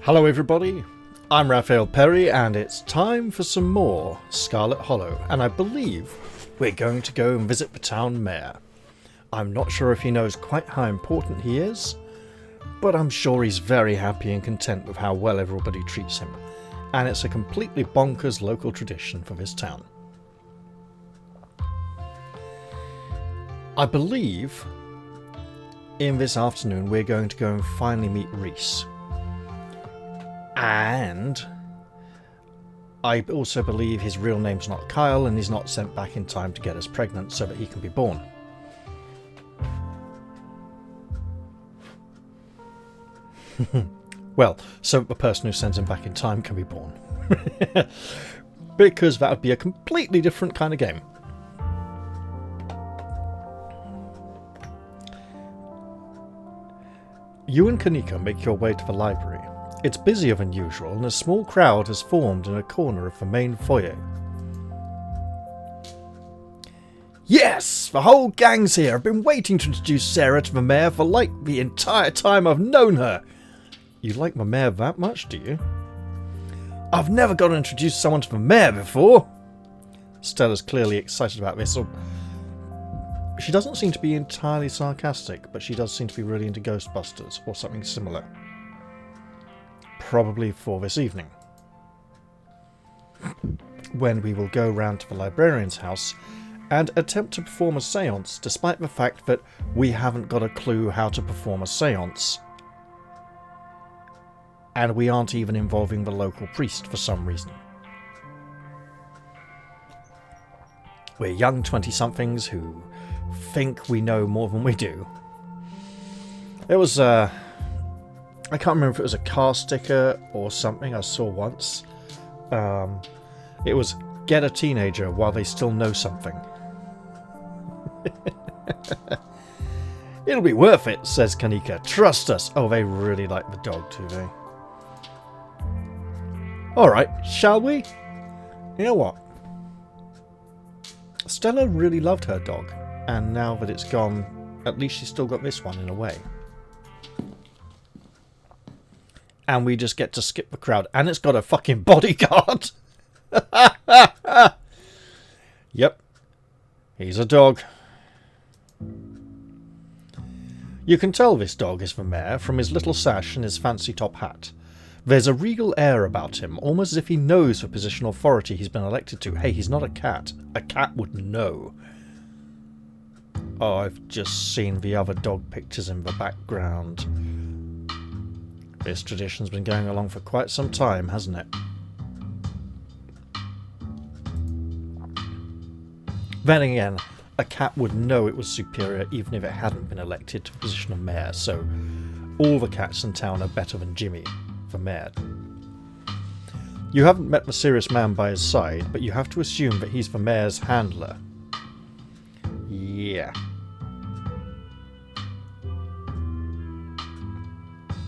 Hello everybody, I'm Raphael Perry and it's time for some more Scarlet Hollow, and I believe we're going to go and visit the town mayor. I'm not sure if he knows quite how important he is, but I'm sure he's very happy and content with how well everybody treats him, and it's a completely bonkers local tradition for this town. I believe in this afternoon we're going to go and finally meet Reese. And I also believe his real name's not Kyle and he's not sent back in time to get us pregnant so that he can be born. Well, so the person who sends him back in time can be born. Because that would be a completely different kind of game. You and Kanika make your way to the library. It's busier than usual, and a small crowd has formed in a corner of the main foyer. Yes! The whole gang's here! I've been waiting to introduce Sarah to the mayor for like the entire time I've known her! You like the mayor that much, do you? I've never got to introduce someone to the mayor before! Stella's clearly excited about this. She doesn't seem to be entirely sarcastic, but she does seem to be really into Ghostbusters, or something similar. Probably for this evening, when we will go round to the librarian's house and attempt to perform a seance, despite the fact that we haven't got a clue how to perform a seance, and we aren't even involving the local priest for some reason. We're young 20-somethings who think we know more than we do. There was I can't remember if it was a car sticker or something I saw once. It was, get a teenager while they still know something. It'll be worth it, says Kanika. Trust us. Oh, they really like the dog, do they? Alright, shall we? You know what? Stella really loved her dog, and now that it's gone, at least she's still got this one in a way. And we just get to skip the crowd. And it's got a fucking bodyguard. Yep. He's a dog. You can tell this dog is the mayor from his little sash and his fancy top hat. There's a regal air about him, almost as if he knows the position of authority he's been elected to. Hey, he's not a cat. A cat would know. Oh, I've just seen the other dog pictures in the background. This tradition's been going along for quite some time, hasn't it? Then again, a cat would know it was superior even if it hadn't been elected to the position of mayor, so all the cats in town are better than Jimmy, the mayor. You haven't met the serious man by his side, but you have to assume that he's the mayor's handler. Yeah.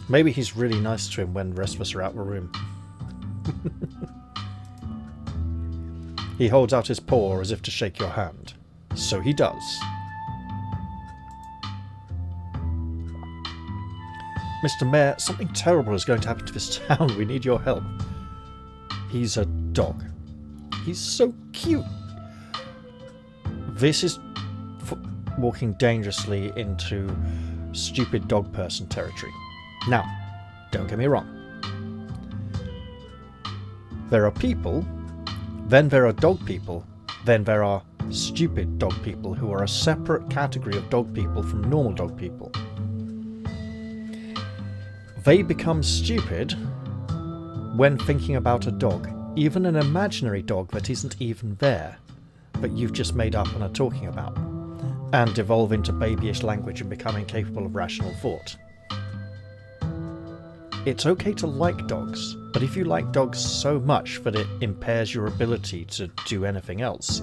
Maybe he's really nice to him when the rest of us are out of the room. He holds out his paw as if to shake your hand. So he does. Mr. Mayor, something terrible is going to happen to this town. We need your help. He's a dog. He's so cute. This is walking dangerously into stupid dog person territory. Now, don't get me wrong. There are people, then there are dog people, then there are stupid dog people who are a separate category of dog people from normal dog people. They become stupid when thinking about a dog, even an imaginary dog that isn't even there, that you've just made up and are talking about, and devolve into babyish language and become incapable of rational thought. It's okay to like dogs, but if you like dogs so much that it impairs your ability to do anything else,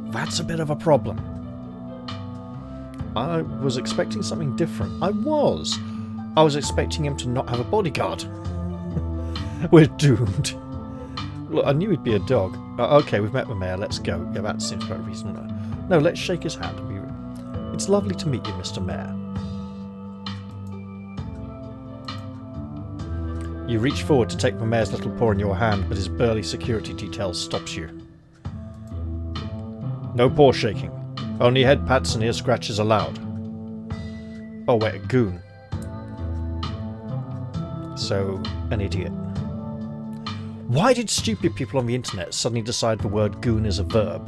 that's a bit of a problem. I was expecting something different. I was expecting him to not have a bodyguard. We're doomed. Look, I knew he'd be a dog. Okay, we've met the mayor, let's go. Yeah, that seems quite reasonable. No, let's shake his hand. It's lovely to meet you, Mr. Mayor. You reach forward to take the mayor's little paw in your hand, but his burly security detail stops you. No paw shaking. Only head pats and ear scratches allowed. Oh wait, a goon. So, an idiot. Why did stupid people on the internet suddenly decide the word goon is a verb?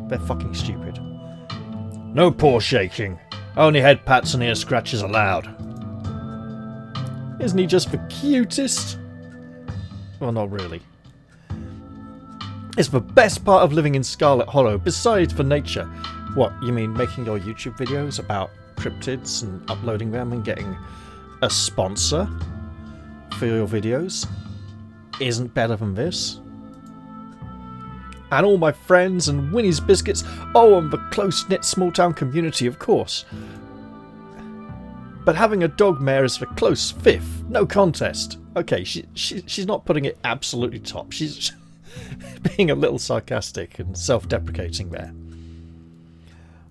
They're fucking stupid. No paw shaking. Only head pats and ear scratches allowed. Isn't he just the cutest? Well, not really. It's the best part of living in Scarlet Hollow, besides the nature. What, you mean making your YouTube videos about cryptids and uploading them and getting a sponsor for your videos isn't better than this? And all my friends and Winnie's Biscuits, oh, and the close-knit small-town community, of course. But having a dog mare is the close fifth, no contest. Okay, she's not putting it absolutely top. She's being a little sarcastic and self-deprecating there.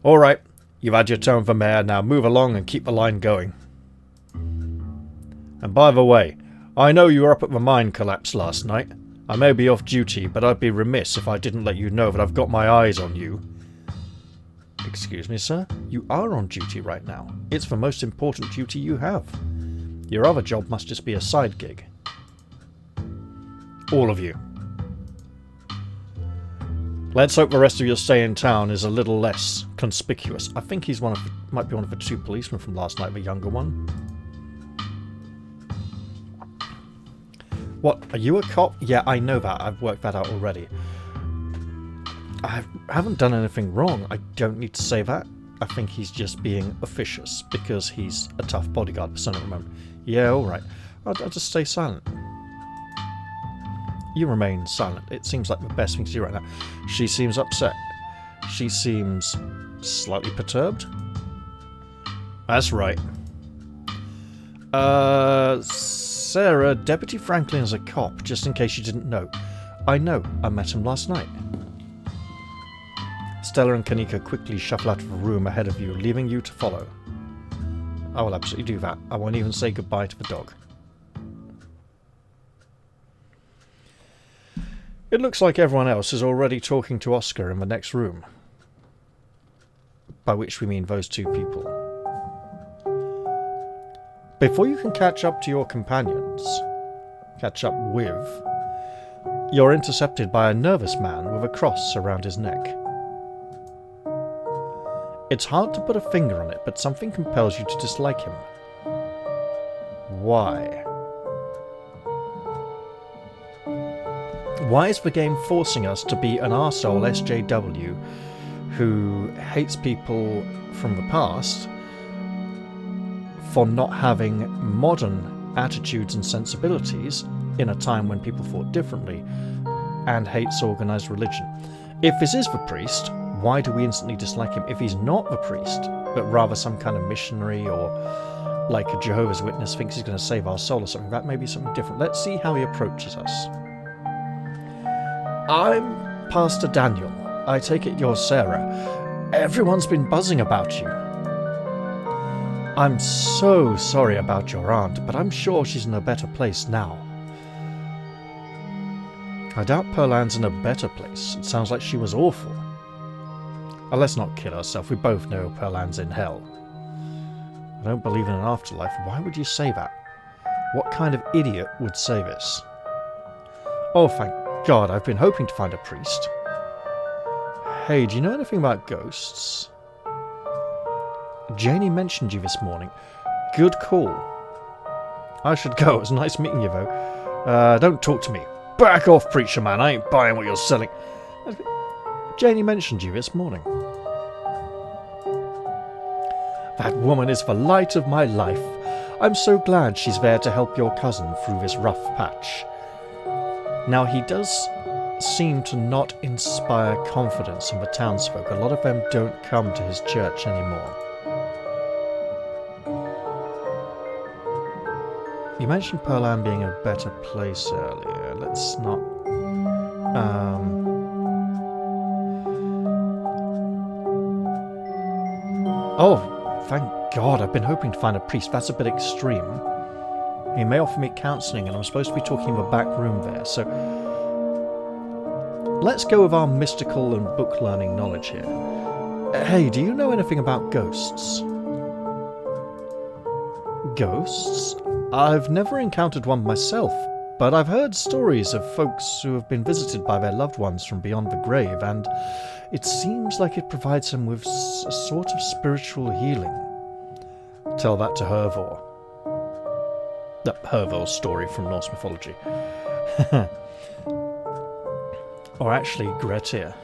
Alright, you've had your turn for mare, now move along and keep the line going. And by the way, I know you were up at the mine collapse last night. I may be off duty, but I'd be remiss if I didn't let you know that I've got my eyes on you. Excuse me, sir? You are on duty right now. It's the most important duty you have. Your other job must just be a side gig. All of you. Let's hope the rest of your stay in town is a little less conspicuous. I think he's might be one of the two policemen from last night, the younger one. What, are you a cop? Yeah, I know that. I've worked that out already. I haven't done anything wrong. I don't need to say that. I think he's just being officious because he's a tough bodyguard persona, remember? Yeah, alright. I'll just stay silent. You remain silent. It seems like the best thing to do right now. She seems upset. She seems slightly perturbed. That's right. Sarah, Deputy Franklin is a cop, just in case you didn't know. I know. I met him last night. Stella and Kanika quickly shuffle out of the room ahead of you, leaving you to follow. I will absolutely do that. I won't even say goodbye to the dog. It looks like everyone else is already talking to Oscar in the next room. By which we mean those two people. Before you can catch up to your companions, catch up with, you're intercepted by a nervous man with a cross around his neck. It's hard to put a finger on it, but something compels you to dislike him. Why? Why is the game forcing us to be an arsehole SJW who hates people from the past for not having modern attitudes and sensibilities in a time when people thought differently, and hates organised religion? If this is the priest, why do we instantly dislike him? If he's not the priest, but rather some kind of missionary or like a Jehovah's Witness thinks he's going to save our soul or something, that may be something different. Let's see how he approaches us. I'm Pastor Daniel. I take it you're Sarah. Everyone's been buzzing about you. I'm so sorry about your aunt, but I'm sure she's in a better place now. I doubt Pearl-Ann's in a better place. It sounds like she was awful. Let's not kid ourselves. We both know Pearl-Ann's in hell. I don't believe in an afterlife. Why would you say that? What kind of idiot would say this? Oh, thank God, I've been hoping to find a priest. Hey, do you know anything about ghosts? Janie mentioned you this morning. Good call. I should go. It was nice meeting you, though. Don't talk to me. Back off, preacher man. I ain't buying what you're selling. Janie mentioned you this morning. That woman is the light of my life. I'm so glad she's there to help your cousin through this rough patch. Now, he does seem to not inspire confidence in the townsfolk. A lot of them don't come to his church anymore. You mentioned Pearl-Ann being in a better place earlier. Let's not... Oh, thank God. I've been hoping to find a priest. That's a bit extreme. He may offer me counselling, and I'm supposed to be talking in a back room there, so let's go with our mystical and book-learning knowledge here. Hey, do you know anything about ghosts? Ghosts? I've never encountered one myself, but I've heard stories of folks who have been visited by their loved ones from beyond the grave, and it seems like it provides them with a sort of spiritual healing. Tell that to Hervor. Hervor's story from Norse mythology. Or actually, Grettir,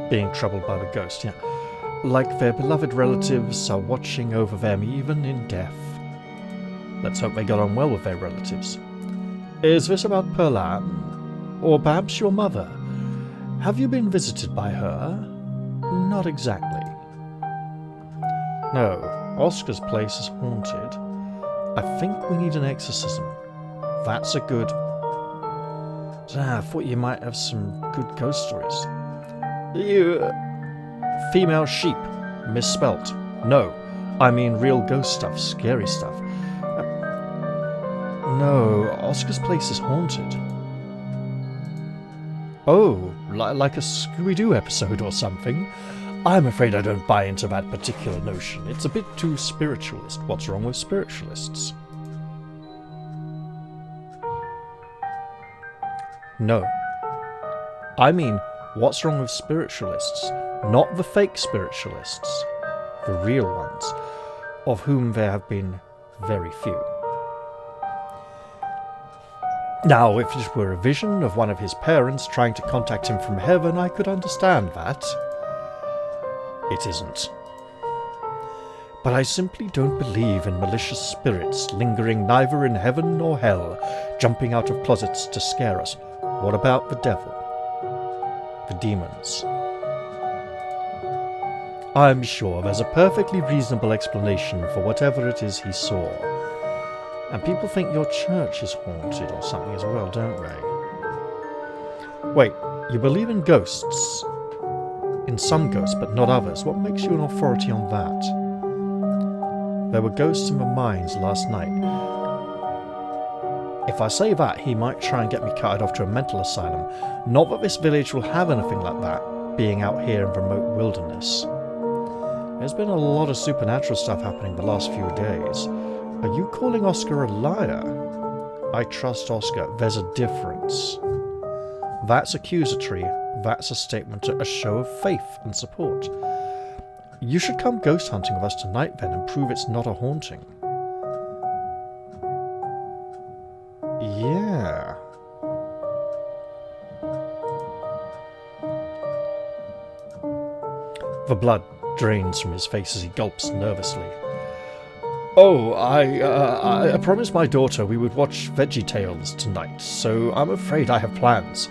being troubled by the ghost, yeah. Like their beloved relatives are watching over them even in death. Let's hope they got on well with their relatives. Is this about Perlan? Or perhaps your mother? Have you been visited by her? Not exactly. No, Oscar's place is haunted. I think we need an exorcism. That's a good... I thought you might have some good ghost stories. You... female sheep. Misspelt. No, I mean real ghost stuff, scary stuff. No, Oscar's place is haunted. Oh, like a Scooby-Doo episode or something? I'm afraid I don't buy into that particular notion. It's a bit too spiritualist. What's wrong with spiritualists? No. I mean, what's wrong with spiritualists? Not the fake spiritualists. The real ones, of whom there have been very few. Now, if it were a vision of one of his parents trying to contact him from heaven, I could understand that. It isn't. But I simply don't believe in malicious spirits lingering neither in heaven nor hell, jumping out of closets to scare us. What about the devil? The demons? I'm sure there's a perfectly reasonable explanation for whatever it is he saw. And people think your church is haunted or something as well, don't they? Wait, you believe in ghosts? In some ghosts, but not others. What makes you an authority on that? There were ghosts in the mines last night. If I say that, he might try and get me carted off to a mental asylum. Not that this village will have anything like that, being out here in remote wilderness. There's been a lot of supernatural stuff happening the last few days. Are you calling Oscar a liar? I trust Oscar. There's a difference. That's accusatory. That's a statement, a show of faith and support. You should come ghost hunting with us tonight then and prove it's not a haunting. Yeah. The blood drains from his face as he gulps nervously. Oh, I promised my daughter we would watch VeggieTales tonight, so I'm afraid I have plans.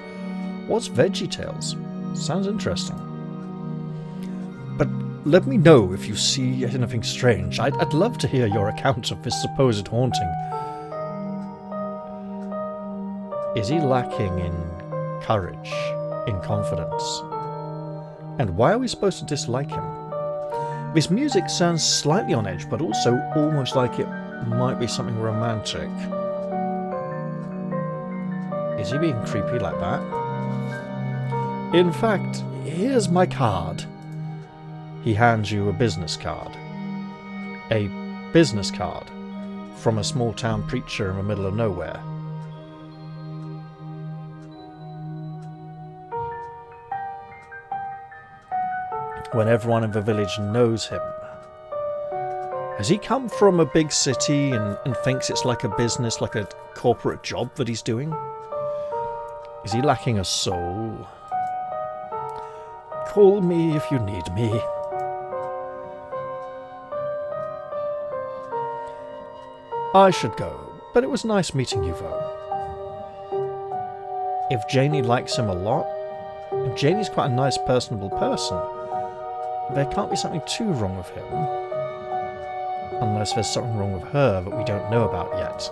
What's VeggieTales? Sounds interesting. But let me know if you see anything strange. I'd love to hear your account of this supposed haunting. Is he lacking in courage, in confidence? And why are we supposed to dislike him? This music sounds slightly on edge, but also almost like it might be something romantic. Is he being creepy like that? In fact, here's my card. He hands you a business card. A business card from a small-town preacher in the middle of nowhere. When everyone in the village knows him. Has he come from a big city and thinks it's like a business, like a corporate job that he's doing? Is he lacking a soul? Call me if you need me. I should go, but it was nice meeting you, though. If Janie likes him a lot, and Janie's quite a nice, personable person, there can't be something too wrong with him. Unless there's something wrong with her that we don't know about yet.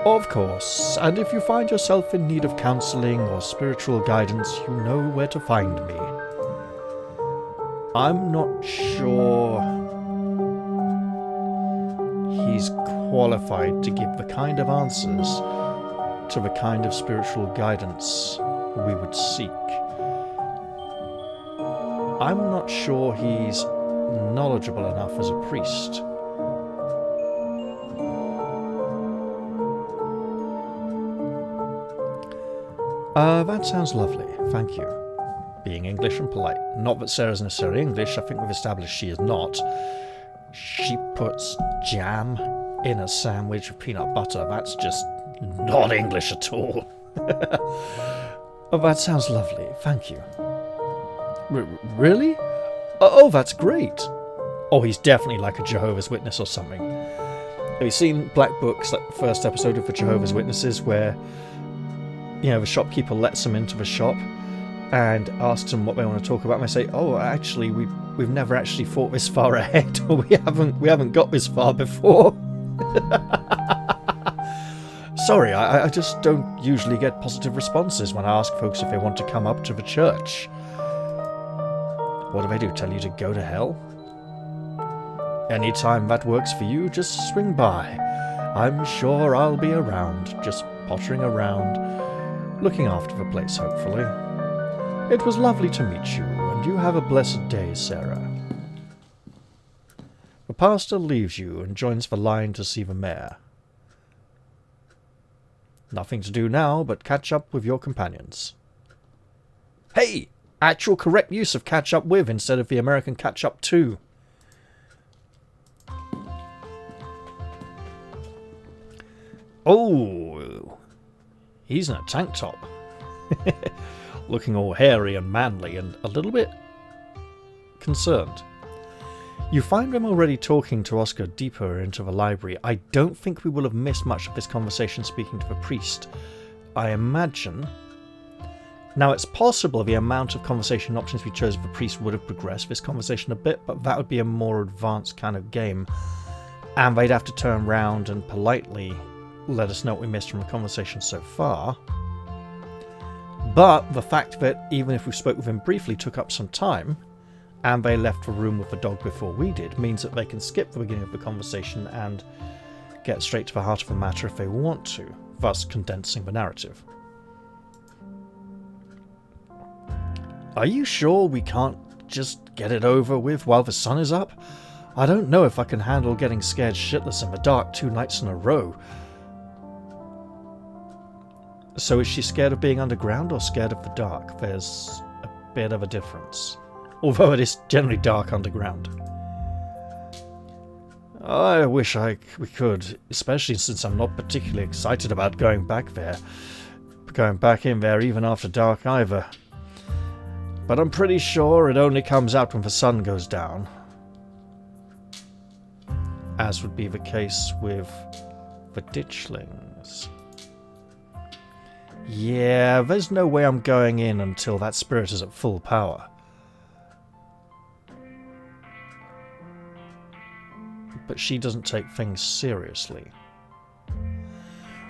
Of course, and if you find yourself in need of counselling or spiritual guidance, you know where to find me. I'm not sure... he's qualified to give the kind of answers to the kind of spiritual guidance we would seek. I'm not sure he's knowledgeable enough as a priest. That sounds lovely, thank you. Being English and polite. Not that Sarah's necessarily English, I think we've established she is not. She puts jam in a sandwich with peanut butter. That's just not English at all. Oh, that sounds lovely, thank you. Really? Oh, that's great. Oh, he's definitely like a Jehovah's Witness or something. Have you seen Black Books, like the first episode of the Jehovah's Witnesses, where, you know, the shopkeeper lets them into the shop and asks them what they want to talk about, and they say, "Oh, actually, we've never actually thought this far ahead, or we haven't got this far before." Sorry, I just don't usually get positive responses when I ask folks if they want to come up to the church. What do? Tell you to go to hell? Anytime that works for you, just swing by. I'm sure I'll be around, just pottering around, looking after the place, hopefully. It was lovely to meet you, and you have a blessed day, Sarah. The pastor leaves you and joins the line to see the mayor. Nothing to do now but catch up with your companions. Hey! Actual correct use of catch up with instead of the American catch up to. Oh! He's in a tank top. Looking all hairy and manly and a little bit concerned. You find them already talking to Oscar deeper into the library. I don't think we will have missed much of this conversation speaking to the priest. I imagine... Now, it's possible the amount of conversation options we chose for the priest would have progressed this conversation a bit, but that would be a more advanced kind of game. And they'd have to turn round and politely let us know what we missed from the conversation so far. But the fact that even if we spoke with him briefly took up some time, and they left the room with the dog before we did, means that they can skip the beginning of the conversation and get straight to the heart of the matter if they want to, thus condensing the narrative. Are you sure we can't just get it over with while the sun is up? I don't know if I can handle getting scared shitless in the dark 2 nights in a row. So is she scared of being underground or scared of the dark? There's a bit of a difference. Although it is generally dark underground. I wish we could, especially since I'm not particularly excited about going back there. Going back in there even after dark either. But I'm pretty sure it only comes out when the sun goes down. As would be the case with the ditchlings. Yeah, there's no way I'm going in until that spirit is at full power. But she doesn't take things seriously.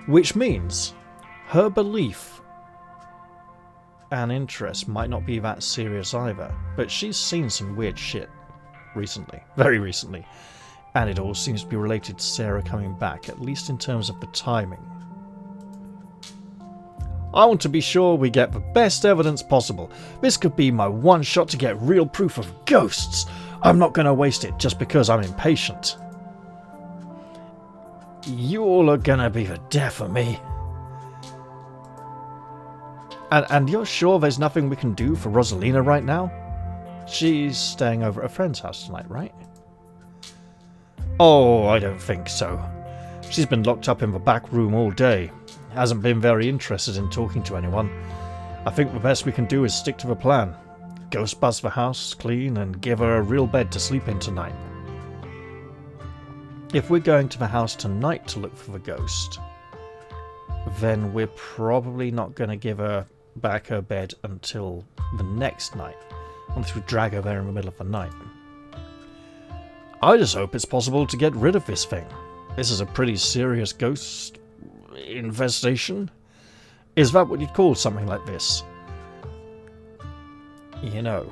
Which means her belief and interest might not be that serious either, but she's seen some weird shit recently, very recently, and it all seems to be related to Sarah coming back, at least in terms of the timing. I want to be sure we get the best evidence possible. This could be my one shot to get real proof of ghosts. I'm not going to waste it just because I'm impatient. You all are going to be the death of me. And you're sure there's nothing we can do for Rosalina right now? She's staying over at a friend's house tonight, right? Oh, I don't think so. She's been locked up in the back room all day. Hasn't been very interested in talking to anyone. I think the best we can do is stick to the plan. Ghost bust the house clean and give her a real bed to sleep in tonight. If we're going to the house tonight to look for the ghost, then we're probably not going to give her back her bed until the next night, unless we drag her there in the middle of the night. I just hope it's possible to get rid of this thing. This is a pretty serious ghost infestation. Is that what you'd call something like this? You know,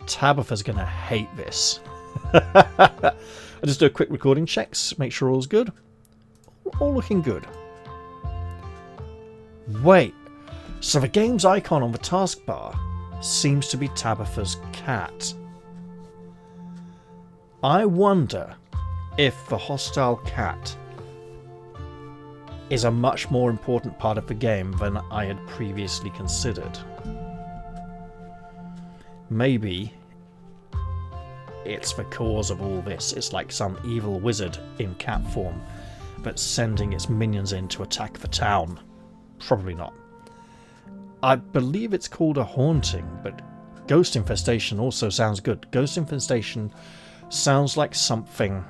Tabitha's gonna hate this. I just do a quick recording checks, make sure all's good. All looking good. Wait, so the game's icon on the taskbar seems to be Tabitha's cat. I wonder if the hostile cat is a much more important part of the game than I had previously considered. Maybe it's the cause of all this. It's like some evil wizard in cat form that's sending its minions in to attack the town. Probably not. I believe it's called a haunting, but ghost infestation also sounds good. Ghost infestation sounds like something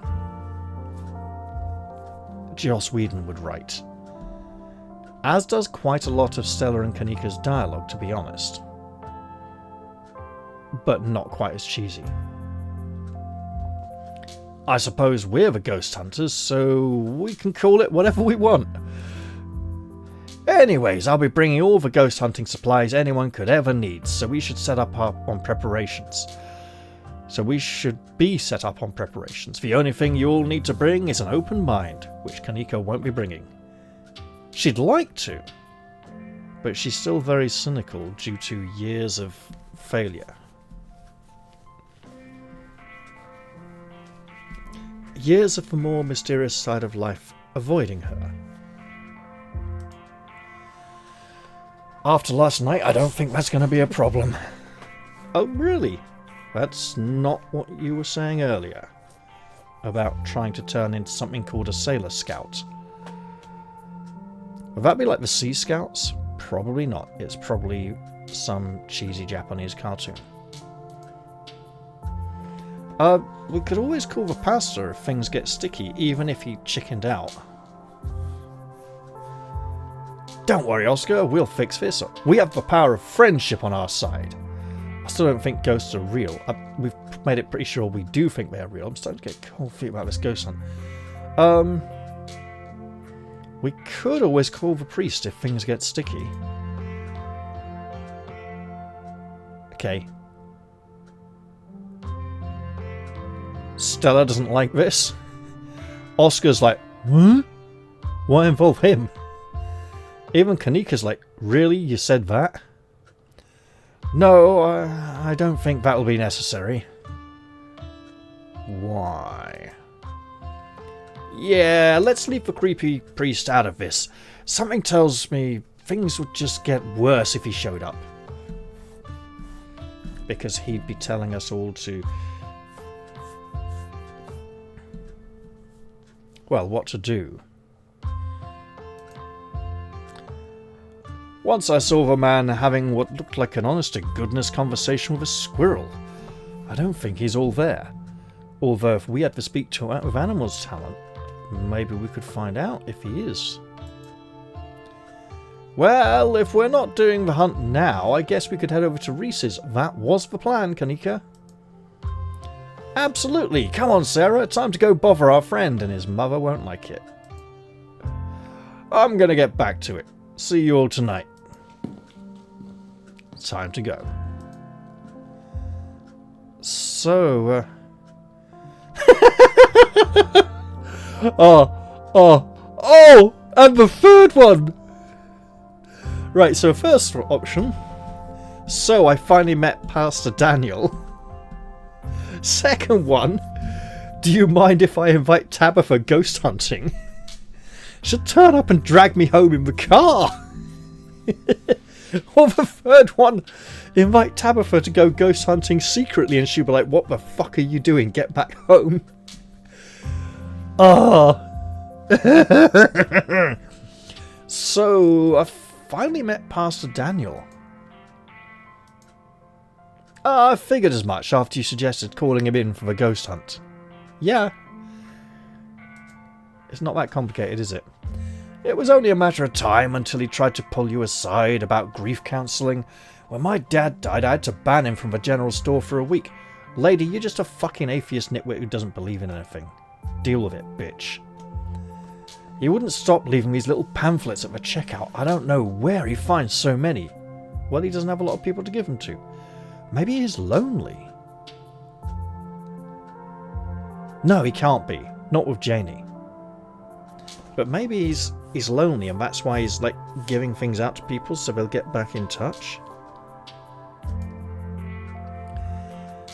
Joss Whedon would write. As does quite a lot of Stella and Kanika's dialogue, to be honest. But not quite as cheesy. I suppose we're the ghost hunters, so we can call it whatever we want. Anyways, I'll be bringing all the ghost hunting supplies anyone could ever need, so we should set up on preparations. The only thing you all need to bring is an open mind, which Kanika won't be bringing. She'd like to, but she's still very cynical due to years of failure. Years of the more mysterious side of life avoiding her. After last night, I don't think that's going to be a problem. Oh, really? That's not what you were saying earlier. About trying to turn into something called a Sailor Scout. Would that be like the Sea Scouts? Probably not. It's probably some cheesy Japanese cartoon. We could always call the pastor if things get sticky, even if he chickened out. Don't worry, Oscar, we'll fix this. We have the power of friendship on our side. I still don't think ghosts are real. We've made it pretty sure we do think they're real. I'm starting to get cold feet about this ghost hunt. We could always call the priest if things get sticky. Okay. Stella doesn't like this. Oscar's like, huh? Why involve him? Even Kanika's like, really? You said that? No, I don't think that'll be necessary. Why? Yeah, let's leave the creepy priest out of this. Something tells me things would just get worse if he showed up. Because he'd be telling us all to... well, what to do. Once I saw the man having what looked like an honest-to-goodness conversation with a squirrel. I don't think he's all there. Although if we had to speak to with animals talent, maybe we could find out if he is. Well, if we're not doing the hunt now, I guess we could head over to Reese's. That was the plan, Kanika. Absolutely. Come on, Sarah. Time to go bother our friend, and his mother won't like it. I'm going to get back to it. See you all tonight. Time to go. So, oh, and the third one! Right, so first option. So I finally met Pastor Daniel. Second one. Do you mind if I invite Tabitha ghost hunting? She'll turn up and drag me home in the car. Or the third one. Invite Tabitha to go ghost hunting secretly and she'll be like, what the fuck are you doing? Get back home. So, I finally met Pastor Daniel. I figured as much after you suggested calling him in for the ghost hunt. Yeah. It's not that complicated, is it? It was only a matter of time until he tried to pull you aside about grief counselling. When my dad died, I had to ban him from the general store for a week. Lady, you're just a fucking atheist nitwit who doesn't believe in anything. Deal with it, bitch. He wouldn't stop leaving these little pamphlets at the checkout. I don't know where he finds so many. Well, he doesn't have a lot of people to give them to. Maybe he's lonely. No, he can't be. Not with Janie. But maybe he's lonely and that's why he's like giving things out to people so they'll get back in touch.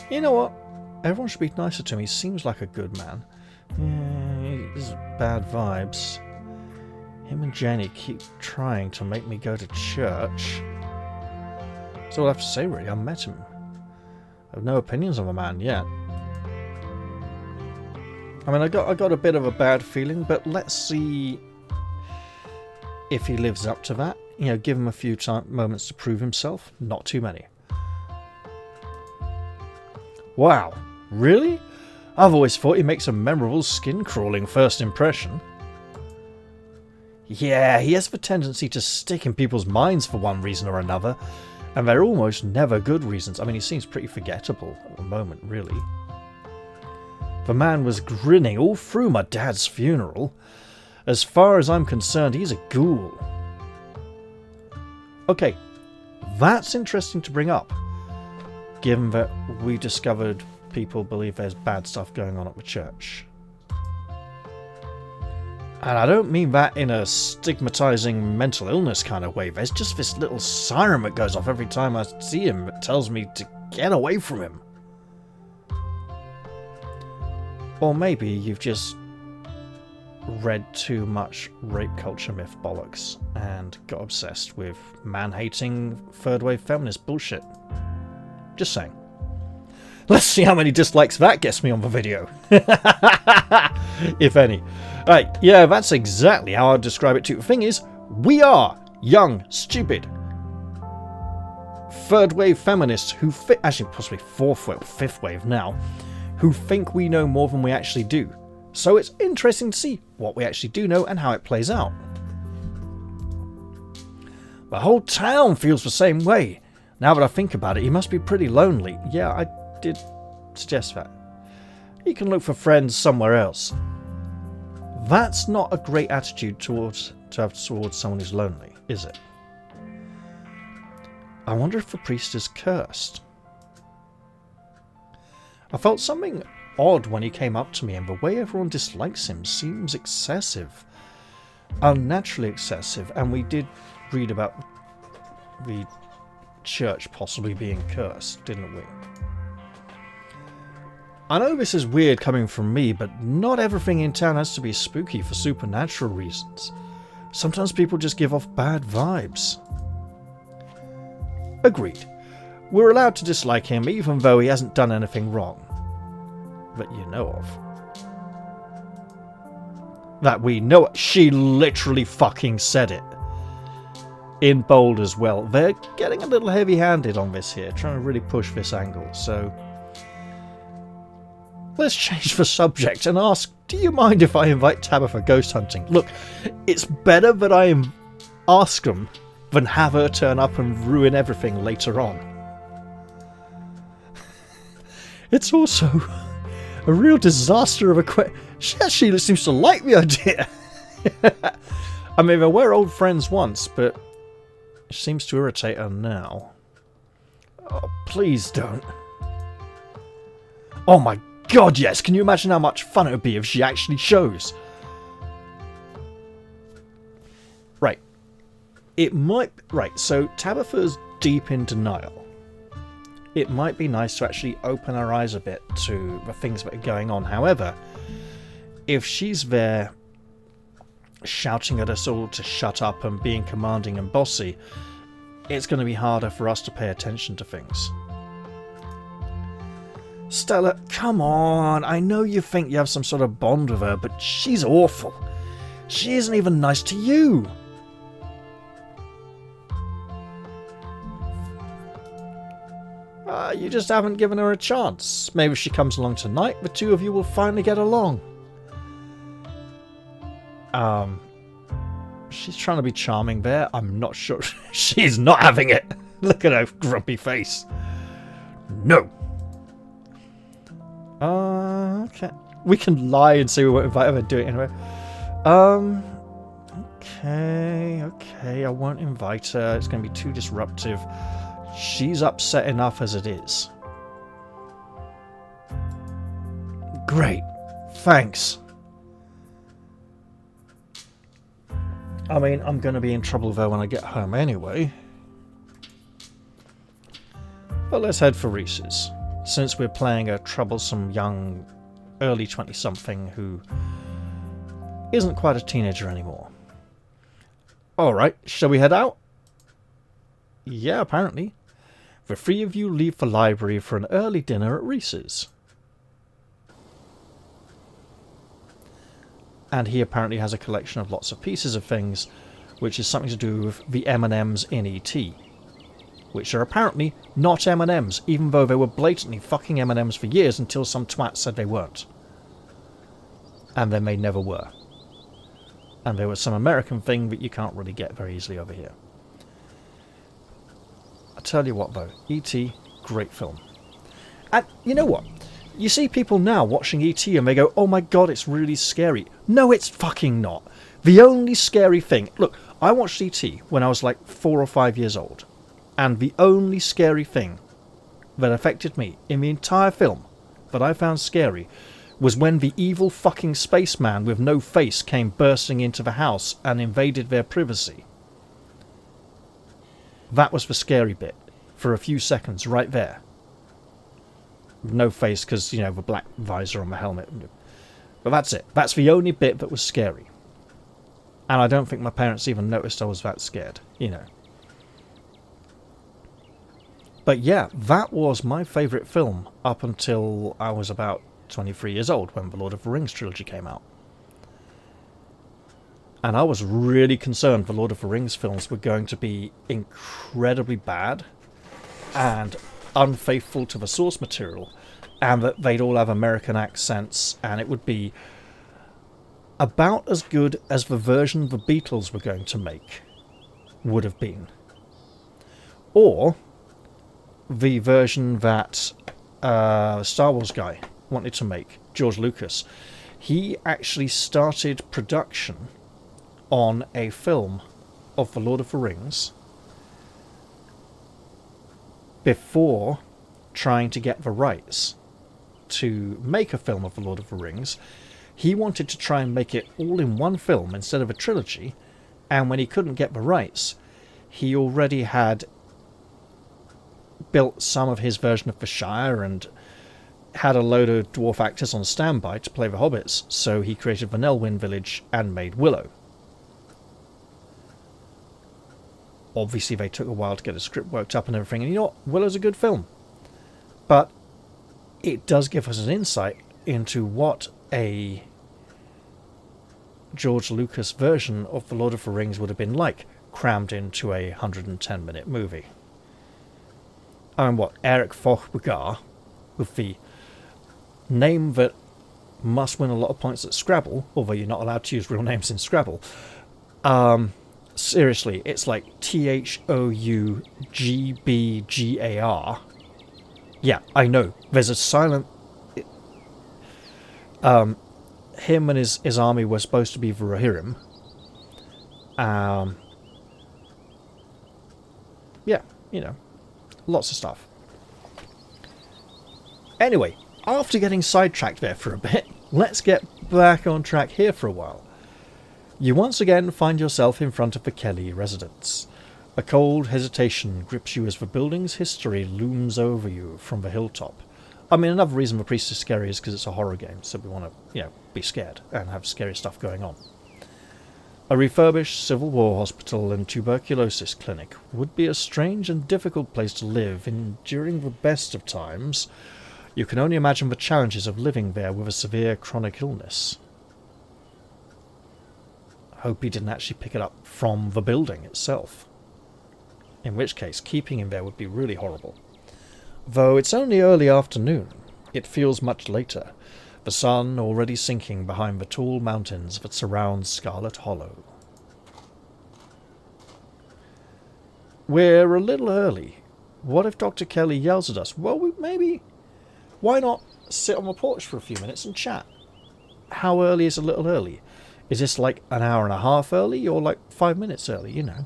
You know what? Everyone should be nicer to him. He seems like a good man. Yeah, he's bad vibes. Him and Jenny keep trying to make me go to church. That's all I have to say, really. I met him. I have no opinions on the man yet. I mean, I got a bit of a bad feeling, but let's see if he lives up to that. You know, give him a few moments to prove himself. Not too many. Wow, really? I've always thought he makes a memorable skin-crawling first impression. Yeah, he has the tendency to stick in people's minds for one reason or another, and they're almost never good reasons. I mean, he seems pretty forgettable at the moment, really. The man was grinning all through my dad's funeral. As far as I'm concerned, he's a ghoul. Okay, that's interesting to bring up, given that we discovered people believe there's bad stuff going on at the church. And I don't mean that in a stigmatizing mental illness kind of way. There's just this little siren that goes off every time I see him that tells me to get away from him. Or maybe you've just read too much rape culture myth bollocks and got obsessed with man-hating third-wave feminist bullshit. Just saying. Let's see how many dislikes that gets me on the video. If any. Right, yeah, that's exactly how I'd describe it too. The thing is, we are young, stupid, third-wave feminists who actually possibly fourth wave, fifth wave now, who think we know more than we actually do. So it's interesting to see what we actually do know and how it plays out. The whole town feels the same way. Now that I think about it, he must be pretty lonely. Yeah, I did suggest that. He can look for friends somewhere else. That's not a great attitude to have towards someone who's lonely, is it? I wonder if the priest is cursed. I felt something odd when he came up to me, and the way everyone dislikes him seems excessive. Unnaturally excessive, and we did read about the church possibly being cursed, didn't we? I know this is weird coming from me, but not everything in town has to be spooky for supernatural reasons. Sometimes people just give off bad vibes. Agreed. We're allowed to dislike him even though he hasn't done anything wrong. That you know of. That we know of. She literally fucking said it. In bold as well. They're getting a little heavy-handed on this here, trying to really push this angle, so let's change the subject and ask, do you mind if I invite Tabitha ghost hunting? Look, it's better that I ask them than have her turn up and ruin everything later on. It's also a real disaster of a question. She actually seems to like the idea. I mean, they were old friends once, but it seems to irritate her now. Oh, please don't. Oh my God, yes! Can you imagine how much fun it would be if she actually shows? Right. It might... Right, so Tabitha's deep in denial. It might be nice to actually open her eyes a bit to the things that are going on. However, if she's there shouting at us all to shut up and being commanding and bossy, it's going to be harder for us to pay attention to things. Stella, come on. I know you think you have some sort of bond with her, but she's awful. She isn't even nice to you. You just haven't given her a chance. Maybe if she comes along tonight, the two of you will finally get along. She's trying to be charming there. I'm not sure. She's not having it. Look at her grumpy face. No. Okay. We can lie and say we won't invite her and do it anyway. Okay. I won't invite her. It's going to be too disruptive. She's upset enough as it is. Great. thanks. I mean, I'm going to be in trouble though when I get home anyway. But let's head for Reese's, since we're playing a troublesome young, early 20-something who isn't quite a teenager anymore. Alright, shall we head out? Yeah, apparently. The three of you leave the library for an early dinner at Reese's. And he apparently has a collection of lots of pieces of things, which is something to do with the M&Ms in E.T., which are apparently not M&Ms, even though they were blatantly fucking M&Ms for years until some twat said they weren't. And then they never were. And there was some American thing that you can't really get very easily over here. I tell you what though, E.T., great film. And you know what? You see people now watching E.T. and they go, oh my god, it's really scary. No, it's fucking not. The only scary thing... Look, I watched E.T. when I was like 4 or 5 years old. And the only scary thing that affected me in the entire film that I found scary was when the evil fucking spaceman with no face came bursting into the house and invaded their privacy. That was the scary bit. For a few seconds, right there. No face because, you know, the black visor on the helmet. But that's it. That's the only bit that was scary. And I don't think my parents even noticed I was that scared, you know. But yeah, that was my favourite film up until I was about 23 years old when the Lord of the Rings trilogy came out. And I was really concerned the Lord of the Rings films were going to be incredibly bad and unfaithful to the source material, and that they'd all have American accents, and it would be about as good as the version the Beatles were going to make would have been. Or the version that Star Wars guy wanted to make, George Lucas. He actually started production on a film of The Lord of the Rings before trying to get the rights to make a film of The Lord of the Rings. He wanted to try and make it all in one film instead of a trilogy, and when he couldn't get the rights, he already had built some of his version of the Shire and had a load of dwarf actors on standby to play the hobbits, so he created the Nelwyn village and made Willow. Obviously they took a while to get the script worked up and everything, and you know what, Willow's a good film. But it does give us an insight into what a George Lucas version of The Lord of the Rings would have been like, crammed into a 110-minute movie. I mean, what, Eric Fochbergar, with the name that must win a lot of points at Scrabble, although you're not allowed to use real names in Scrabble. Seriously, it's like Thougbgar. Yeah, I know. There's a silent... him and his army were supposed to be the Rohirrim. Yeah, you know. Lots of stuff. Anyway, after getting sidetracked there for a bit, let's get back on track here for a while. You once again find yourself in front of the Kelly residence. A cold hesitation grips you as the building's history looms over you from the hilltop. I mean, another reason the priest is scary is because it's a horror game, so we want to, you know, be scared and have scary stuff going on. A refurbished Civil War hospital and tuberculosis clinic would be a strange and difficult place to live in during the best of times. You can only imagine the challenges of living there with a severe chronic illness. I hope he didn't actually pick it up from the building itself. In which case, keeping him there would be really horrible. Though it's only early afternoon, it feels much later, the sun already sinking behind the tall mountains that surround Scarlet Hollow. We're a little early. What if Dr. Kelly yells at us? Well, maybe... Why not sit on the porch for a few minutes and chat? How early is a little early? Is this like an hour and a half early, or like 5 minutes early, you know?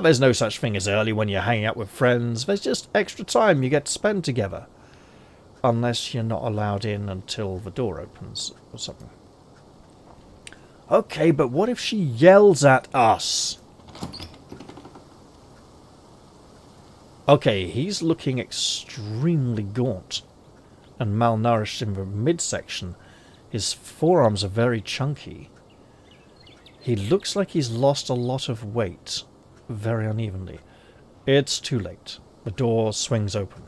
There's no such thing as early when you're hanging out with friends. There's just extra time you get to spend together. Unless you're not allowed in until the door opens or something. Okay, but what if she yells at us? Okay, he's looking extremely gaunt and malnourished in the midsection. His forearms are very chunky. He looks like he's lost a lot of weight very unevenly. It's too late. The door swings open.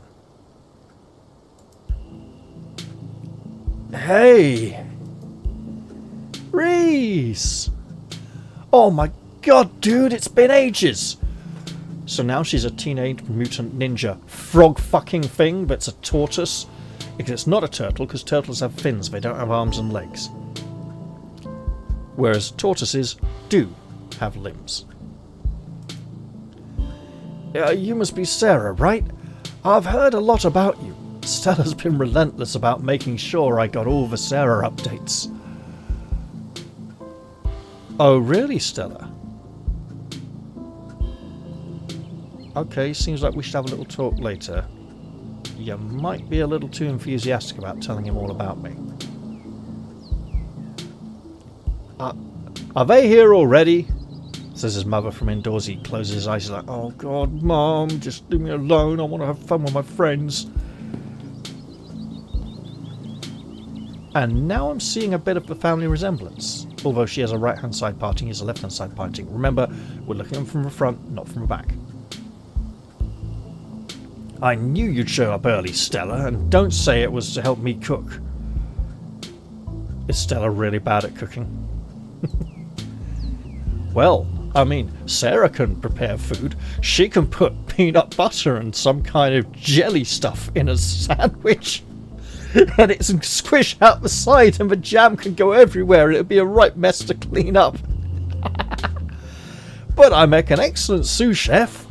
Hey! Reese! Oh my god, dude, it's been ages! So now she's a teenage mutant ninja frog fucking thing, but it's a tortoise. Because it's not a turtle, because turtles have fins, they don't have arms and legs. Whereas tortoises do have limbs. You must be Sarah, right? I've heard a lot about you. Stella's been relentless about making sure I got all the Sarah updates. Oh, really, Stella? Okay, seems like we should have a little talk later. You might be a little too enthusiastic about telling him all about me. Are they here already? Says his mother from indoors. He closes his eyes. He's like, oh god, Mom, just leave me alone. I want to have fun with my friends. And now I'm seeing a bit of the family resemblance. Although she has a right-hand side parting, he has a left-hand side parting. Remember, we're looking at them from the front, not from the back. I knew you'd show up early, Stella, and don't say it was to help me cook. Is Stella really bad at cooking? Well, I mean, Sarah can prepare food. She can put peanut butter and some kind of jelly stuff in a sandwich. And it can squish out the side and the jam can go everywhere and it'll be a right mess to clean up. But I make an excellent sous chef.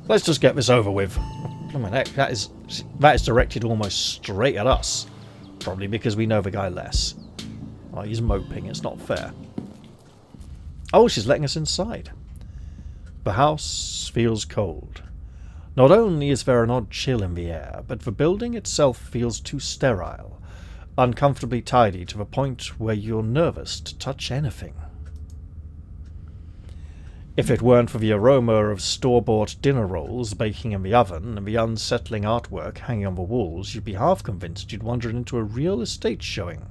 Let's just get this over with. Oh my neck, that is directed almost straight at us. Probably because we know the guy less. Oh, he's moping, it's not fair. Oh, she's letting us inside. The house feels cold. Not only is there an odd chill in the air, but the building itself feels too sterile, uncomfortably tidy to the point where you're nervous to touch anything. If it weren't for the aroma of store-bought dinner rolls baking in the oven and the unsettling artwork hanging on the walls, you'd be half convinced you'd wandered into a real estate showing.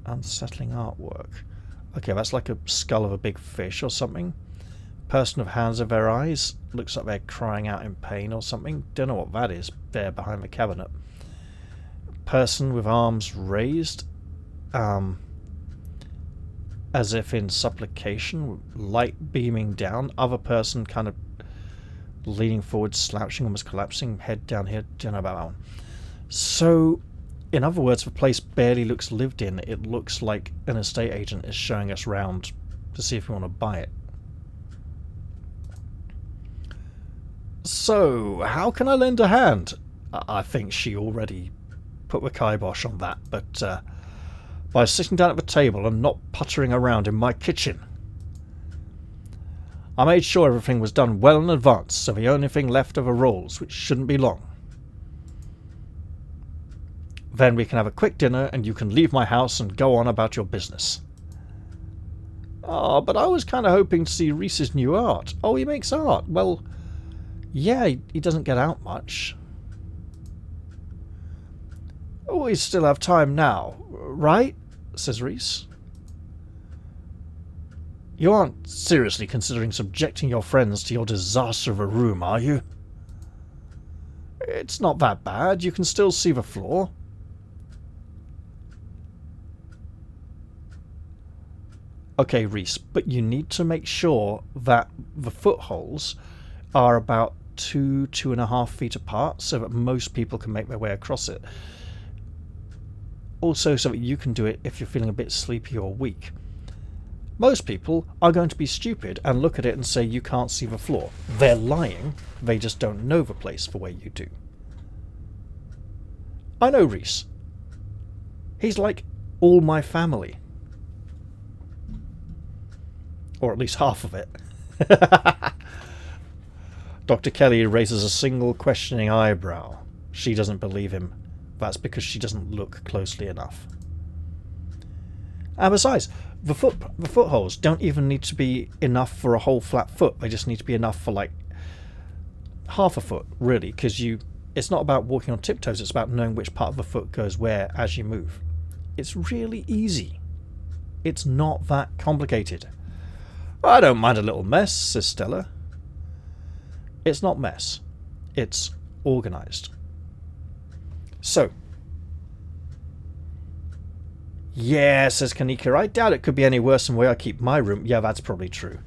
Unsettling artwork. Okay, that's like a skull of a big fish or something. Person with hands over their eyes. Looks like they're crying out in pain or something. Don't know what that is there behind the cabinet. Person with arms raised. As if in supplication. Light beaming down. Other person kind of leaning forward, slouching, almost collapsing. Head down here. Don't know about that one. So, in other words, the place barely looks lived in. It looks like an estate agent is showing us round to see if we want to buy it. So, how can I lend a hand? I think she already put the kibosh on that, but by sitting down at the table and not puttering around in my kitchen. I made sure everything was done well in advance, so the only thing left are the rolls, which shouldn't be long. Then we can have a quick dinner and you can leave my house and go on about your business. Oh, but I was kind of hoping to see Reese's new art. Oh, he makes art. Well, yeah, he doesn't get out much. Oh, we still have time now, right? Says Reese. You aren't seriously considering subjecting your friends to your disaster of a room, are you? It's not that bad. You can still see the floor. Okay, Reese, but you need to make sure that the footholes are about 2.5 feet apart so that most people can make their way across it. Also so that you can do it if you're feeling a bit sleepy or weak. Most people are going to be stupid and look at it and say you can't see the floor. They're lying, they just don't know the place the way you do. I know Reese. He's like all my family. Or at least half of it. Dr. Kelly raises a single questioning eyebrow. She doesn't believe him. That's because she doesn't look closely enough. And besides, the footholds don't even need to be enough for a whole flat foot. They just need to be enough for like half a foot, really, because it's not about walking on tiptoes, it's about knowing which part of the foot goes where as you move. It's really easy. It's not that complicated. I don't mind a little mess, says Stella. It's not mess. It's organised. So, yeah, says Kanika, I doubt it could be any worse than the way I keep my room. Yeah, that's probably true.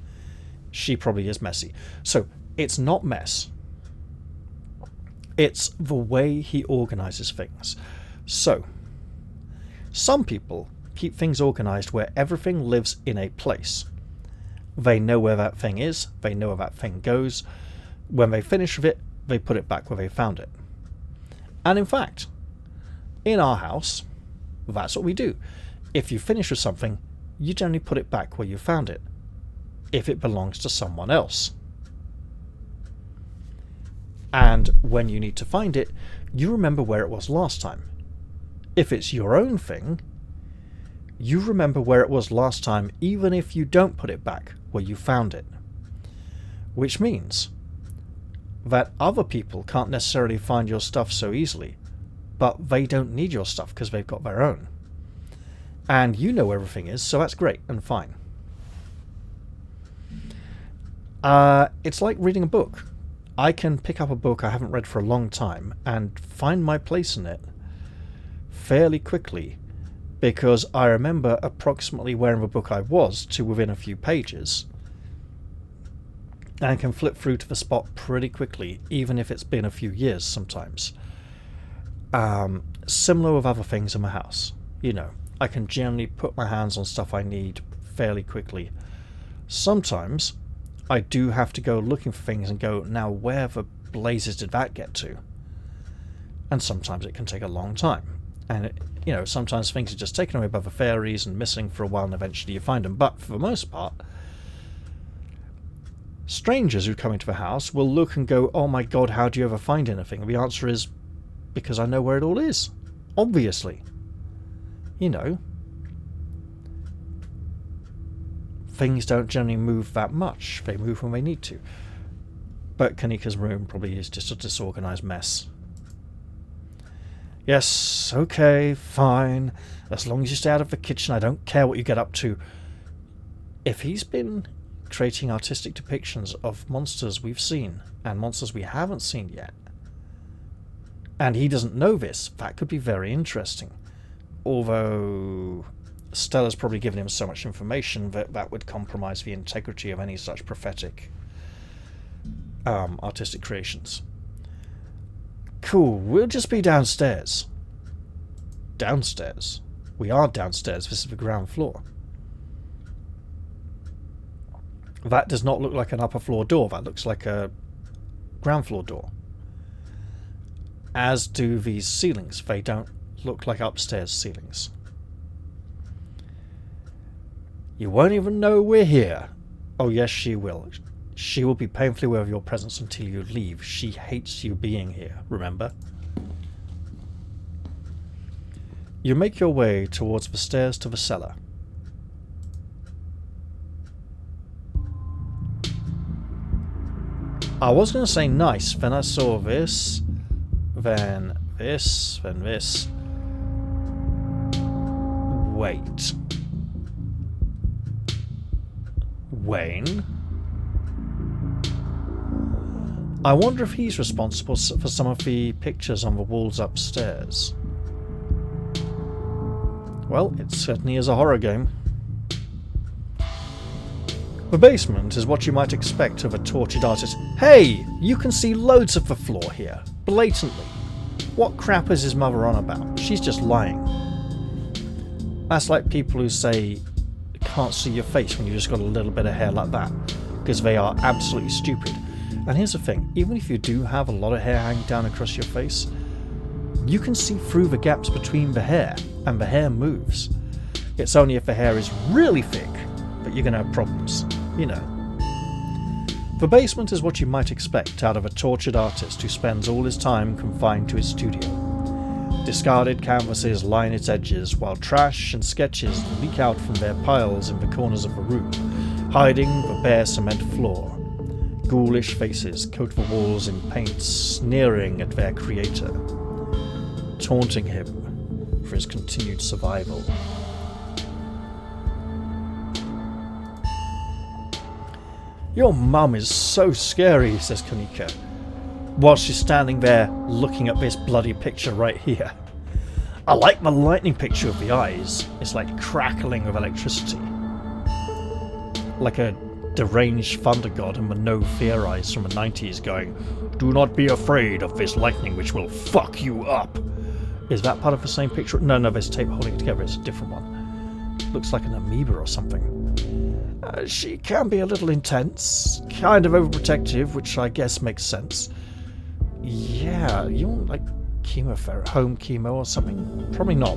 She probably is messy. So, it's not mess. It's the way he organises things. So, some people keep things organised where everything lives in a place. They know where that thing is, they know where that thing goes. When they finish with it, they put it back where they found it. And in fact, in our house, that's what we do. If you finish with something, you generally put it back where you found it, if it belongs to someone else. And when you need to find it, you remember where it was last time. If it's your own thing, you remember where it was last time even if you don't put it back where you found it. Which means that other people can't necessarily find your stuff so easily, but they don't need your stuff because they've got their own. And you know where everything is, so that's great and fine. It's like reading a book. I can pick up a book I haven't read for a long time and find my place in it fairly quickly because I remember approximately where in the book I was to within a few pages and can flip through to the spot pretty quickly, even if it's been a few years sometimes. Similar with other things in my house. You know, I can generally put my hands on stuff I need fairly quickly. Sometimes I do have to go looking for things and go, now where the blazes did that get to? And sometimes it can take a long time. And, sometimes things are just taken away by the fairies and missing for a while and eventually you find them. But for the most part, strangers who come into the house will look and go, oh my god, how do you ever find anything? And the answer is, because I know where it all is. Obviously. Things don't generally move that much. They move when they need to. But Kanika's room probably is just a disorganised mess. Yes, okay, fine. As long as you stay out of the kitchen, I don't care what you get up to. If he's been creating artistic depictions of monsters we've seen and monsters we haven't seen yet, and he doesn't know this, that could be very interesting. Although Stella's probably given him so much information that that would compromise the integrity of any such prophetic artistic creations. Cool, we'll just be downstairs. Downstairs? We are downstairs, this is the ground floor. That does not look like an upper floor door, that looks like a ground floor door. As do these ceilings, they don't look like upstairs ceilings. You won't even know we're here. Oh yes, she will. She will be painfully aware of your presence until you leave. She hates you being here, remember? You make your way towards the stairs to the cellar. I was going to say nice, then I saw this, then this, then this. Wait. Wayne? I wonder if he's responsible for some of the pictures on the walls upstairs. Well, it certainly is a horror game. The basement is what you might expect of a tortured artist. Hey! You can see loads of the floor here. Blatantly. What crap is his mother on about? She's just lying. That's like people who say you can't see your face when you just got a little bit of hair like that. Because they are absolutely stupid. And here's the thing, even if you do have a lot of hair hanging down across your face, you can see through the gaps between the hair, and the hair moves. It's only if the hair is really thick that you're going to have problems, The basement is what you might expect out of a tortured artist who spends all his time confined to his studio. Discarded canvases line its edges, while trash and sketches leak out from their piles in the corners of the room, hiding the bare cement floor. Ghoulish faces coat the walls in paint, sneering at their creator, taunting him for his continued survival. "Your mum is so scary," says Kanika, while she's standing there looking at this bloody picture right here. "I like the lightning picture of the eyes. It's like crackling with electricity. Like a deranged thunder god in the no fear eyes from the 90s going, 'Do not be afraid of this lightning which will fuck you up.'" Is that part of the same picture? No, there's tape holding it together. It's a different one. Looks like an amoeba or something. She can be a little intense, kind of overprotective, which I guess makes sense. Yeah, you want like chemotherapy, home chemo or something? Probably not.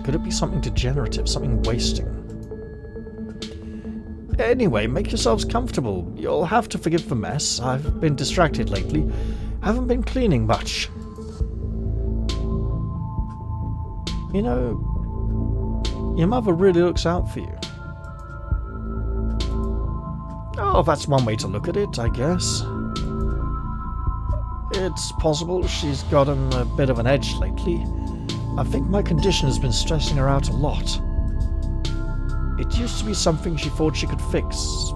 Could it be something degenerative, something wasting? Anyway, make yourselves comfortable. You'll have to forgive the mess. I've been distracted lately. Haven't been cleaning much. You know, your mother really looks out for you. Oh, that's one way to look at it, I guess. It's possible she's gotten a bit of an edge lately. I think my condition has been stressing her out a lot. It used to be something she thought she could fix,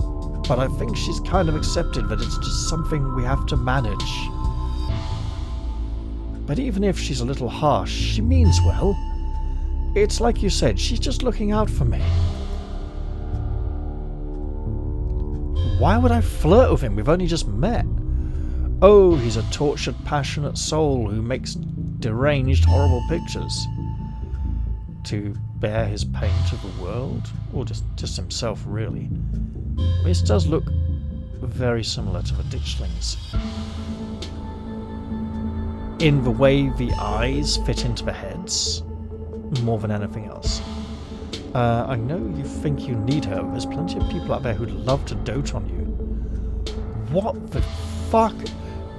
but I think she's kind of accepted that it's just something we have to manage. But even if she's a little harsh, she means well. It's like you said, she's just looking out for me. Why would I flirt with him? We've only just met. Oh, he's a tortured, passionate soul who makes deranged, horrible pictures to bear his pain to the world, or just himself, really. This does look very similar to the ditchlings in the way the eyes fit into the heads, more than anything else. I know you think you need her. There's plenty of people out there who'd love to dote on you. What the fuck?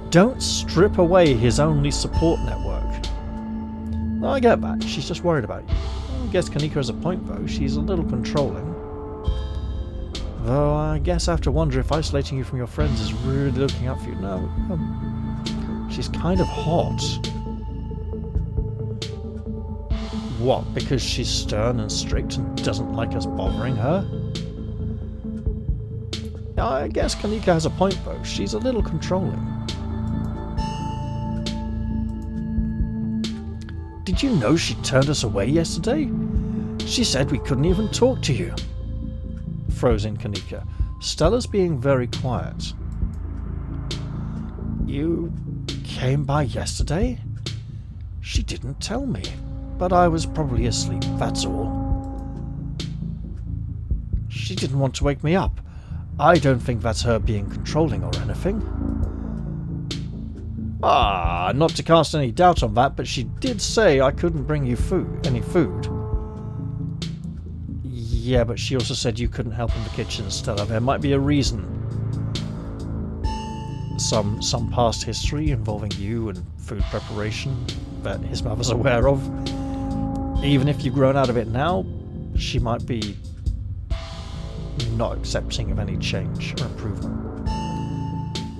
Don't strip away his only support network. I get that. She's just worried about you. I guess Kanika has a point, though. She's a little controlling. Though I guess I have to wonder if isolating you from your friends is really looking out for you. No, she's kind of hot. What, because she's stern and strict and doesn't like us bothering her? I guess Kanika has a point, though. She's a little controlling. Did you know she turned us away yesterday? She said we couldn't even talk to you. Throws in Kanika. Stella's being very quiet. You came by yesterday? She didn't tell me. But I was probably asleep, that's all. She didn't want to wake me up. I don't think that's her being controlling or anything. Not to cast any doubt on that, but she did say I couldn't bring you any food. Yeah, but she also said you couldn't help in the kitchen, Stella. There might be a reason. Some past history involving you and food preparation that his mother's aware of. Even if you've grown out of it now, she might be not accepting of any change or improvement.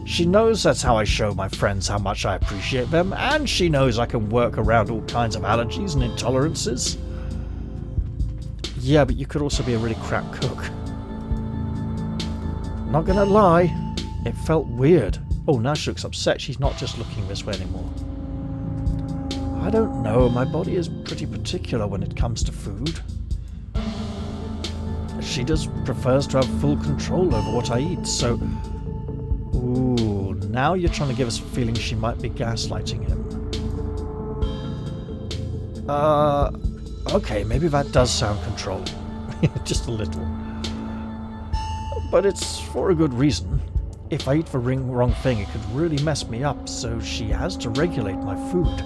She knows that's how I show my friends how much I appreciate them, and she knows I can work around all kinds of allergies and intolerances. Yeah, but you could also be a really crap cook. Not gonna lie, it felt weird. Oh, now she looks upset. She's not just looking this way anymore. I don't know, my body is pretty particular when it comes to food. She just prefers to have full control over what I eat, so... Ooh, now you're trying to give us a feeling she might be gaslighting him. Okay, maybe that does sound controlling. Just a little. But it's for a good reason. If I eat the wrong thing, it could really mess me up, so she has to regulate my food.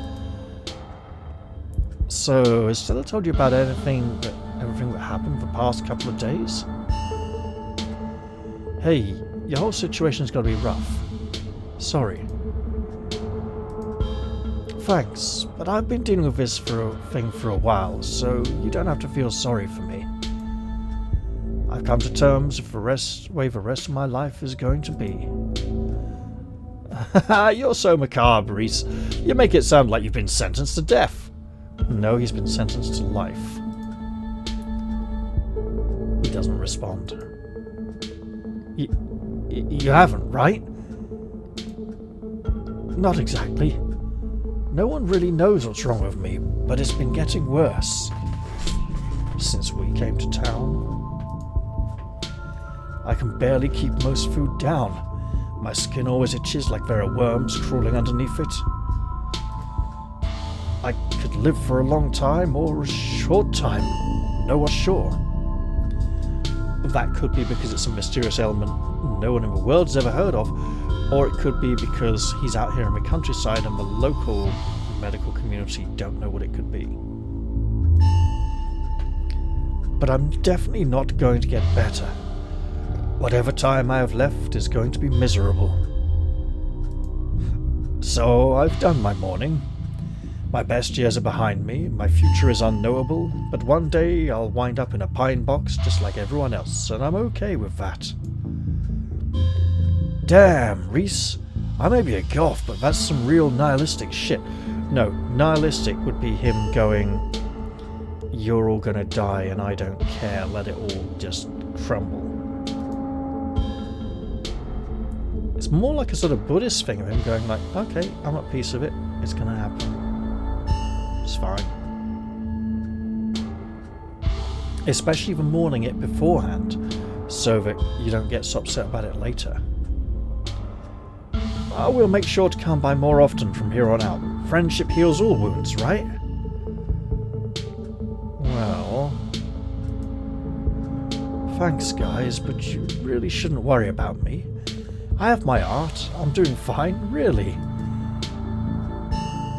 So, has Stella told you about everything that happened the past couple of days? Hey, Your whole situation's got to be rough. Sorry. Thanks, but I've been dealing with this thing for a while, so you don't have to feel sorry for me. I've come to terms with the way the rest of my life is going to be. You're so macabre, Reese. You make it sound like you've been sentenced to death. No, he's been sentenced to life. He doesn't respond. You haven't, right? Not exactly. No one really knows what's wrong with me, but it's been getting worse since we came to town. I can barely keep most food down. My skin always itches like there are worms crawling underneath it. I could live for a long time or a short time. No one's sure. That could be because it's a mysterious ailment no one in the world's ever heard of, or it could be because he's out here in the countryside and the local medical community don't know what it could be. But I'm definitely not going to get better. Whatever time I have left is going to be miserable. So I've done my mourning. My best years are behind me, my future is unknowable, but one day I'll wind up in a pine box just like everyone else, and I'm okay with that. Damn, Reese. I may be a goth, but that's some real nihilistic shit. No, nihilistic would be him going, you're all gonna die and I don't care, let it all just crumble. It's more like a sort of Buddhist thing of him going like, okay, I'm at peace with it, it's gonna happen. It's fine. Especially the mourning it beforehand, so that you don't get so upset about it later. I will make sure to come by more often from here on out. Friendship heals all wounds, right? Well... Thanks, guys, but you really shouldn't worry about me. I have my art. I'm doing fine, really.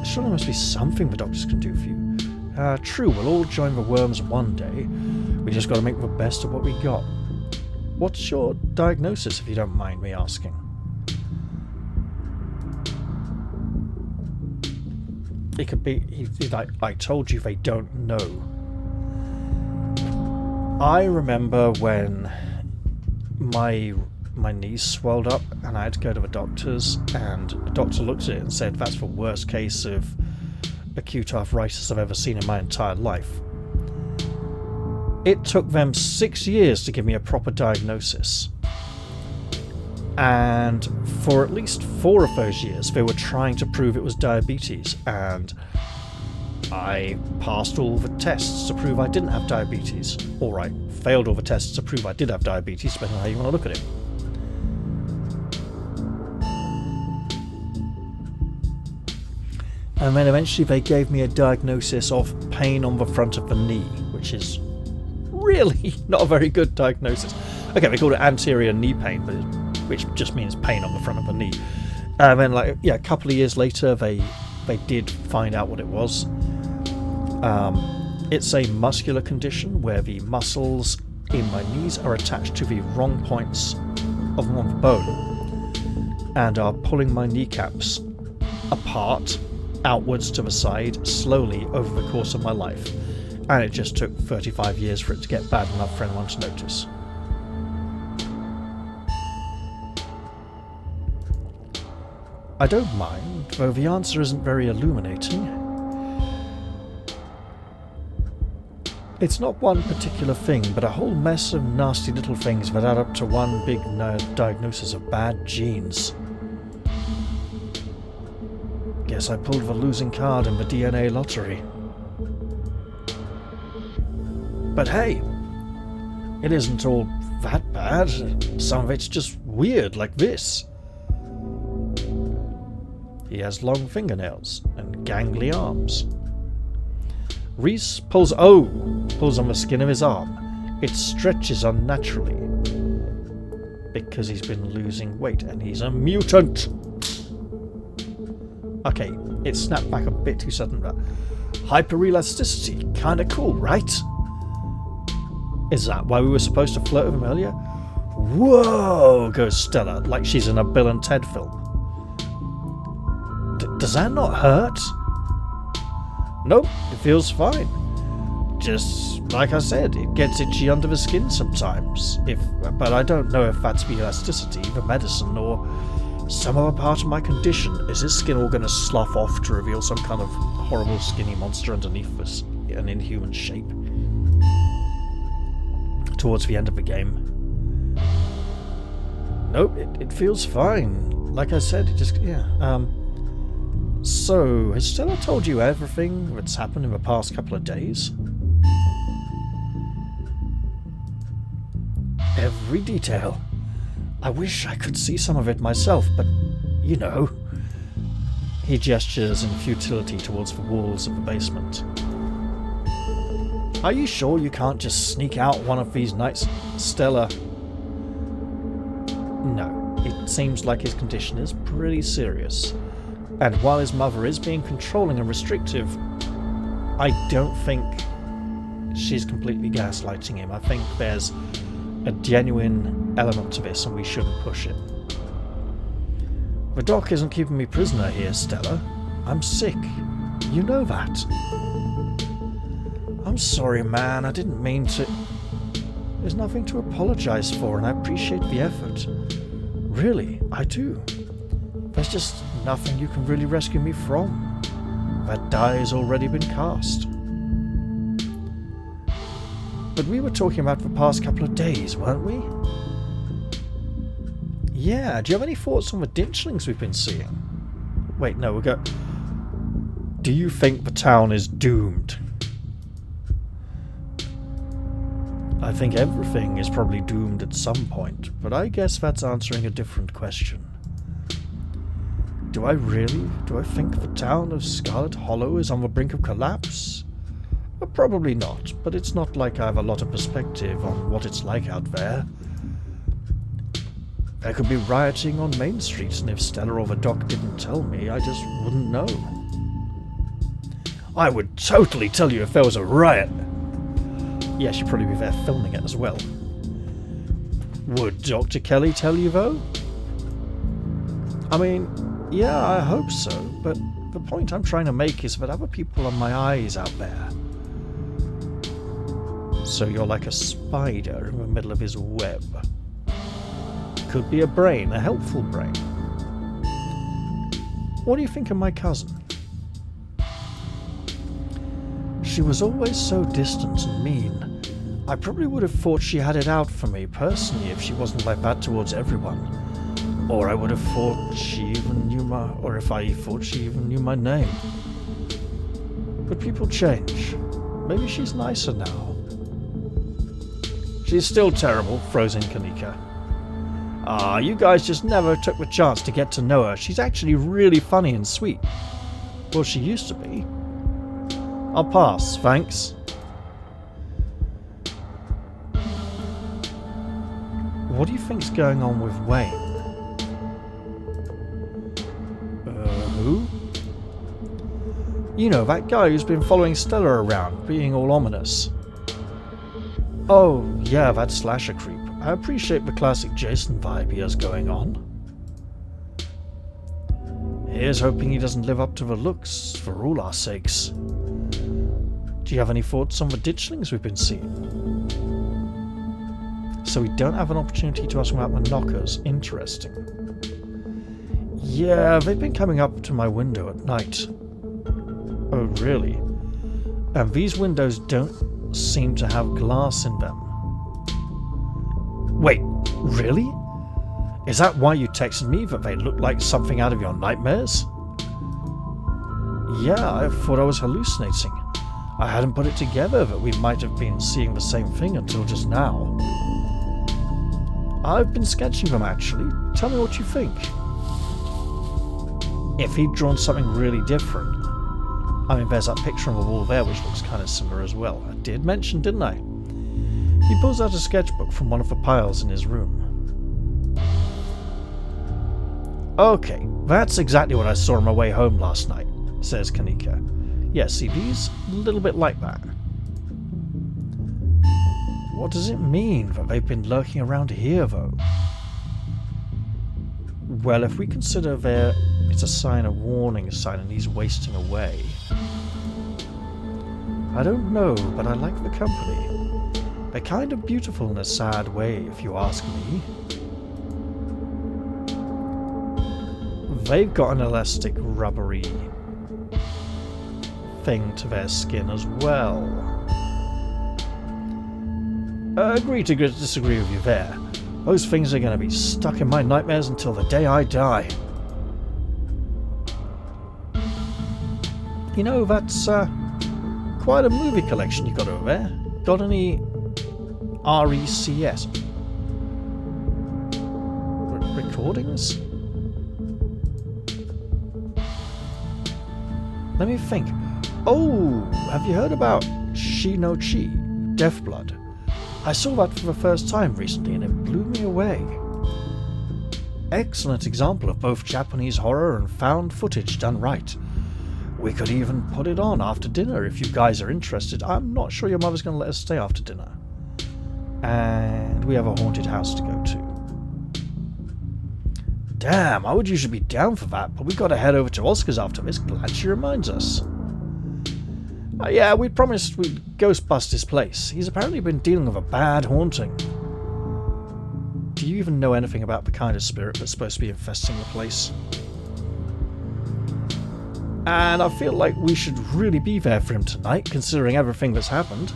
Surely there must be something the doctors can do for you. True, we'll all join the worms one day. We just got to make the best of what we got. What's your diagnosis, if you don't mind me asking? It could be, like, I told you they don't know. I remember when my knees swelled up and I had to go to the doctors, and the doctor looked at it and said that's the worst case of acute arthritis I've ever seen in my entire life. It took them 6 years to give me a proper diagnosis, and for at least 4 of those years they were trying to prove it was diabetes, and I passed all the tests to prove I didn't have diabetes, or I failed all the tests to prove I did have diabetes, depending on how you want to look at it. And then eventually they gave me a diagnosis of pain on the front of the knee, which is really not a very good diagnosis. Okay, they called it anterior knee pain, but which just means pain on the front of the knee. And then, a couple of years later, they did find out what it was. It's a muscular condition where the muscles in my knees are attached to the wrong points of the bone and are pulling my kneecaps apart, outwards to the side, slowly over the course of my life. And it just took 35 years for it to get bad enough for anyone to notice. I don't mind, though the answer isn't very illuminating. It's not one particular thing, but a whole mess of nasty little things that add up to one big diagnosis of bad genes. Guess I pulled the losing card in the DNA lottery. But hey, it isn't all that bad. Some of it's just weird, like this. He has long fingernails and gangly arms. Reese pulls on the skin of his arm. It stretches unnaturally because he's been losing weight and he's a mutant. Okay, it snapped back a bit too sudden, but hyperelasticity, kinda cool, right? Is that why we were supposed to flirt with him earlier? Whoa, goes Stella, like she's in a Bill and Ted film. Does that not hurt? Nope, it feels fine. Just like I said, it gets itchy under the skin sometimes. But I don't know if that's the elasticity, the medicine, or some other part of my condition. Is this skin all going to slough off to reveal some kind of horrible skinny monster underneath this, an inhuman shape? Towards the end of the game. Nope, it feels fine. Like I said, it just, yeah. So, has Stella told you everything that's happened in the past couple of days? Every detail. I wish I could see some of it myself, but, you know. He gestures in futility towards the walls of the basement. Are you sure you can't just sneak out one of these nights, Stella? No, it seems like his condition is pretty serious. And while his mother is being controlling and restrictive, I don't think she's completely gaslighting him. I think there's a genuine element to this and we shouldn't push it. The doc isn't keeping me prisoner here, Stella. I'm sick. You know that. I'm sorry, man. I didn't mean to... There's nothing to apologize for, and I appreciate the effort. Really, I do. There's just nothing you can really rescue me from. That die has already been cast. But we were talking about the past couple of days, weren't we? Yeah, do you have any thoughts on the ditchlings we've been seeing? Wait, no, we'll go... Do you think the town is doomed? I think everything is probably doomed at some point, but I guess that's answering a different question. Do I think the town of Scarlet Hollow is on the brink of collapse? Well, probably not, but it's not like I have a lot of perspective on what it's like out there. There could be rioting on Main Street, and if Stella or the doc didn't tell me, I just wouldn't know. I would totally tell you if there was a riot. Yeah, she'd probably be there filming it as well. Would Dr. Kelly tell you, though? I mean, yeah, I hope so, but the point I'm trying to make is that other people are my eyes out there. So you're like a spider in the middle of his web. Could be a brain, a helpful brain. What do you think of my cousin? She was always so distant and mean. I probably would have thought she had it out for me personally if she wasn't like that towards everyone. Or I would have thought she even knew if I thought she even knew my name. But people change. Maybe she's nicer now. She's still terrible, throws in Kanika. Ah, you guys just never took the chance to get to know her. She's actually really funny and sweet. Well, she used to be. I'll pass, thanks. What do you think's going on with Wayne? Who? You know, that guy who's been following Stella around, being all ominous. Oh, yeah, that slasher creep. I appreciate the classic Jason vibe he has going on. Here's hoping he doesn't live up to the looks, for all our sakes. Do you have any thoughts on the ditchlings we've been seeing? So we don't have an opportunity to ask them about the knockers. Interesting. Yeah, they've been coming up to my window at night. Oh, really? And these windows don't seem to have glass in them. Wait, really? Is that why you texted me that they look like something out of your nightmares? Yeah, I thought I was hallucinating. I hadn't put it together that we might have been seeing the same thing until just now. I've been sketching them, actually. Tell me what you think. If he'd drawn something really different. I mean, there's that picture on the wall there which looks kind of similar as well. I did mention, didn't I? He pulls out a sketchbook from one of the piles in his room. Okay, that's exactly what I saw on my way home last night, says Kanika. Yeah, see, these? A little bit like that. What does it mean that they've been lurking around here, though? Well, if we consider it's a sign, a warning sign, and he's wasting away. I don't know, but I like the company. They're kind of beautiful in a sad way, if you ask me. They've got an elastic, rubbery thing to their skin as well. Agree to disagree with you there. Those things are going to be stuck in my nightmares until the day I die. You know, that's quite a movie collection you got over there. Got any RECS recordings? Let me think. Oh, have you heard about Shi no Chi, Death Blood? I saw that for the first time recently and it blew me away. Excellent example of both Japanese horror and found footage done right. We could even put it on after dinner if you guys are interested. I'm not sure your mother's going to let us stay after dinner. And we have a haunted house to go to. Damn, I would usually be down for that, but we got to head over to Oscar's after this. Glad she reminds us. Yeah, we promised we'd ghost bust his place. He's apparently been dealing with a bad haunting. Do you even know anything about the kind of spirit that's supposed to be infesting the place? And I feel like we should really be there for him tonight, considering everything that's happened.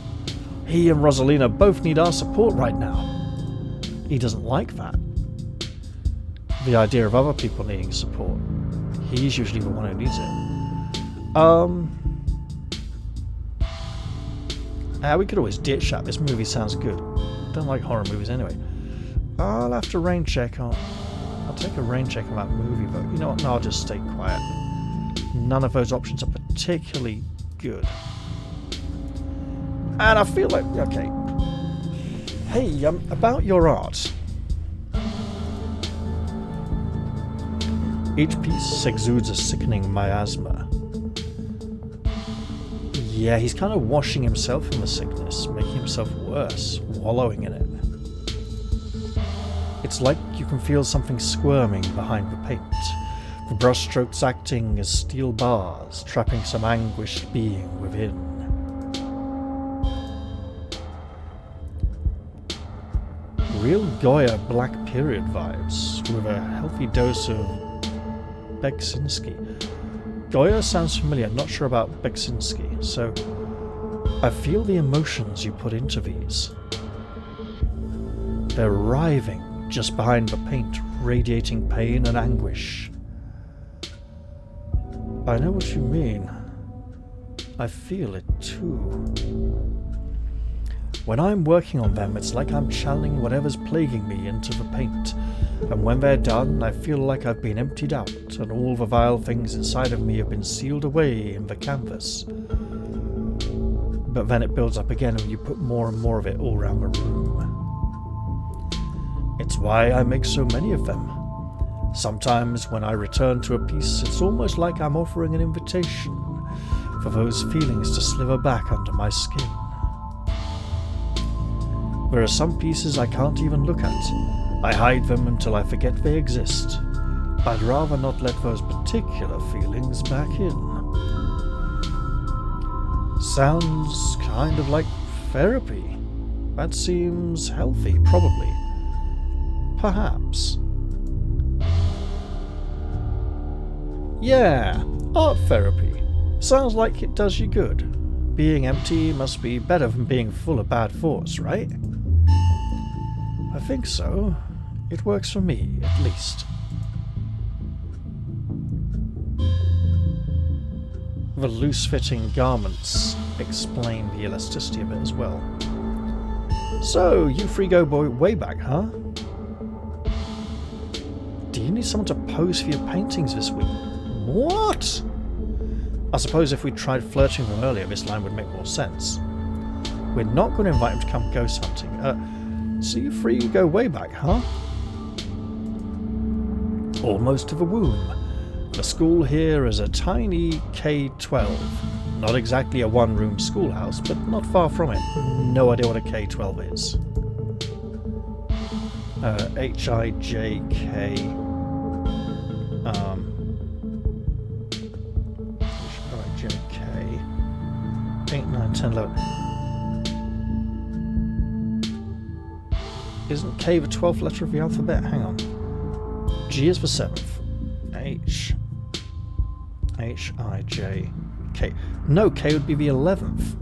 He and Rosalina both need our support right now. He doesn't like that. The idea of other people needing support. He's usually the one who needs it. We could always ditch that. This movie sounds good. Don't like horror movies anyway. I'll have to rain check on... I'll take a rain check on that movie, but you know what? No, I'll just stay quiet. None of those options are particularly good. And I feel like... Okay. Hey, about your art. Each piece exudes a sickening miasma. Yeah, he's kind of washing himself in the sickness, making himself worse, wallowing in it. It's like you can feel something squirming behind the paint, the brushstrokes acting as steel bars, trapping some anguished being within. Real Goya Black Period vibes, with a healthy dose of Beksinski. Goya sounds familiar, not sure about Beksinski, so I feel the emotions you put into these. They're writhing just behind the paint, radiating pain and anguish. I know what you mean. I feel it too. When I'm working on them, it's like I'm channeling whatever's plaguing me into the paint, and when they're done, I feel like I've been emptied out, and all the vile things inside of me have been sealed away in the canvas. But then it builds up again when you put more and more of it all around the room. It's why I make so many of them. Sometimes when I return to a piece, it's almost like I'm offering an invitation for those feelings to slither back under my skin. There are some pieces I can't even look at. I hide them until I forget they exist. I'd rather not let those particular feelings back in. Sounds kind of like therapy. That seems healthy, probably. Perhaps. Yeah, art therapy. Sounds like it does you good. Being empty must be better than being full of bad thoughts, right? I think so. It works for me, at least. The loose-fitting garments explain the elasticity of it as well. So, you three go way back, huh? Do you need someone to pose for your paintings this week? What? I suppose if we tried flirting with him earlier, this line would make more sense. We're not going to invite him to come ghost hunting. So you three go way back, huh? Almost to the womb. The school here is a tiny K-12, not exactly a one-room schoolhouse, but not far from it. No idea what a K-12 is. H-I-J-K. H-I-J-K. 8, 9, 10, 11. Isn't K the 12th letter of the alphabet? Hang on. G is for 7th. H-I-J-K. No, K would be the 11th.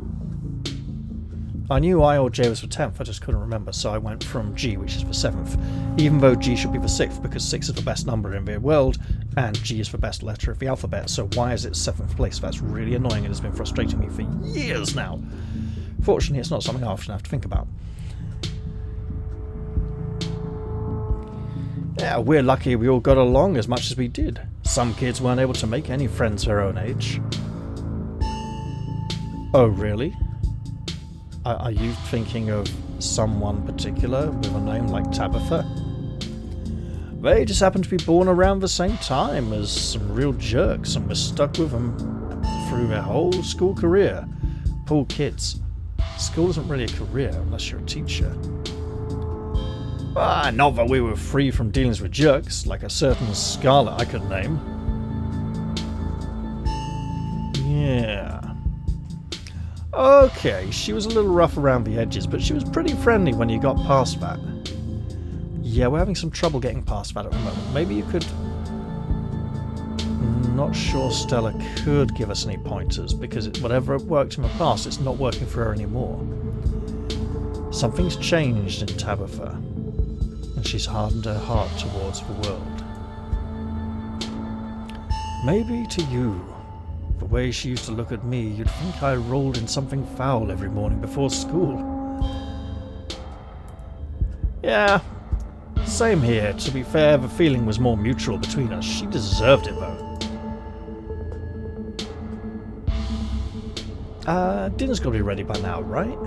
I knew I or J was for 10th, I just couldn't remember, so I went from G, which is for 7th. Even though G should be for 6th, because 6 is the best number in the world, and G is the best letter of the alphabet, so why is it 7th place? That's really annoying and has been frustrating me for years now. Fortunately, it's not something I often have to think about. Yeah, we're lucky we all got along as much as we did. Some kids weren't able to make any friends their own age. Oh, really? Are you thinking of someone particular with a name like Tabitha? They just happened to be born around the same time as some real jerks and were stuck with them through their whole school career. Poor kids. School isn't really a career unless you're a teacher. Not that we were free from dealings with jerks, like a certain Scarlet I could name. Yeah. Okay, she was a little rough around the edges, but she was pretty friendly when you got past that. Yeah, we're having some trouble getting past that at the moment. Maybe you could... Not sure Stella could give us any pointers, because whatever worked in the past, it's not working for her anymore. Something's changed in Tabitha, and she's hardened her heart towards the world. Maybe to you, the way she used to look at me, you'd think I rolled in something foul every morning before school. Yeah, same here. To be fair, the feeling was more mutual between us. She deserved it, though. Dinner's got to be ready by now, right?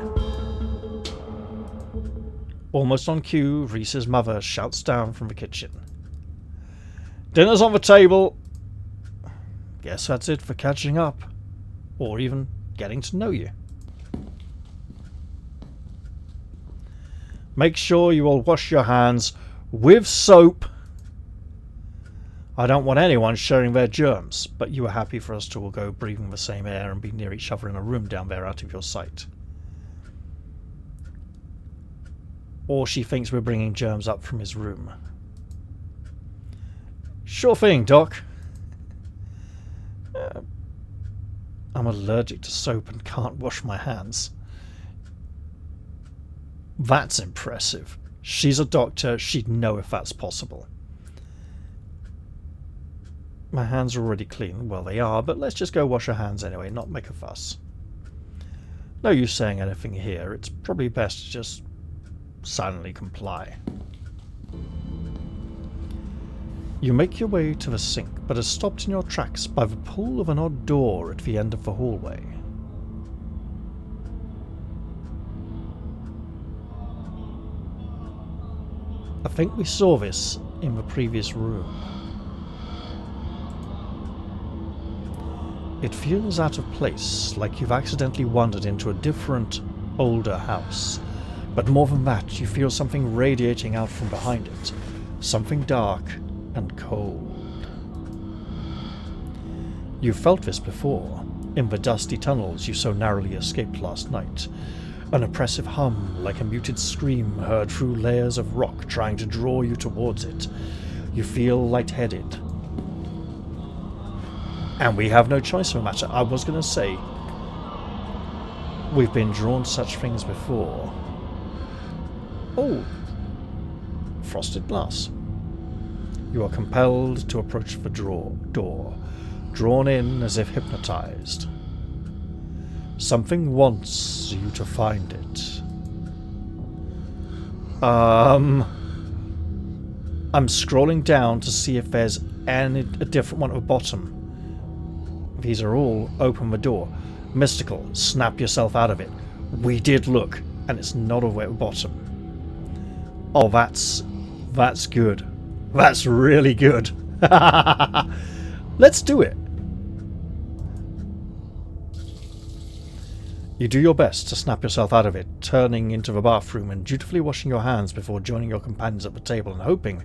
Almost on cue, Reese's mother shouts down from the kitchen. Dinner's on the table. Guess that's it for catching up. Or even getting to know you. Make sure you all wash your hands with soap. I don't want anyone sharing their germs, but you are happy for us to all go breathing the same air and be near each other in a room down there out of your sight. Or she thinks we're bringing germs up from his room. Sure thing, Doc. I'm allergic to soap and can't wash my hands. That's impressive. She's a doctor, she'd know if that's possible. My hands are already clean. Well, they are, but let's just go wash our hands anyway, not make a fuss. No use saying anything here. It's probably best to just silently comply. You make your way to the sink, but are stopped in your tracks by the pull of an odd door at the end of the hallway. I think we saw this in the previous room. It feels out of place, like you've accidentally wandered into a different, older house. But more than that, you feel something radiating out from behind it. Something dark and cold. You felt this before, in the dusty tunnels you so narrowly escaped last night. An oppressive hum, like a muted scream heard through layers of rock trying to draw you towards it. You feel lightheaded. And we have no choice for the matter. I was going to say, we've been drawn to such things before. Oh, frosted glass. You are compelled to approach the door, drawn in as if hypnotized. Something wants you to find it. I'm scrolling down to see if there's a different one at the bottom. These are all open the door. Mystical, snap yourself out of it. We did look, and it's not all the way at the bottom. Oh, that's good. That's really good. Let's do it. You do your best to snap yourself out of it, turning into the bathroom and dutifully washing your hands before joining your companions at the table and hoping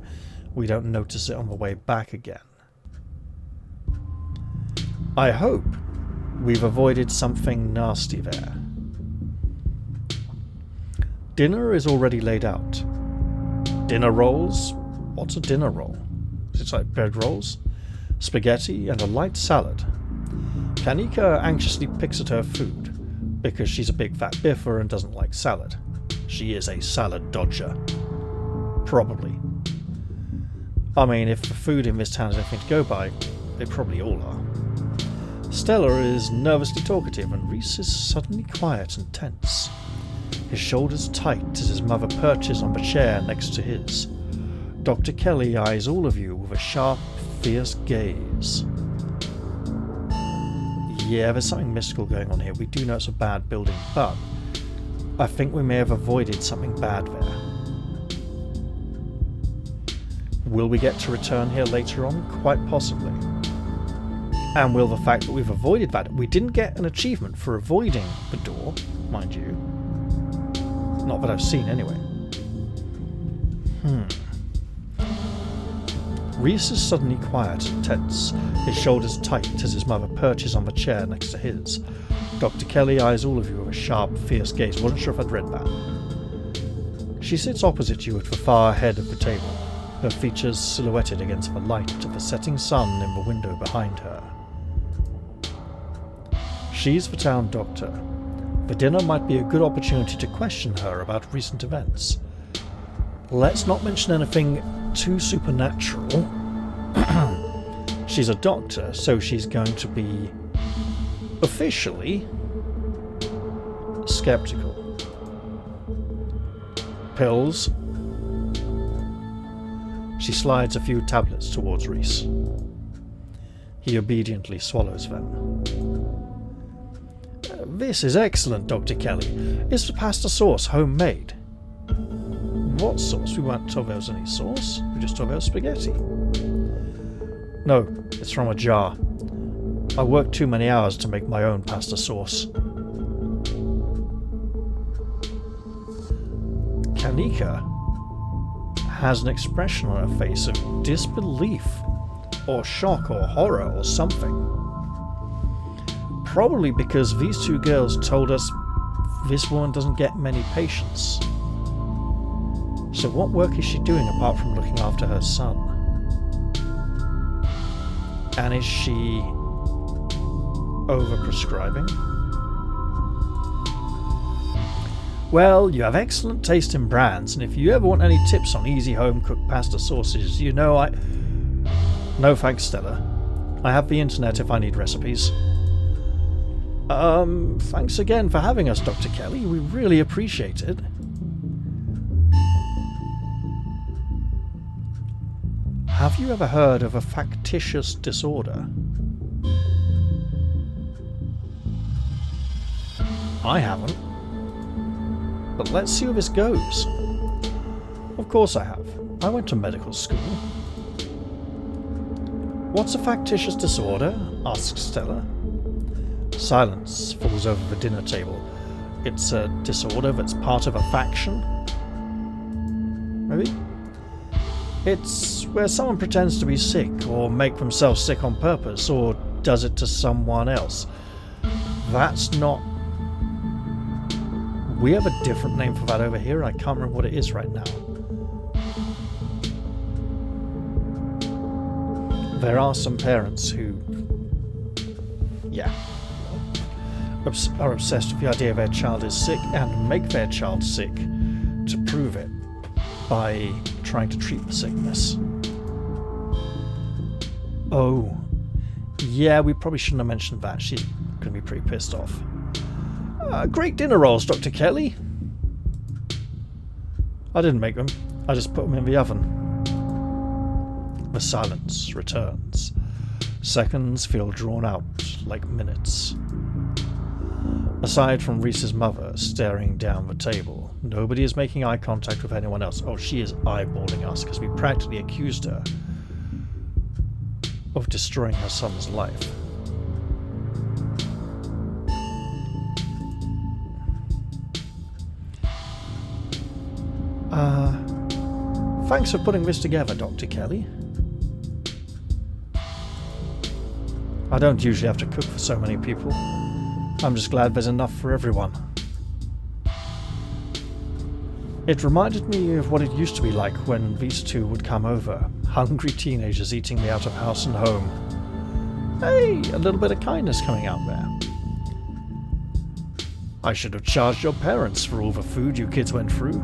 we don't notice it on the way back again. I hope we've avoided something nasty there. Dinner is already laid out. Dinner rolls? What's a dinner roll? Is it like bread rolls? Spaghetti and a light salad. Kanika anxiously picks at her food, because she's a big fat biffer and doesn't like salad. She is a salad dodger. Probably. I mean, if the food in this town is anything to go by, they probably all are. Stella is nervously talkative and Reese is suddenly quiet and tense. His shoulders tight as his mother perches on the chair next to his. Dr. Kelly eyes all of you with a sharp, fierce gaze. Yeah, there's something mystical going on here. We do know it's a bad building, but I think we may have avoided something bad there. Will we get to return here later on? Quite possibly. And will the fact that we've avoided that... We didn't get an achievement for avoiding the door, mind you. Not that I've seen, anyway. Reese is suddenly quiet and tense, his shoulders tight as his mother perches on the chair next to his. Dr. Kelly eyes all of you with a sharp, fierce gaze. Wasn't sure if I'd read that. She sits opposite you at the far head of the table, her features silhouetted against the light of the setting sun in the window behind her. She's the town doctor. The dinner might be a good opportunity to question her about recent events. Let's not mention anything too supernatural. She's a doctor, so she's going to be officially skeptical. Pills. She slides a few tablets towards Reese. He obediently swallows them. This is excellent, Dr. Kelly. Is the pasta sauce homemade? What sauce? We weren't told there was any sauce. We just told there was spaghetti. No, it's from a jar. I worked too many hours to make my own pasta sauce. Kanika has an expression on her face of disbelief, or shock, or horror, or something. Probably because these two girls told us this woman doesn't get many patients. So what work is she doing apart from looking after her son? And is she overprescribing? Well, you have excellent taste in brands, and if you ever want any tips on easy home-cooked pasta sauces, you know I... No thanks, Stella. I have the internet if I need recipes. Thanks again for having us, Dr. Kelly. We really appreciate it. Have you ever heard of a factitious disorder? I haven't. But let's see where this goes. Of course I have. I went to medical school. What's a factitious disorder? Asks Stella. Silence falls over the dinner table. It's a disorder that's part of a faction? Maybe? It's where someone pretends to be sick, or make themselves sick on purpose, or does it to someone else. That's not... We have a different name for that over here. I can't remember what it is right now. There are some parents who... are obsessed with the idea their child is sick and make their child sick to prove it by trying to treat the sickness. Oh, yeah, we probably shouldn't have mentioned that. She's going to be pretty pissed off. Great dinner rolls, Dr. Kelly. I didn't make them. I just put them in the oven. The silence returns. Seconds feel drawn out like minutes. Aside from Reese's mother staring down the table, nobody is making eye contact with anyone else. Oh, she is eyeballing us because we practically accused her of destroying her son's life. Thanks for putting this together, Dr. Kelly. I don't usually have to cook for so many people. I'm just glad there's enough for everyone. It reminded me of what it used to be like when these two would come over, hungry teenagers eating me out of house and home. Hey, a little bit of kindness coming out there. I should have charged your parents for all the food you kids went through.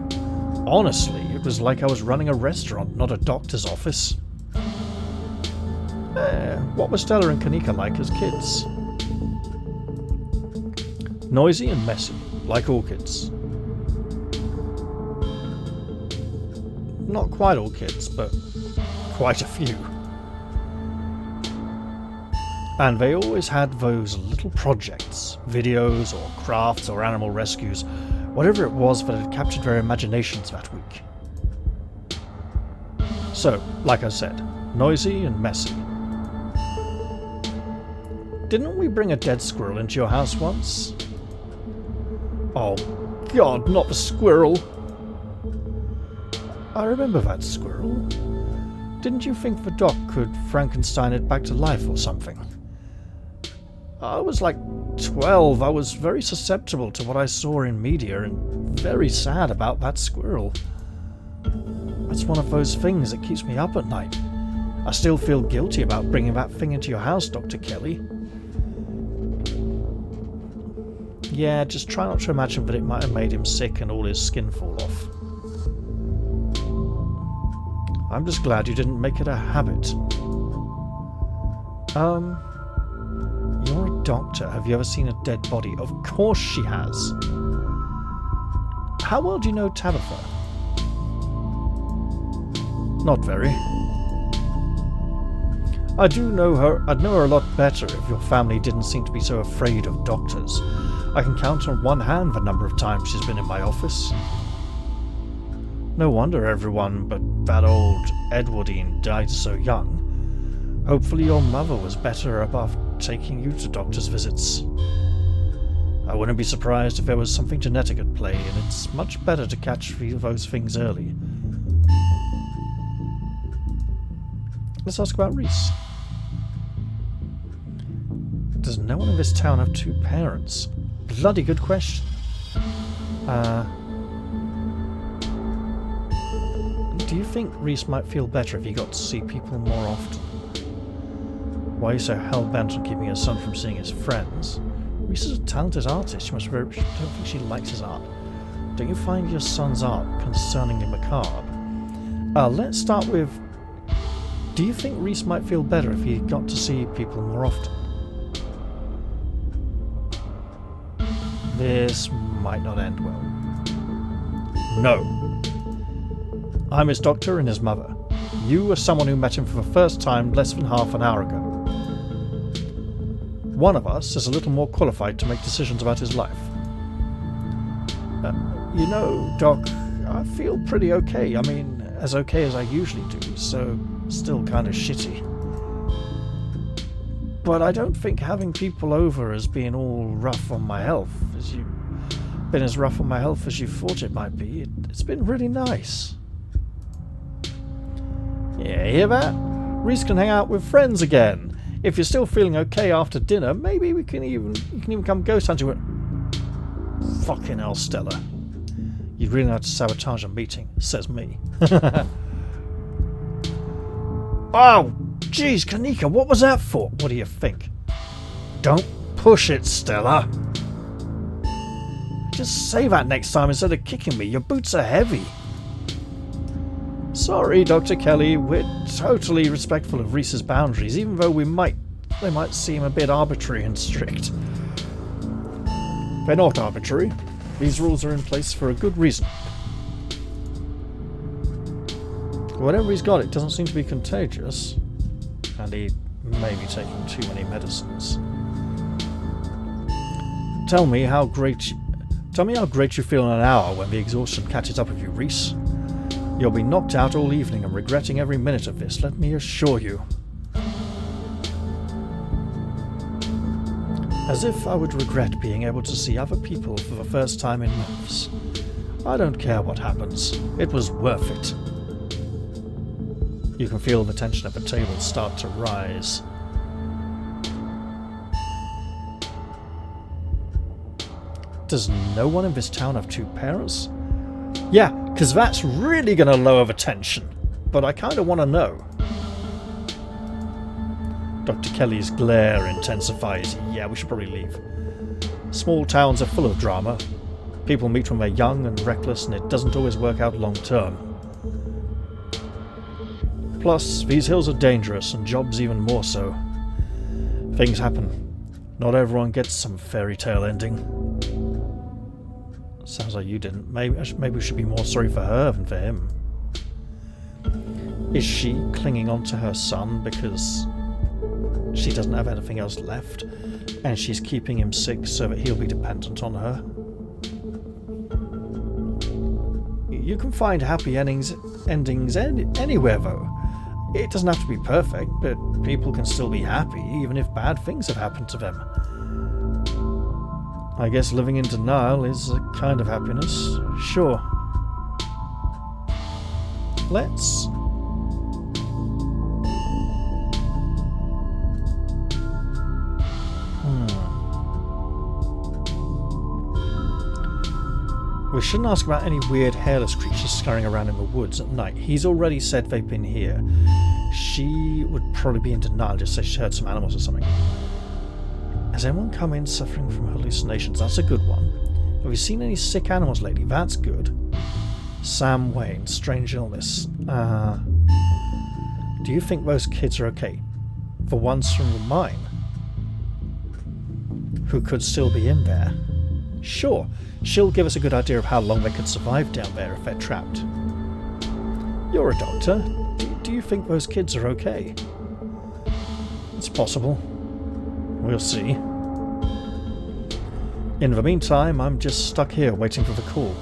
Honestly, it was like I was running a restaurant, not a doctor's office. What were Stella and Kanika like as kids? Noisy and messy, like all kids. Not quite all kids, but quite a few. And they always had those little projects, videos or crafts or animal rescues, whatever it was that had captured their imaginations that week. So, like I said, noisy and messy. Didn't we bring a dead squirrel into your house once? Oh God, not the squirrel! I remember that squirrel. Didn't you think the doc could Frankenstein it back to life or something? I was like 12. I was very susceptible to what I saw in media and very sad about that squirrel. That's one of those things that keeps me up at night. I still feel guilty about bringing that thing into your house, Dr. Kelly. Yeah, just try not to imagine that it might have made him sick and all his skin fall off. I'm just glad you didn't make it a habit. You're a doctor. Have you ever seen a dead body? Of course she has. How well do you know Tabitha? Not very. I do know her. I'd know her a lot better if your family didn't seem to be so afraid of doctors. I can count on one hand the number of times she's been in my office. No wonder everyone but that old Edwardine died so young. Hopefully your mother was better about taking you to doctor's visits. I wouldn't be surprised if there was something genetic at play, and it's much better to catch those things early. Let's ask about Reese. Does no one in this town have two parents? Bloody good question. Do you think Reese might feel better if he got to see people more often? Why are you so hell-bent on keeping his son from seeing his friends? Reese is a talented artist. Don't think she likes his art. Don't you find your son's art concerningly macabre? Let's start with... Do you think Reese might feel better if he got to see people more often? This might not end well. No. I'm his doctor and his mother. You are someone who met him for the first time less than half an hour ago. One of us is a little more qualified to make decisions about his life. You know, Doc, I feel pretty okay. I mean, as okay as I usually do, so still kind of shitty. But I don't think having people over has been all rough on my health, as rough on my health as you thought it might be. It's been really nice. Yeah, hear that? Reese can hang out with friends again. If you're still feeling okay after dinner, maybe you can even come ghost hunting with... Fucking hell, Stella. You'd really have to sabotage a meeting, says me. Oh, jeez, Kanika, what was that for? What do you think? Don't push it, Stella. Just say that next time instead of kicking me. Your boots are heavy. Sorry, Dr. Kelly, we're totally respectful of Reese's boundaries, even though they might seem a bit arbitrary and strict. They're not arbitrary. These rules are in place for a good reason. Whatever he's got, it doesn't seem to be contagious, and he may be taking too many medicines. Tell me how great you feel in an hour when the exhaustion catches up with you, Reese. You'll be knocked out all evening and regretting every minute of this, let me assure you. As if I would regret being able to see other people for the first time in months. I don't care what happens. It was worth it. You can feel the tension at the table start to rise. Does no one in this town have two parents? Yeah, because that's really going to lower the tension. But I kind of want to know. Dr. Kelly's glare intensifies. Yeah, we should probably leave. Small towns are full of drama. People meet when they're young and reckless, and it doesn't always work out long term. Plus, these hills are dangerous, and jobs even more so. Things happen. Not everyone gets some fairy tale ending. Sounds like you didn't. Maybe we should be more sorry for her than for him. Is she clinging on to her son because she doesn't have anything else left, and she's keeping him sick so that he'll be dependent on her? You can find happy endings anywhere, though. It doesn't have to be perfect, but people can still be happy even if bad things have happened to them. I guess living in denial is a kind of happiness. Sure. Let's... We shouldn't ask about any weird hairless creatures scurrying around in the woods at night. He's already said they've been here. She would probably be in denial, just say she heard some animals or something. Has anyone come in suffering from hallucinations? That's a good one. Have you seen any sick animals lately? That's good. Sam Wayne, strange illness. Do you think those kids are okay? The ones from the mine? Who could still be in there? Sure. She'll give us a good idea of how long they could survive down there if they're trapped. You're a doctor. Do you think those kids are okay? It's possible. We'll see. In the meantime, I'm just stuck here waiting for the call.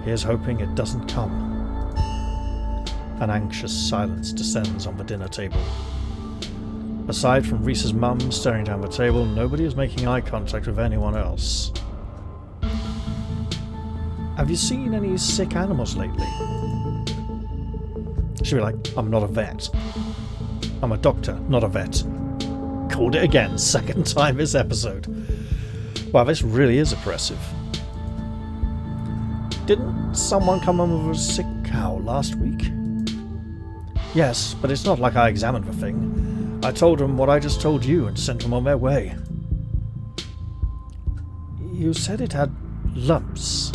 Here's hoping it doesn't come. An anxious silence descends on the dinner table. Aside from Reese's mum staring down the table, nobody is making eye contact with anyone else. Have you seen any sick animals lately? She'll be like, I'm not a vet. I'm a doctor, not a vet. Called it again, second time this episode. Wow, this really is oppressive. Didn't someone come home with a sick cow last week? Yes, but it's not like I examined the thing. I told them what I just told you and sent them on their way. You said it had lumps.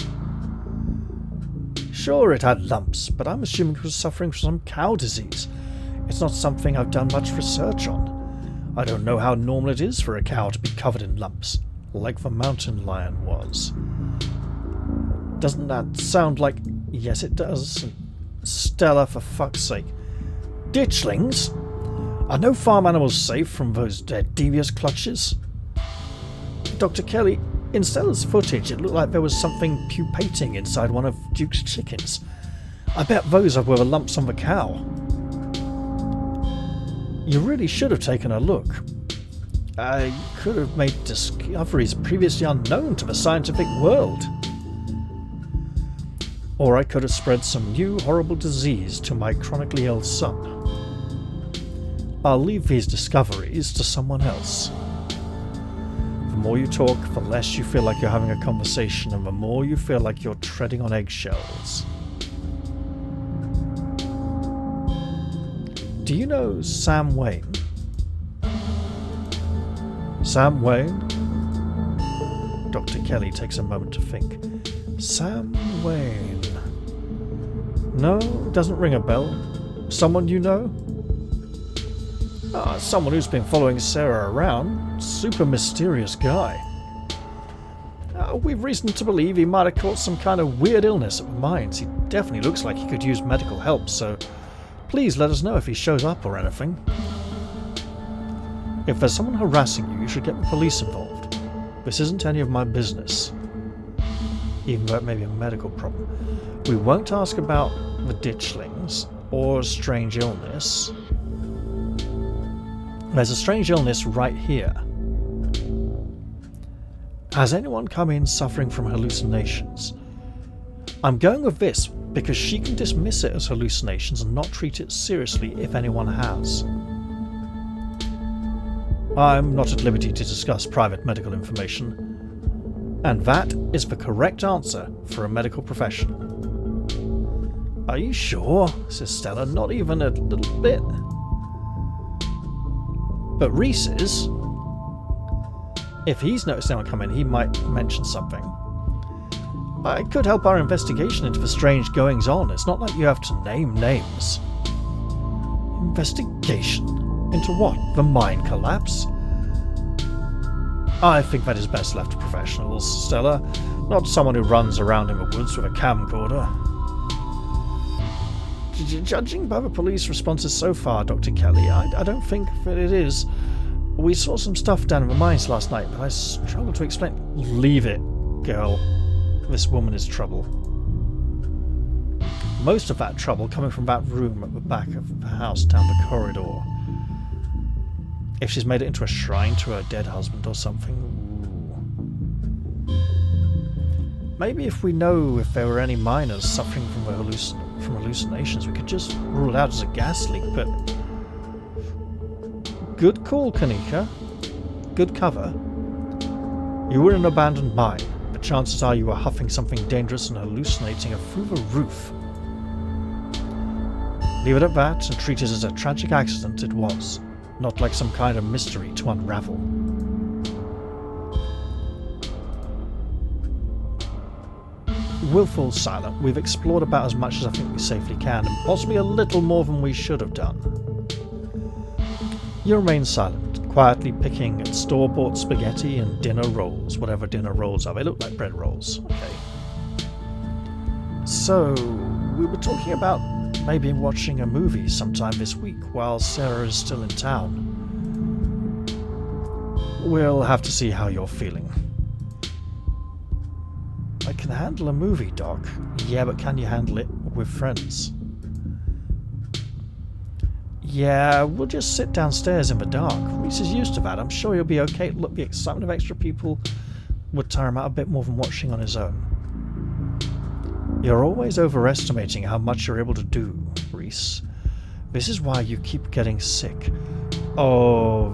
Sure, it had lumps, but I'm assuming it was suffering from some cow disease. It's not something I've done much research on. I don't know how normal it is for a cow to be covered in lumps, like the mountain lion was. Doesn't that sound like... Yes, it does. Stella, for fuck's sake. Ditchlings? Are no farm animals safe from those devious clutches? Dr. Kelly, in Stella's footage, it looked like there was something pupating inside one of Duke's chickens. I bet those are where the lumps on the cow. You really should have taken a look. I could have made discoveries previously unknown to the scientific world. Or I could have spread some new horrible disease to my chronically ill son. I'll leave these discoveries to someone else. The more you talk, the less you feel like you're having a conversation, and the more you feel like you're treading on eggshells. Do you know Sam Wayne? Sam Wayne? Dr. Kelly takes a moment to think. Sam Wayne. No, doesn't ring a bell. Someone you know? Someone who's been following Sarah around. Super mysterious guy. We've reason to believe he might have caught some kind of weird illness at the mines. He definitely looks like he could use medical help, so please let us know if he shows up or anything. If there's someone harassing you, you should get the police involved. This isn't any of my business. Even though it may be a medical problem. We won't ask about the ditchlings or a strange illness. There's a strange illness right here. Has anyone come in suffering from hallucinations? I'm going with this because she can dismiss it as hallucinations and not treat it seriously if anyone has. I'm not at liberty to discuss private medical information, and that is the correct answer for a medical profession. Are you sure? Says Stella, not even a little bit. But Reese is. If he's noticed anyone come in, he might mention something. I could help our investigation into the strange goings-on. It's not like you have to name names. Investigation? Into what? The mine collapse? I think that is best left to professionals, Stella. Not someone who runs around in the woods with a camcorder. Judging by the police responses so far, Dr. Kelly, I don't think that it is. We saw some stuff down in the mines last night, but I struggle to explain. Leave it, girl. This woman is trouble. Most of that trouble coming from that room at the back of the house down the corridor. If she's made it into a shrine to her dead husband or something. Ooh. Maybe if we know if there were any miners suffering from hallucinations, we could just rule it out as a gas leak, but... Good call, Kanika. Good cover. You were in an abandoned mine. The chances are you were huffing something dangerous and hallucinating it through the roof. Leave it at that and treat it as a tragic accident it was, not like some kind of mystery to unravel. We'll fall silent. We've explored about as much as I think we safely can, and possibly a little more than we should have done. You remain silent, quietly picking at store-bought spaghetti and dinner rolls, whatever dinner rolls are. They look like bread rolls. Okay. So, we were talking about maybe watching a movie sometime this week while Sarah is still in town. We'll have to see how you're feeling. I can handle a movie, Doc. Yeah, but can you handle it with friends? Yeah, we'll just sit downstairs in the dark. Reese is used to that. I'm sure he'll be okay. Look, the excitement of extra people would tire him out a bit more than watching on his own. You're always overestimating how much you're able to do, Reese. This is why you keep getting sick. Oh,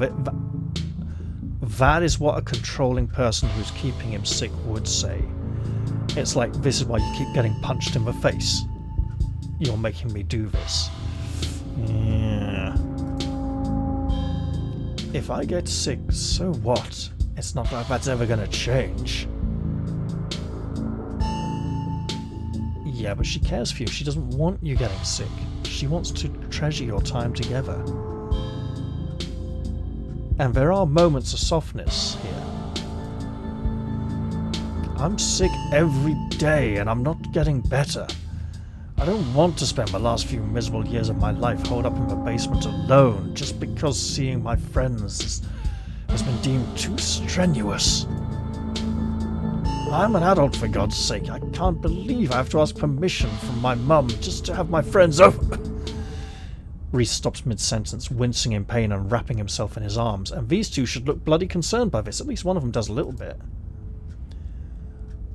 that is what a controlling person who's keeping him sick would say. It's like, this is why you keep getting punched in the face. You're making me do this. Yeah. If I get sick, so what? It's not like that's ever gonna change. Yeah, but she cares for you. She doesn't want you getting sick. She wants to treasure your time together. And there are moments of softness here. I'm sick every day and I'm not getting better. I don't want to spend the last few miserable years of my life holed up in the basement alone just because seeing my friends has been deemed too strenuous. I'm an adult, for God's sake. I can't believe I have to ask permission from my mum just to have my friends over. Reese stops mid-sentence, wincing in pain and wrapping himself in his arms, and these two should look bloody concerned by this. At least one of them does a little bit.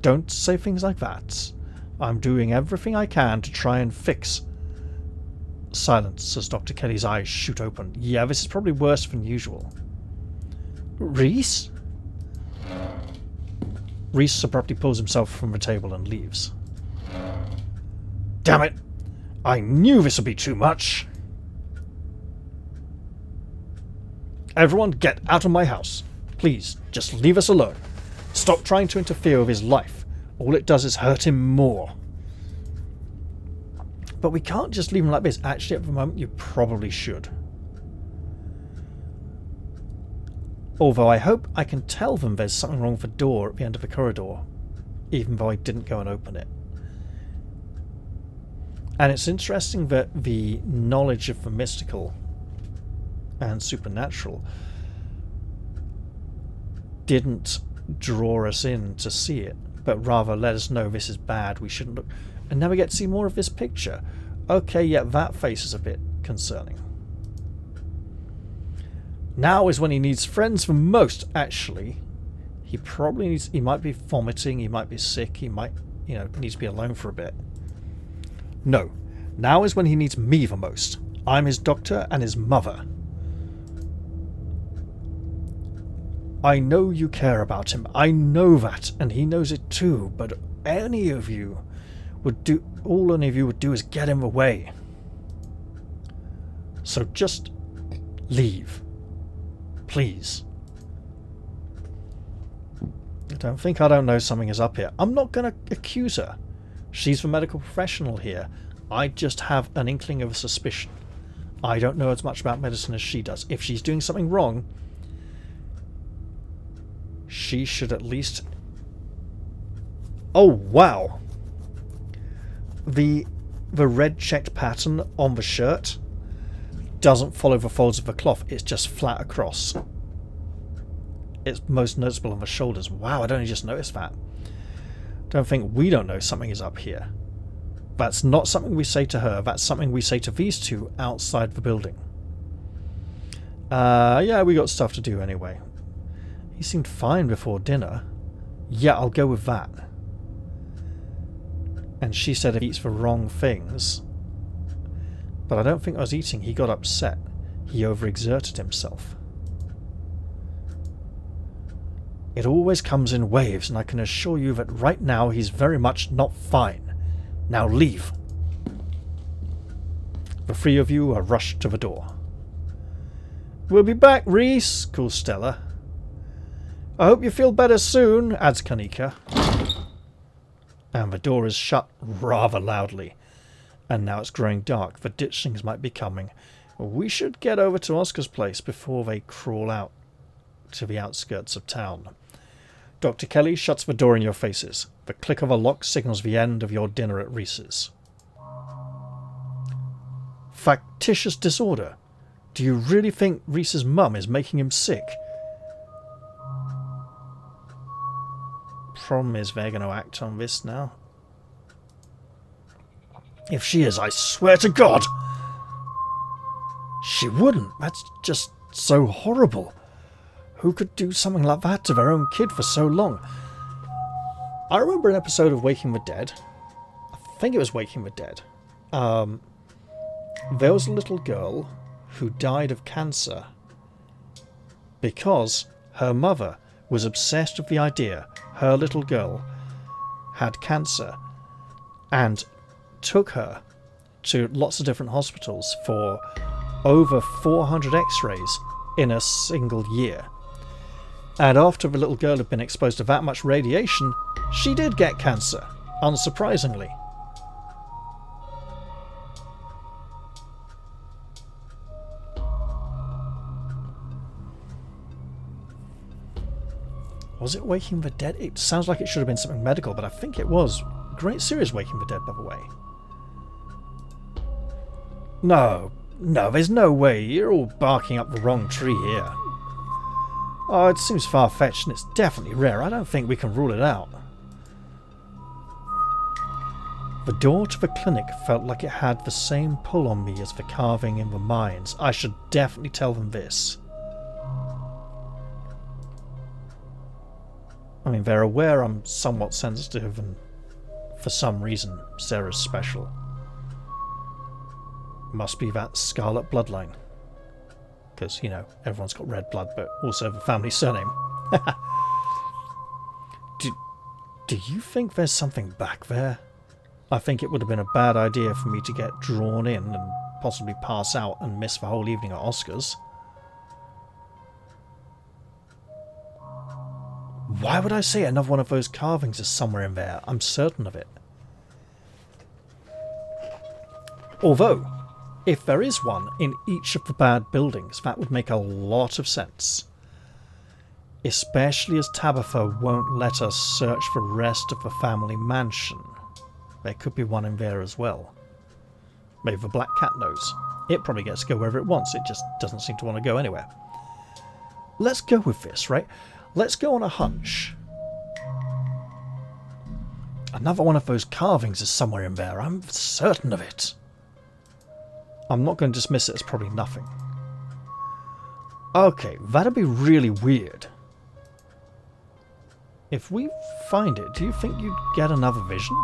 Don't say things like that. I'm doing everything I can to try and fix... Silence as Dr. Kelly's eyes shoot open. Yeah, this is probably worse than usual. Reese? Reese abruptly pulls himself from the table and leaves. Damn it! I knew this would be too much! Everyone get out of my house. Please, just leave us alone. Stop trying to interfere with his life. All it does is hurt him more. But we can't just leave him like this. Actually, at the moment, you probably should. Although I hope I can tell them there's something wrong with the door at the end of the corridor, even though I didn't go and open it. And it's interesting that the knowledge of the mystical and supernatural didn't draw us in to see it, but rather let us know this is bad, we shouldn't look, and never get to see more of this picture. Okay, yeah, that face is a bit concerning. Now is when he needs friends the most, actually. He probably needs... He might be vomiting, he might be sick, he might you know, needs to be alone for a bit. No. Now is when he needs me the most. I'm his doctor and his mother. I know you care about him. I know that, and he knows it too, but all any of you would do is get in the way. So just leave. Please. Don't think I don't know something is up here. I'm not going to accuse her. She's the medical professional here. I just have an inkling of a suspicion. I don't know as much about medicine as she does. If she's doing something wrong, she should at least... Oh, wow. The red checked pattern on the shirt doesn't follow the folds of the cloth. It's just flat across. It's most noticeable on the shoulders. Wow, I'd only just noticed that. Don't think we don't know something is up here. That's not something we say to her. That's something we say to these two outside the building. Yeah, we got stuff to do anyway. He seemed fine before dinner. Yeah, I'll go with that. And she said if he eats the wrong things. But I don't think I was eating. He got upset. He overexerted himself. It always comes in waves, and I can assure you that right now he's very much not fine. Now leave. The three of you are rushed to the door. We'll be back, Reese, calls Stella. I hope you feel better soon, adds Kanika. And the door is shut rather loudly. And now it's growing dark. The ditchings might be coming. We should get over to Oscar's place before they crawl out to the outskirts of town. Dr. Kelly shuts the door in your faces. The click of a lock signals the end of your dinner at Reese's. Factitious disorder. Do you really think Reese's mum is making him sick? Problem is they're going to act on this now. If she is, I swear to God! She wouldn't. That's just so horrible. Who could do something like that to their own kid for so long? I remember an episode of Waking the Dead. I think it was Waking the Dead. There was a little girl who died of cancer because her mother was obsessed with the idea her little girl had cancer and took her to lots of different hospitals for over 400 x-rays in a single year. And after the little girl had been exposed to that much radiation, she did get cancer, unsurprisingly. Was it Waking the Dead? It sounds like it should have been something medical, but I think it was. Great series, Waking the Dead, by the way. No, there's no way. You're all barking up the wrong tree here. Oh, it seems far-fetched and it's definitely rare. I don't think we can rule it out. The door to the clinic felt like it had the same pull on me as the carving in the mines. I should definitely tell them this. I mean, they're aware I'm somewhat sensitive and for some reason Sarah's special. Must be that Scarlet bloodline. Because, you know, everyone's got red blood, but also the family surname. Do you think there's something back there? I think it would have been a bad idea for me to get drawn in and possibly pass out and miss the whole evening at Oscar's. Why would I say another one of those carvings is somewhere in there? I'm certain of it. Although, if there is one in each of the bad buildings, that would make a lot of sense. Especially as Tabitha won't let us search the rest of the family mansion. There could be one in there as well. Maybe the black cat knows. It probably gets to go wherever it wants, it just doesn't seem to want to go anywhere. Let's go with this, right? Let's go on a hunch. Another one of those carvings is somewhere in there, I'm certain of it. I'm not going to dismiss it as probably nothing. Okay, that'd be really weird. If we find it, do you think you'd get another vision?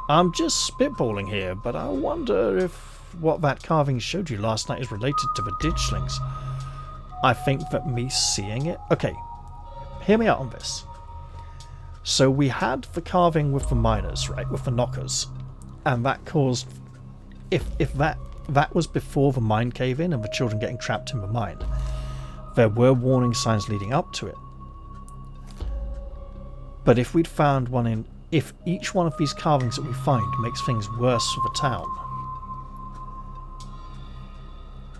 I'm just spitballing here, but I wonder if what that carving showed you last night is related to the ditchlings. I think that me seeing it... Okay, hear me out on this. So we had the carving with the miners, right, with the knockers, and that caused... If that was before the mine cave-in and the children getting trapped in the mine, there were warning signs leading up to it. But if we'd found one in... If each one of these carvings that we find makes things worse for the town...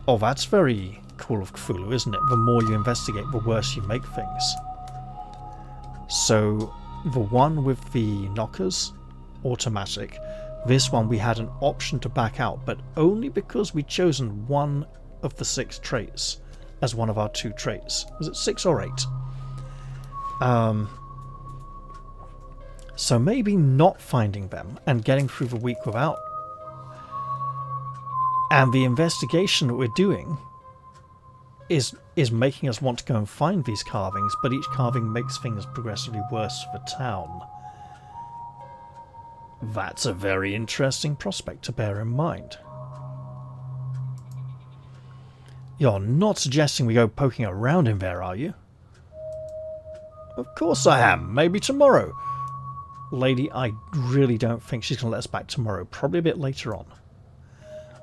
Oh, that's very Call of Cthulhu, isn't it? The more you investigate, the worse you make things. So, the one with the knockers, automatic. This one we had an option to back out, but only because we'd chosen one of the 6 traits as one of our 2 traits. Was it 6 or 8? So maybe not finding them and getting through the week without. And the investigation that we're doing is making us want to go and find these carvings, but each carving makes things progressively worse for the town. That's a very interesting prospect to bear in mind. You're not suggesting we go poking around in there, are you? Of course I am. Maybe tomorrow. Lady, I really don't think she's going to let us back tomorrow. Probably a bit later on.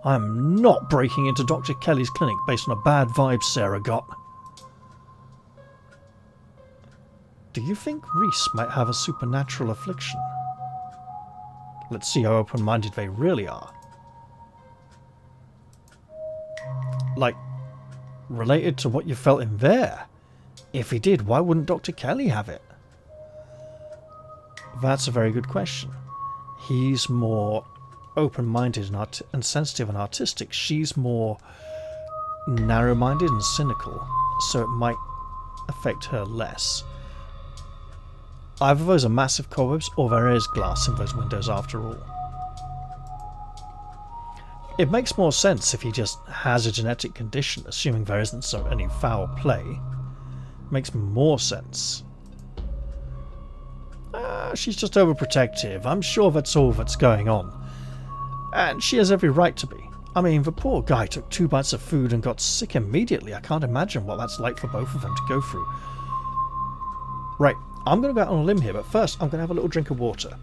I'm not breaking into Dr. Kelly's clinic based on a bad vibe Sarah got. Do you think Reese might have a supernatural affliction? Let's see how open-minded they really are. Like, related to what you felt in there? If he did, why wouldn't Dr. Kelly have it? That's a very good question. He's more open-minded and sensitive and artistic. She's more narrow-minded and cynical, so it might affect her less. Either those are massive cobwebs, or there is glass in those windows after all. It makes more sense if he just has a genetic condition, assuming there isn't any foul play. It makes more sense. She's just overprotective. I'm sure that's all that's going on. And she has every right to be. I mean, the poor guy took 2 bites of food and got sick immediately. I can't imagine what that's like for both of them to go through. Right, I'm going to go out on a limb here, but first I'm going to have a little drink of water.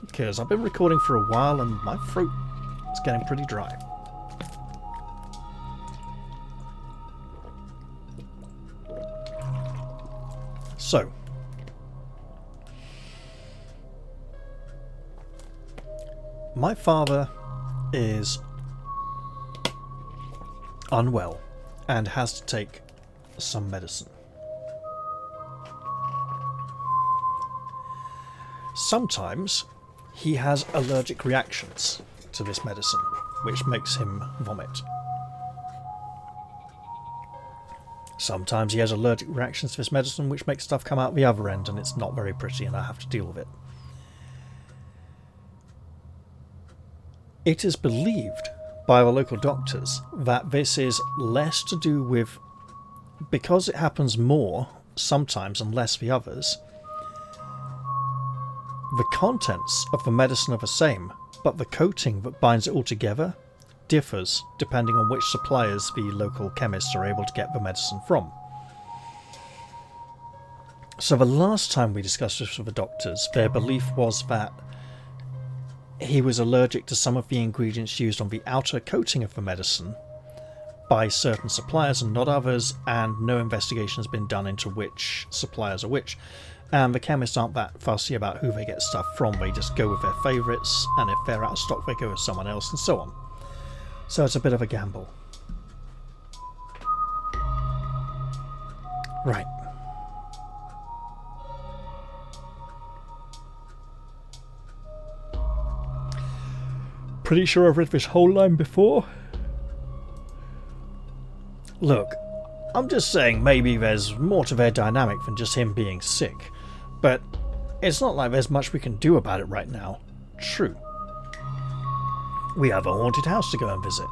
Because I've been recording for a while and my throat is getting pretty dry. So, my father is unwell and has to take some medicine. Sometimes he has allergic reactions to this medicine, which makes him vomit. Sometimes he has allergic reactions to this medicine, which makes stuff come out the other end, and it's not very pretty, and I have to deal with it. It is believed by the local doctors that this is less to do with, because it happens more sometimes and less the others, the contents of the medicine are the same, but the coating that binds it all together differs depending on which suppliers the local chemists are able to get the medicine from. So the last time we discussed this with the doctors, their belief was that he was allergic to some of the ingredients used on the outer coating of the medicine by certain suppliers and not others, and no investigation has been done into which suppliers are which. And the chemists aren't that fussy about who they get stuff from, they just go with their favourites, and if they're out of stock they go with someone else, and so on. So it's a bit of a gamble. Right. Pretty sure I've read this whole line before. Look, I'm just saying maybe there's more to their dynamic than just him being sick. But it's not like there's much we can do about it right now. True. We have a haunted house to go and visit.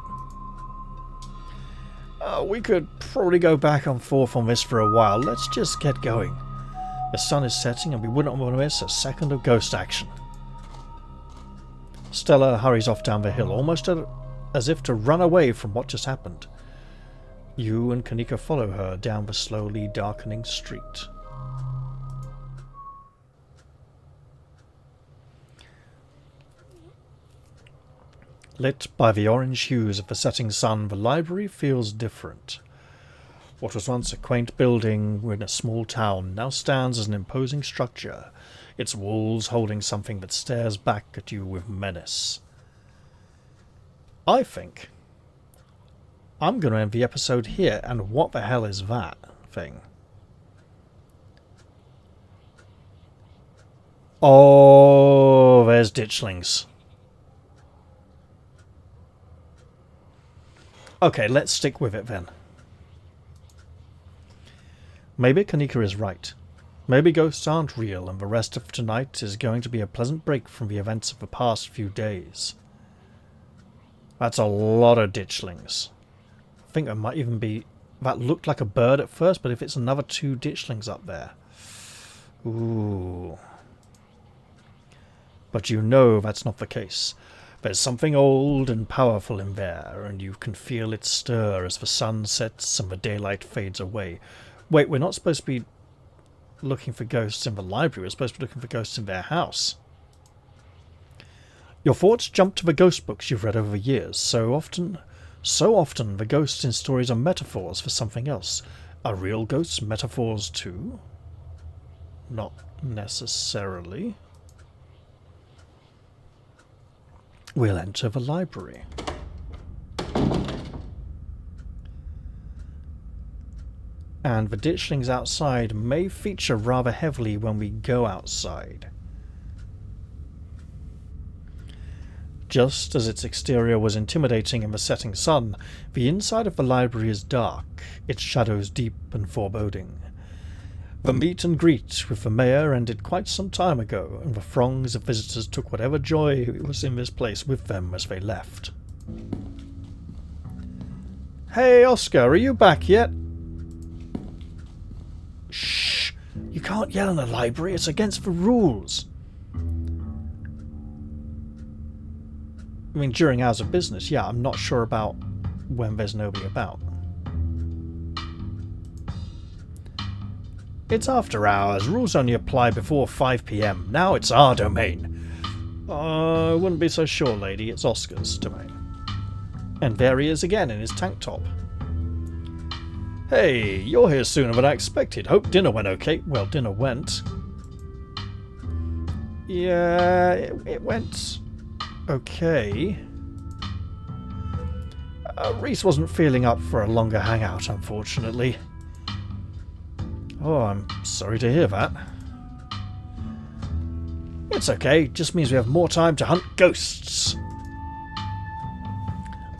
We could probably go back and forth on this for a while. Let's just get going. The sun is setting and we wouldn't want to miss a second of ghost action. Stella hurries off down the hill, almost as if to run away from what just happened. You and Kanika follow her down the slowly darkening street. Lit by the orange hues of the setting sun, the library feels different. What was once a quaint building in a small town now stands as an imposing structure, its walls holding something that stares back at you with menace. I think I'm going to end the episode here, and what the hell is that thing? Oh, there's ditchlings. Okay, let's stick with it then. Maybe Kanika is right. Maybe ghosts aren't real and the rest of tonight is going to be a pleasant break from the events of the past few days. That's a lot of ditchlings. I think there might even be... That looked like a bird at first, but if it's another 2 ditchlings up there... Ooh. But you know that's not the case. There's something old and powerful in there, and you can feel it stir as the sun sets and the daylight fades away. Wait, we're not supposed to be looking for ghosts in the library. We're supposed to be looking for ghosts in their house. Your thoughts jump to the ghost books you've read over the years. So often, the ghosts in stories are metaphors for something else. Are real ghosts metaphors too? Not necessarily. We'll enter the library. And the ditchlings outside may feature rather heavily when we go outside. Just as its exterior was intimidating in the setting sun, the inside of the library is dark, its shadows deep and foreboding. The meet and greet with the mayor ended quite some time ago, and the throngs of visitors took whatever joy was in this place with them as they left. Hey, Oscar, are you back yet? Shh! You can't yell in the library, it's against the rules. I mean, during hours of business, yeah, I'm not sure about when there's nobody about. It's after hours. Rules only apply before 5 PM. Now it's our domain. I wouldn't be so sure, lady. It's Oscar's domain. And there he is again in his tank top. Hey, you're here sooner than I expected. Hope dinner went okay. Well, dinner went. Yeah, it went okay. Reese wasn't feeling up for a longer hangout, unfortunately. Oh, I'm sorry to hear that. It's okay, just means we have more time to hunt ghosts.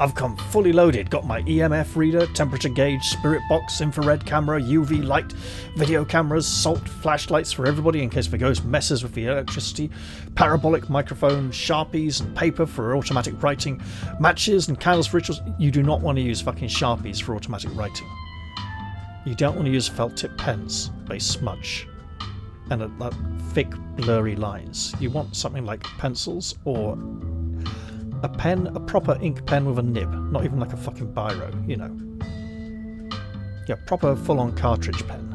I've come fully loaded, got my EMF reader, temperature gauge, spirit box, infrared camera, UV light, video cameras, salt, flashlights for everybody in case the ghost messes with the electricity, parabolic microphone, sharpies and paper for automatic writing, matches and candles for rituals. You do not want to use fucking sharpies for automatic writing. You don't want to use felt tip pens. They smudge. And like thick, blurry lines. You want something like pencils or a pen, a proper ink pen with a nib. Not even like a fucking biro, you know. Yeah, proper full-on cartridge pen.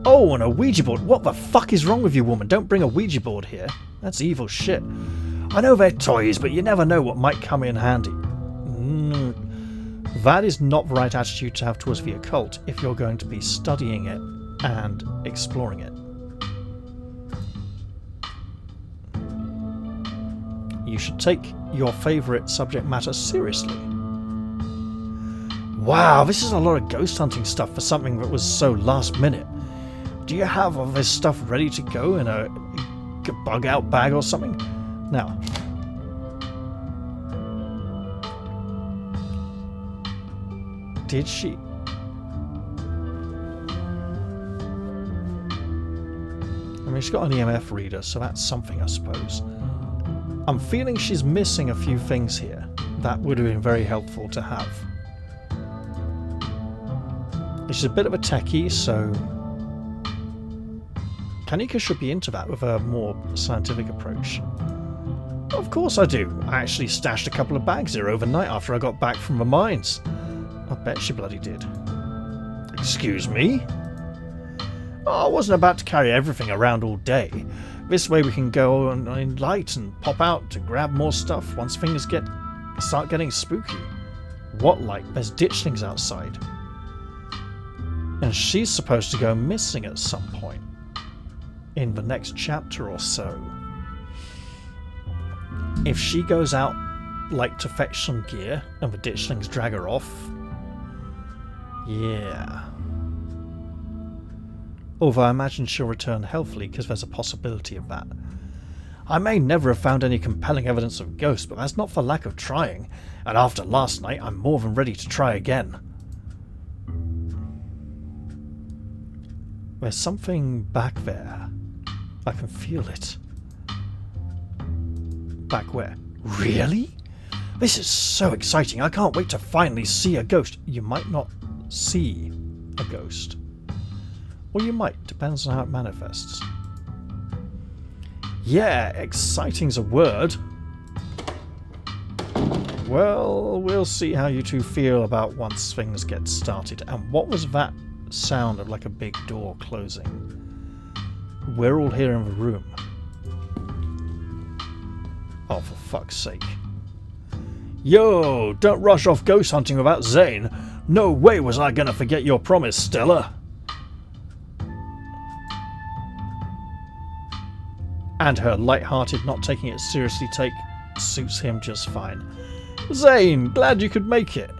Oh, and a Ouija board. What the fuck is wrong with you, woman? Don't bring a Ouija board here. That's evil shit. I know they're toys, but you never know what might come in handy. That is not the right attitude to have towards the occult if you're going to be studying it and exploring it. You should take your favourite subject matter seriously. Wow, this is a lot of ghost hunting stuff for something that was so last minute. Do you have all this stuff ready to go in a bug out bag or something? Now, did she? I mean, she's got an EMF reader, so that's something, I suppose. I'm feeling she's missing a few things here. That would have been very helpful to have. She's a bit of a techie, so Kanika should be into that with a more scientific approach. Of course I do. I actually stashed a couple of bags here overnight after I got back from the mines. I bet she bloody did. Excuse me? Oh, I wasn't about to carry everything around all day. This way we can go in light and pop out to grab more stuff once things start getting spooky. What light? There's ditchlings outside. And she's supposed to go missing at some point. In the next chapter or so. If she goes out like to fetch some gear and the ditchlings drag her off. Yeah. Although I imagine she'll return healthily because there's a possibility of that. I may never have found any compelling evidence of ghosts, but that's not for lack of trying. And after last night, I'm more than ready to try again. There's something back there. I can feel it. Back where? Really? This is so exciting. I can't wait to finally see a ghost. You might not see a ghost. Or you might. Depends on how it manifests. Yeah, exciting's a word. Well, we'll see how you two feel about once things get started. And what was that sound of like a big door closing? We're all here in the room. Oh, for fuck's sake. Yo, don't rush off ghost hunting without Zane. No way was I gonna forget your promise, Stella. And her light-hearted, not taking it seriously take suits him just fine. Zane, glad you could make it.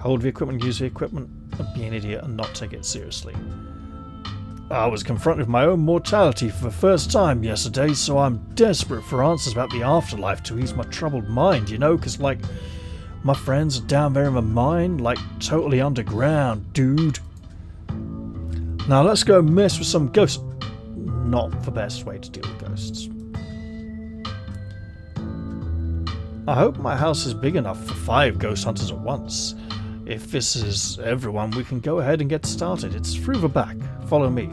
Hold the equipment, use the equipment, be an idiot and not take it seriously. I was confronted with my own mortality for the first time yesterday, so I'm desperate for answers about the afterlife to ease my troubled mind, you know, because, like, my friends are down there in the mine, like, totally underground, dude. Now let's go mess with some ghosts. Not the best way to deal with ghosts. I hope my house is big enough for 5 ghost hunters at once. If this is everyone, we can go ahead and get started. It's through the back. Follow me.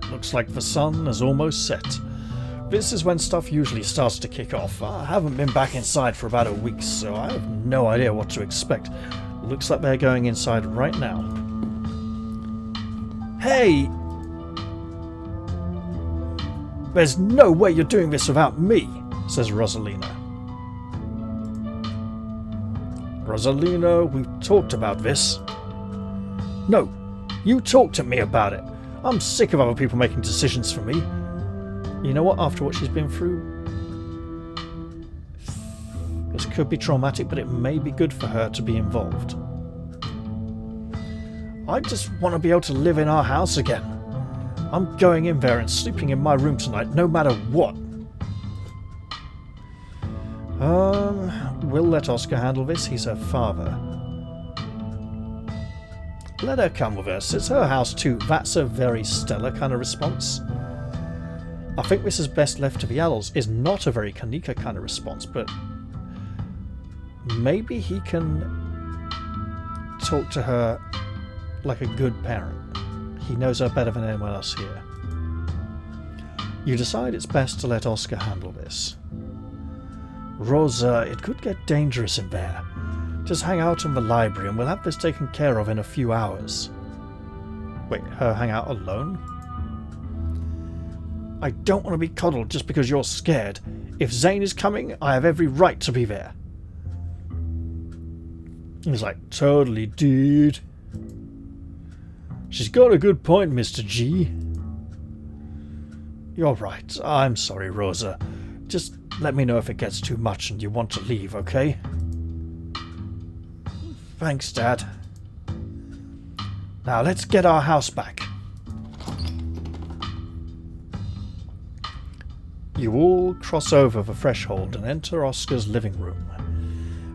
Looks like the sun is almost set. This is when stuff usually starts to kick off. I haven't been back inside for about a week, so I have no idea what to expect. Looks like they're going inside right now. Hey! There's no way you're doing this without me, says Rosalina. Rosalina, we've talked about this. No, you talk to me about it. I'm sick of other people making decisions for me. You know what, after what she's been through, this could be traumatic, but it may be good for her to be involved. I just want to be able to live in our house again. I'm going in there and sleeping in my room tonight, no matter what. We'll let Oscar handle this. He's her father. Let her come with us. It's her house too. That's a very Stella kind of response. I think this is best left to the adults. Is not a very Kanika kind of response, but maybe he can talk to her like a good parent. He knows her better than anyone else here. You decide it's best to let Oscar handle this. Rosa, it could get dangerous in there. Just hang out in the library and we'll have this taken care of in a few hours. Wait, her hang out alone? I don't want to be coddled just because you're scared. If Zane is coming, I have every right to be there. He's like, totally, dude. She's got a good point, Mr. G. You're right. I'm sorry, Rosa. Just let me know if it gets too much and you want to leave, okay? Thanks, Dad. Now let's get our house back. You all cross over the threshold and enter Oscar's living room.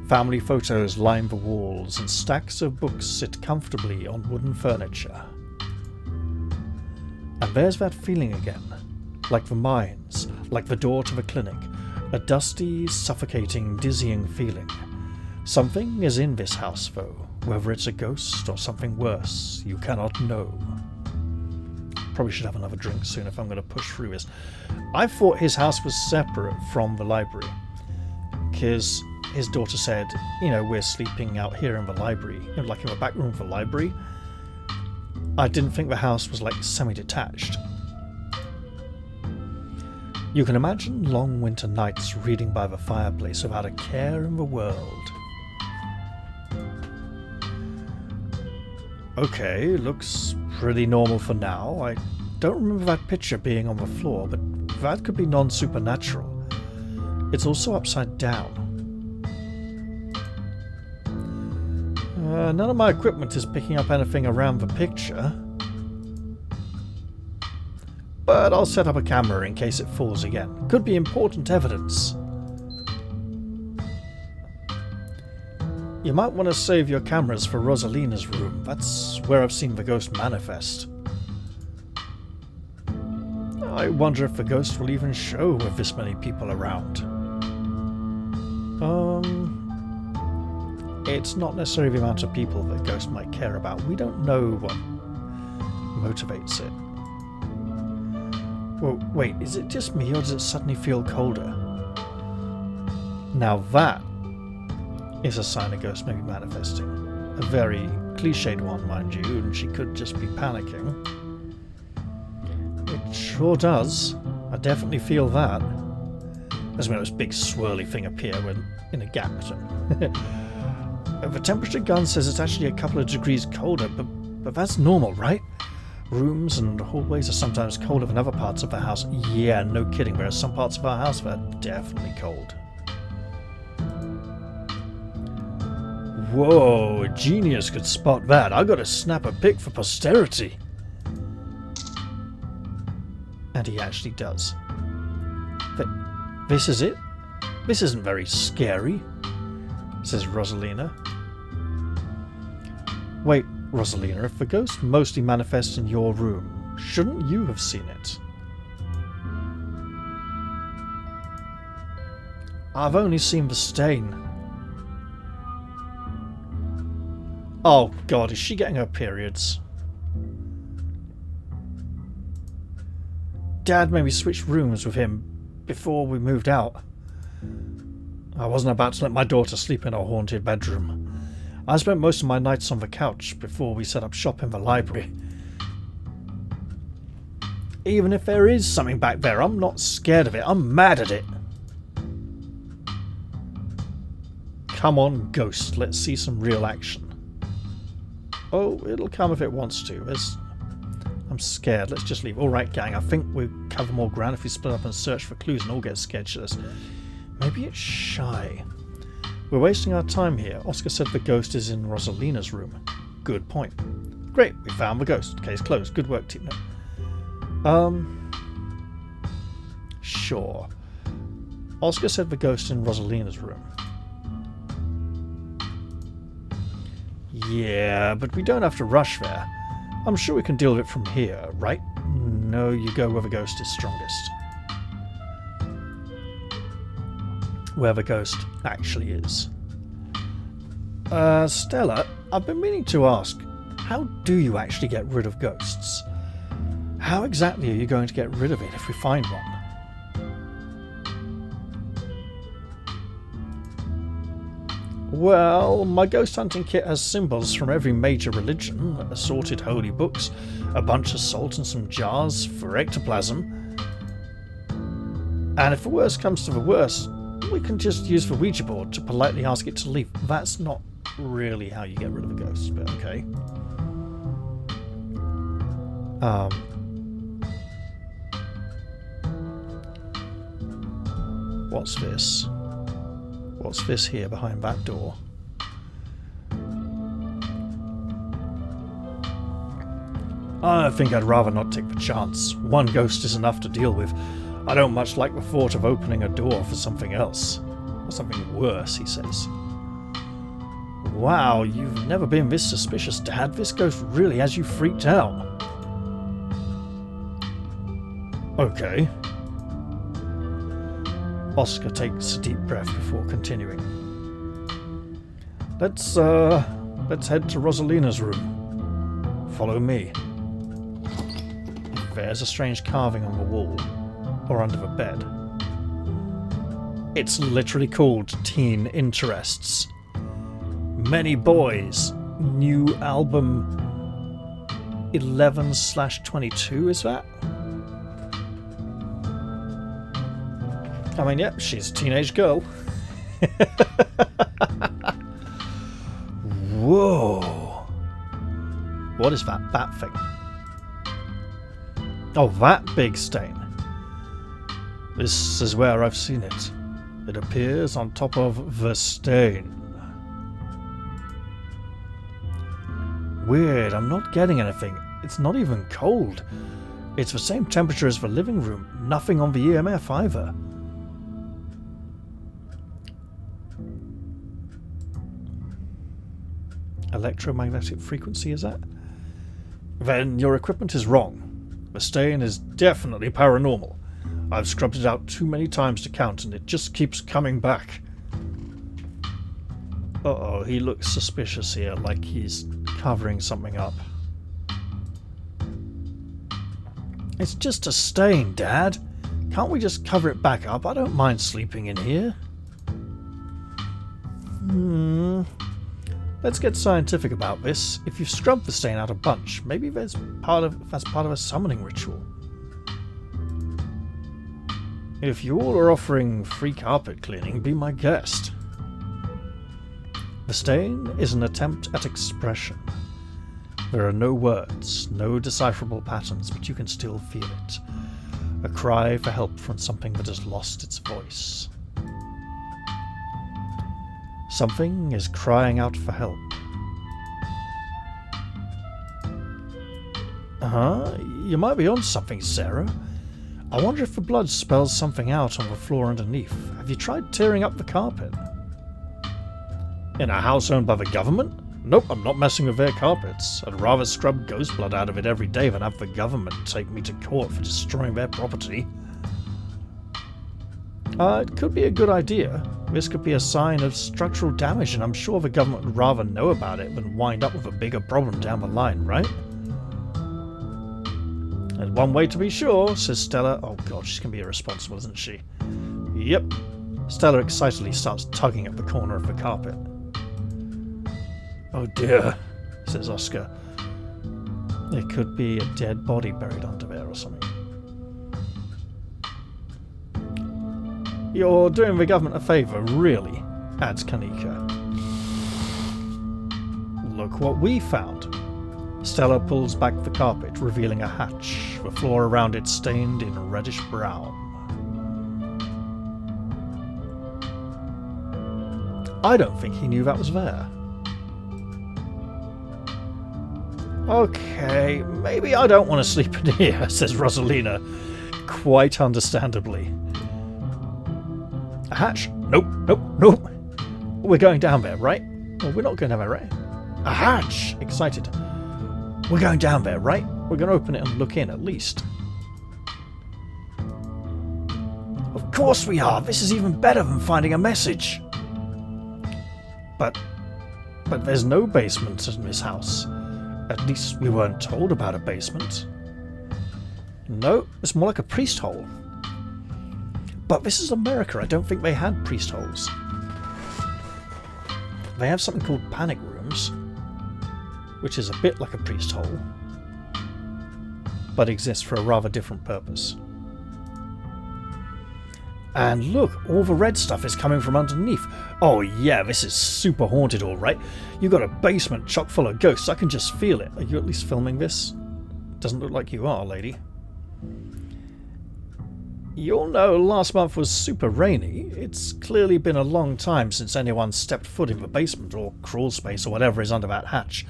Family photos line the walls and stacks of books sit comfortably on wooden furniture. And there's that feeling again, like the mines, like the door to the clinic, a dusty, suffocating, dizzying feeling. Something is in this house though, Whether it's a ghost or something worse, you cannot know. Probably should have another drink soon if I'm going to push through this. I thought his house was separate from the library, because his daughter said, you know, we're sleeping out here in the library, you know, like in the back room of the library. I didn't think the house was like semi-detached. You can imagine long winter nights reading by the fireplace without a care in the world. Okay, looks pretty normal for now. I don't remember that picture being on the floor, but that could be non-supernatural. It's also upside down. None of my equipment is picking up anything around the picture. But I'll set up a camera in case it falls again. Could be important evidence. You might want to save your cameras for Rosalina's room. That's where I've seen the ghost manifest. I wonder if the ghost will even show with this many people around. It's not necessarily the amount of people that the ghost might care about. We don't know what motivates it. Well, wait, is it just me or does it suddenly feel colder? Now that is a sign a ghost may be manifesting. A very cliched one, mind you, and she could just be panicking. It sure does. I definitely feel that. As when this big swirly thing appear when in a gap. The temperature gun says it's actually a couple of degrees colder, but that's normal, right? Rooms and hallways are sometimes colder than other parts of the house. Yeah, no kidding. There are some parts of our house that are definitely cold. Whoa, a genius could spot that. I gotta snap a pic for posterity. And he actually does. This is it? This isn't very scary, says Rosalina. Wait, Rosalina, if the ghost mostly manifests in your room, shouldn't you have seen it? I've only seen the stain. Oh god, is she getting her periods? Dad made me switch rooms with him before we moved out. I wasn't about to let my daughter sleep in a haunted bedroom. I spent most of my nights on the couch before we set up shop in the library. Even if there is something back there, I'm not scared of it. I'm mad at it. Come on, ghost. Let's see some real action. Oh, it'll come if it wants to. I'm scared. Let's just leave. Alright, gang. I think we'll cover more ground if we split up and search for clues and all get scared shitless. Maybe it's shy. We're wasting our time here. Oscar said the ghost is in Rosalina's room. Good point. Great, we found the ghost. Case closed. Good work, team. Sure. Oscar said the ghost in Rosalina's room. Yeah, but we don't have to rush there. I'm sure we can deal with it from here, right? No, you go where the ghost is strongest. Where the ghost actually is. Stella, I've been meaning to ask, how do you actually get rid of ghosts? How exactly are you going to get rid of it if we find one? Well, my ghost hunting kit has symbols from every major religion, assorted holy books, a bunch of salt and some jars for ectoplasm. And if the worst comes to the worst, we can just use the Ouija board to politely ask it to leave. That's not really how you get rid of a ghost, but okay. What's this? What's this here behind that door? I think I'd rather not take the chance. One ghost is enough to deal with. I don't much like the thought of opening a door for something else. Or something worse, he says. Wow, you've never been this suspicious, Dad. This ghost really has you freaked out. Okay. Oscar takes a deep breath before continuing. Let's Let's head to Rosalina's room. Follow me. There's a strange carving on the wall, or under the bed. It's literally called Teen Interests. Many Boys. New album 11/22, is that? I mean, yeah, she's a teenage girl. Whoa. What is that bat thing? Oh, that big stain. This is where I've seen it. It appears on top of the stain. Weird, I'm not getting anything. It's not even cold. It's the same temperature as the living room. Nothing on the EMF either. Electromagnetic frequency, is that? Then your equipment is wrong. The stain is definitely paranormal. I've scrubbed it out too many times to count and it just keeps coming back. Uh-oh, he looks suspicious here, like he's covering something up. It's just a stain, Dad. Can't we just cover it back up? I don't mind sleeping in here. Let's get scientific about this. If you've scrubbed the stain out a bunch, maybe that's part of a summoning ritual. If you all are offering free carpet cleaning, be my guest. The stain is an attempt at expression. There are no words, no decipherable patterns, but you can still feel it. A cry for help from something that has lost its voice. Something is crying out for help. You might be on something, Sarah. I wonder if the blood spells something out on the floor underneath. Have you tried tearing up the carpet? In a house owned by the government? Nope, I'm not messing with their carpets. I'd rather scrub ghost blood out of it every day than have the government take me to court for destroying their property. It could be a good idea. This could be a sign of structural damage, and I'm sure the government would rather know about it than wind up with a bigger problem down the line, right? There's one way to be sure, says Stella. Oh god, she's going to be irresponsible, isn't she? Yep. Stella excitedly starts tugging at the corner of the carpet. Oh dear, says Oscar. There could be a dead body buried under there or something. You're doing the government a favour, really, adds Kanika. Look what we found. Stella pulls back the carpet, revealing a hatch, the floor around it stained in reddish brown. I don't think he knew that was there. Okay, maybe I don't want to sleep in here, says Rosalina, quite understandably. A hatch? Nope, nope, nope. We're going down there, right? Well, we're not going down there, right? A hatch! Excited. We're going down there, right? We're going to open it and look in, at least. Of course we are! This is even better than finding a message! But there's no basement in this house. At least we weren't told about a basement. No, it's more like a priest hole. But this is America. I don't think they had priest holes. They have something called panic rooms, which is a bit like a priest hole, but exists for a rather different purpose. And look, all the red stuff is coming from underneath. Oh yeah, this is super haunted, alright. You got a basement chock full of ghosts, I can just feel it. Are you at least filming this? Doesn't look like you are, lady. You'll know last month was super rainy. It's clearly been a long time since anyone stepped foot in the basement or crawl space or whatever is under that hatch.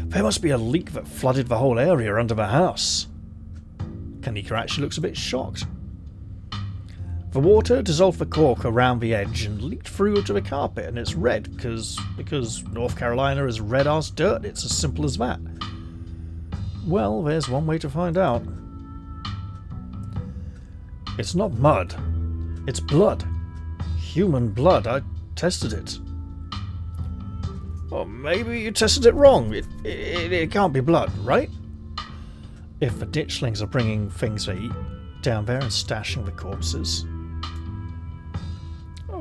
There must be a leak that flooded the whole area under the house. Kanika actually looks a bit shocked. The water dissolved the cork around the edge and leaked through to the carpet, and it's red because North Carolina is red-ass dirt. It's as simple as that. Well, there's one way to find out. It's not mud. It's blood. Human blood. I tested it. Or maybe you tested it wrong. It can't be blood, right? If the ditchlings are bringing things to eat down there and stashing the corpses.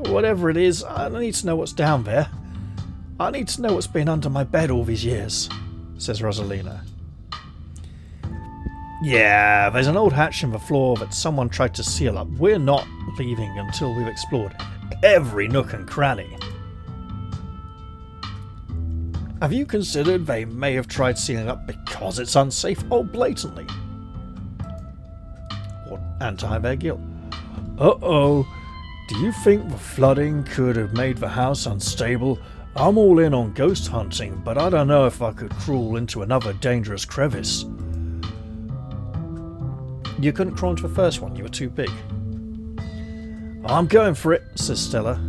Whatever it is, I need to know what's down there. I need to know what's been under my bed all these years, says Rosalina. Yeah, there's an old hatch in the floor that someone tried to seal up. We're not leaving until we've explored every nook and cranny. Have you considered they may have tried sealing up because it's unsafe? Oh, blatantly. Or anti their guilt. Uh-oh. Do you think the flooding could have made the house unstable? I'm all in on ghost hunting, but I don't know if I could crawl into another dangerous crevice. You couldn't crawl into the first one, you were too big. I'm going for it, says Stella.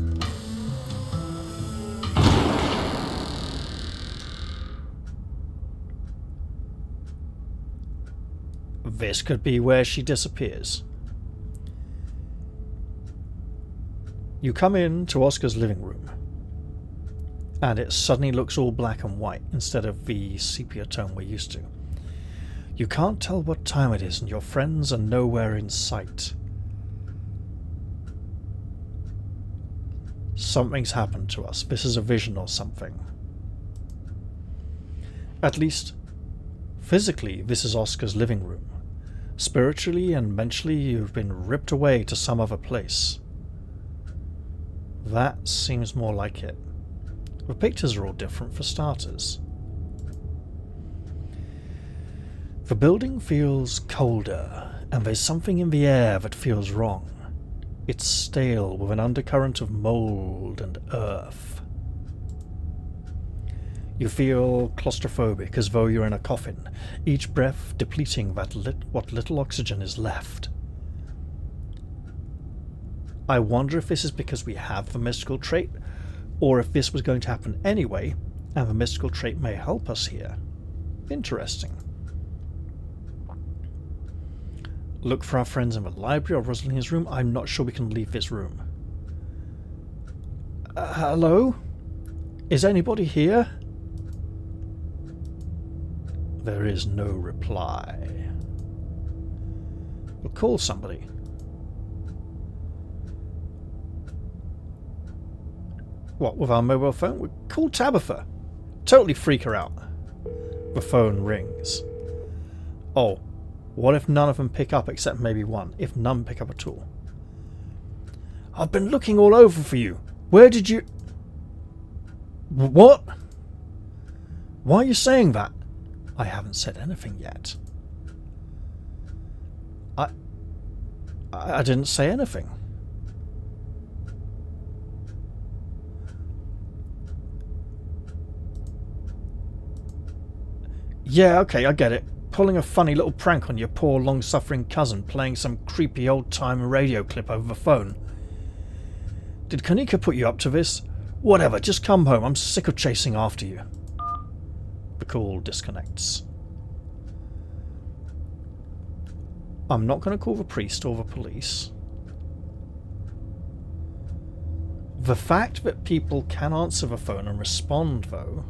This could be where she disappears. You come in to Oscar's living room, and it suddenly looks all black and white instead of the sepia tone we're used to. You can't tell what time it is, and your friends are nowhere in sight. Something's happened to us. This is a vision or something. At least, physically, this is Oscar's living room. Spiritually and mentally, you've been ripped away to some other place. That seems more like it. The pictures are all different for starters. The building feels colder, and there's something in the air that feels wrong. It's stale with an undercurrent of mold and earth. You feel claustrophobic as though you're in a coffin, each breath depleting what little oxygen is left. I wonder if this is because we have the mystical trait, or if this was going to happen anyway, and the mystical trait may help us here. Interesting. Look for our friends in the library or Rosalina's room. I'm not sure we can leave this room. Hello? Is anybody here? There is no reply. We'll call somebody. What, with our mobile phone? We'll call Tabitha. Totally freak her out. The phone rings. Oh, what if none of them pick up except maybe one? If none pick up at all? I've been looking all over for you. Where did you... What? Why are you saying that? I haven't said anything yet. I didn't say anything. Yeah, okay, I get it. Pulling a funny little prank on your poor long-suffering cousin, playing some creepy old-time radio clip over the phone. Did Kanika put you up to this? Whatever, just come home. I'm sick of chasing after you. The call disconnects. I'm not going to call the priest or the police. The fact that people can answer the phone and respond, though,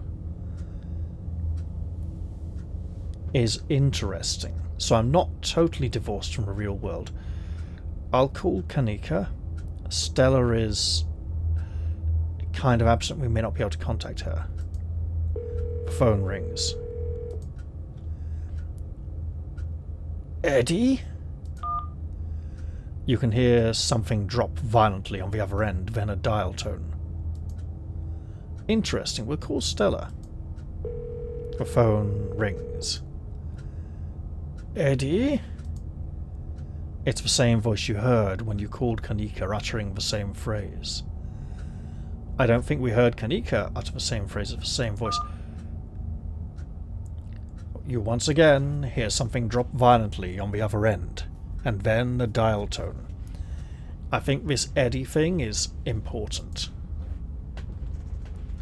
is interesting. So I'm not totally divorced from the real world. I'll call Kanika. Stella is kind of absent. We may not be able to contact her. The phone rings. Eddie? You can hear something drop violently on the other end, then a dial tone. Interesting. We'll call Stella. The phone rings. Eddie? It's the same voice you heard when you called Kanika, uttering the same phrase. I don't think we heard Kanika utter the same phrase with the same voice. You once again hear something drop violently on the other end, and then a dial tone. I think this Eddie thing is important.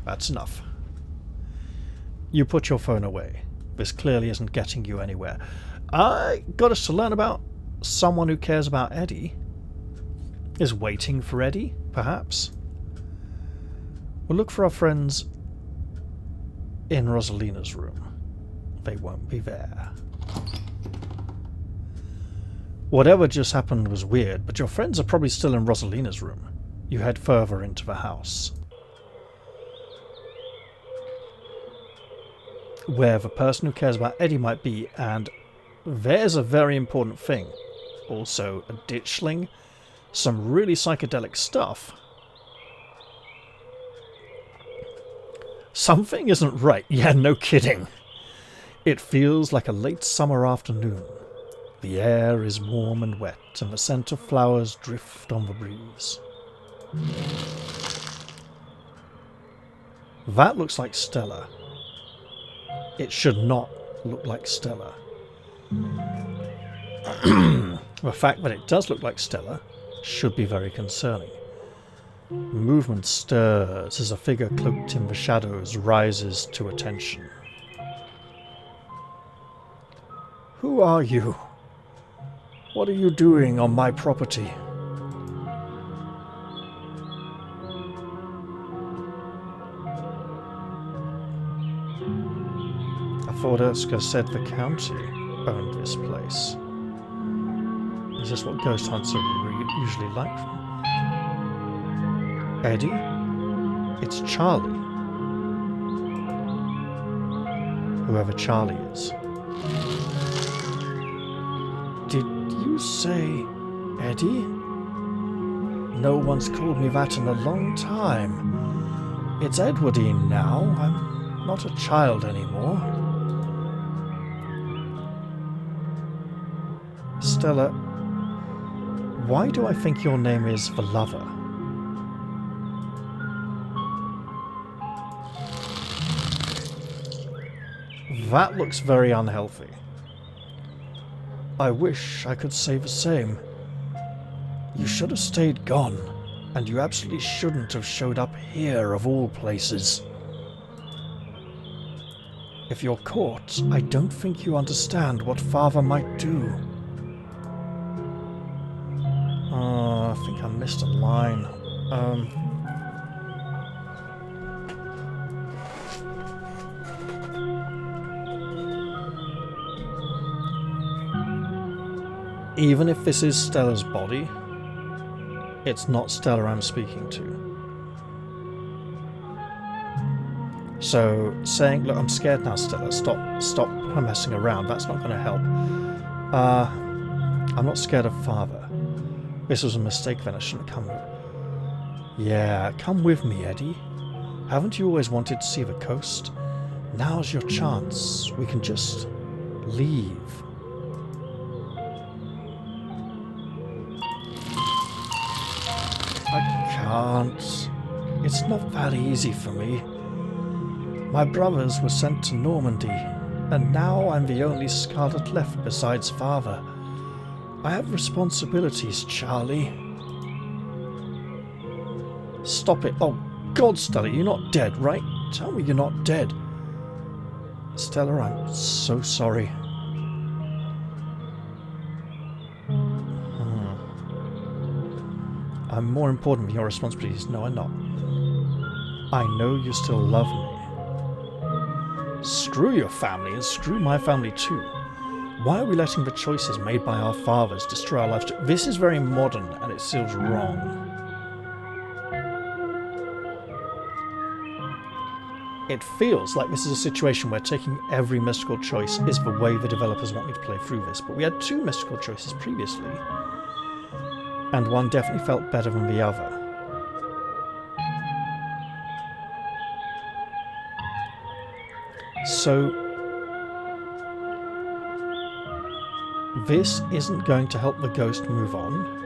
That's enough. You put your phone away. This clearly isn't getting you anywhere. I got us to learn about someone who cares about Eddie. Is waiting for Eddie, perhaps? We'll look for our friends in Rosalina's room. They won't be there. Whatever just happened was weird, but your friends are probably still in Rosalina's room. You head further into the house, where the person who cares about Eddie might be, and there's a very important thing. Also, a ditchling, some really psychedelic stuff. Something isn't right. Yeah, no kidding. It feels like a late summer afternoon. The air is warm and wet, and the scent of flowers drift on the breeze. That looks like Stella. It should not look like Stella. The fact that it does look like Stella should be very concerning. Movement stirs as a figure cloaked in the shadows rises to attention. Who are you? What are you doing on my property? I thought Erska said the county owned this place. Is this what ghost hunts are usually like? Eddie? It's Charlie. Whoever Charlie is. Did you say Eddie? No one's called me that in a long time. It's Edwardine now. I'm not a child anymore. Stella, why do I think your name is the Lover? That looks very unhealthy. I wish I could say the same. You should have stayed gone, and you absolutely shouldn't have showed up here of all places. If you're caught, I don't think you understand what Father might do. I think I missed a line. Even if this is Stella's body, it's not Stella I'm speaking to. So saying, look, I'm scared now, Stella, stop messing around, that's not going to help. I'm not scared of Father. This was a mistake then, I shouldn't have come with. Yeah, come with me, Eddie. Haven't you always wanted to see the coast? Now's your chance. We can just leave. I can't. It's not that easy for me. My brothers were sent to Normandy, and now I'm the only Scarlet left besides Father. I have responsibilities, Charlie. Stop it. Oh, God, Stella, you're not dead, right? Tell me you're not dead. Stella, I'm so sorry. I'm more important than your responsibilities. No, I'm not. I know you still love me. Screw your family and screw my family too. Why are we letting the choices made by our fathers destroy our lives? This is very modern and it feels wrong. It feels like this is a situation where taking every mystical choice is the way the developers want me to play through this, but we had two mystical choices previously, and one definitely felt better than the other. So this isn't going to help the ghost move on.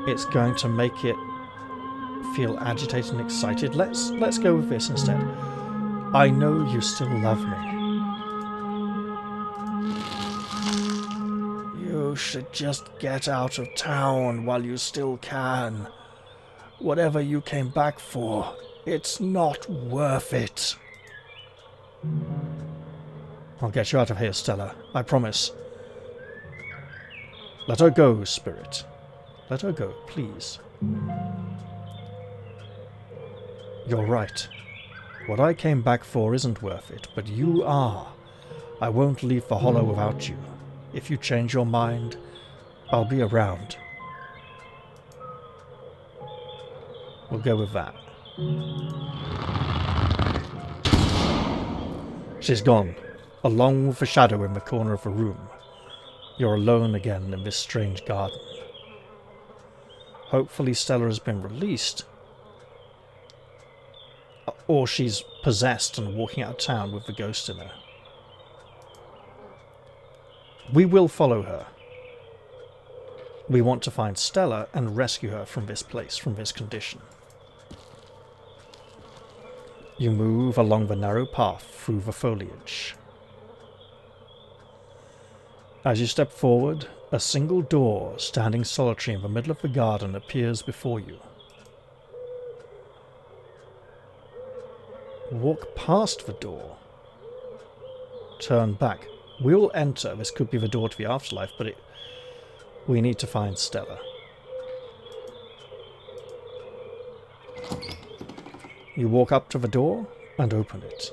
It's going to make it feel agitated and excited. Let's go with this instead. I know you still love me. You should just get out of town while you still can. Whatever you came back for, it's not worth it. I'll get you out of here, Stella. I promise. Let her go, Spirit. Let her go, please. You're right. What I came back for isn't worth it, but you are. I won't leave the hollow without you. If you change your mind, I'll be around. We'll go with that. She's gone, along with the shadow in the corner of the room. You're alone again in this strange garden. Hopefully Stella has been released. Or she's possessed and walking out of town with the ghost in her. We will follow her. We want to find Stella and rescue her from this place, from this condition. You move along the narrow path through the foliage. As you step forward, a single door, standing solitary in the middle of the garden, appears before you. Walk past the door. Turn back. We'll enter. This could be the door to the afterlife, but we need to find Stella. You walk up to the door and open it.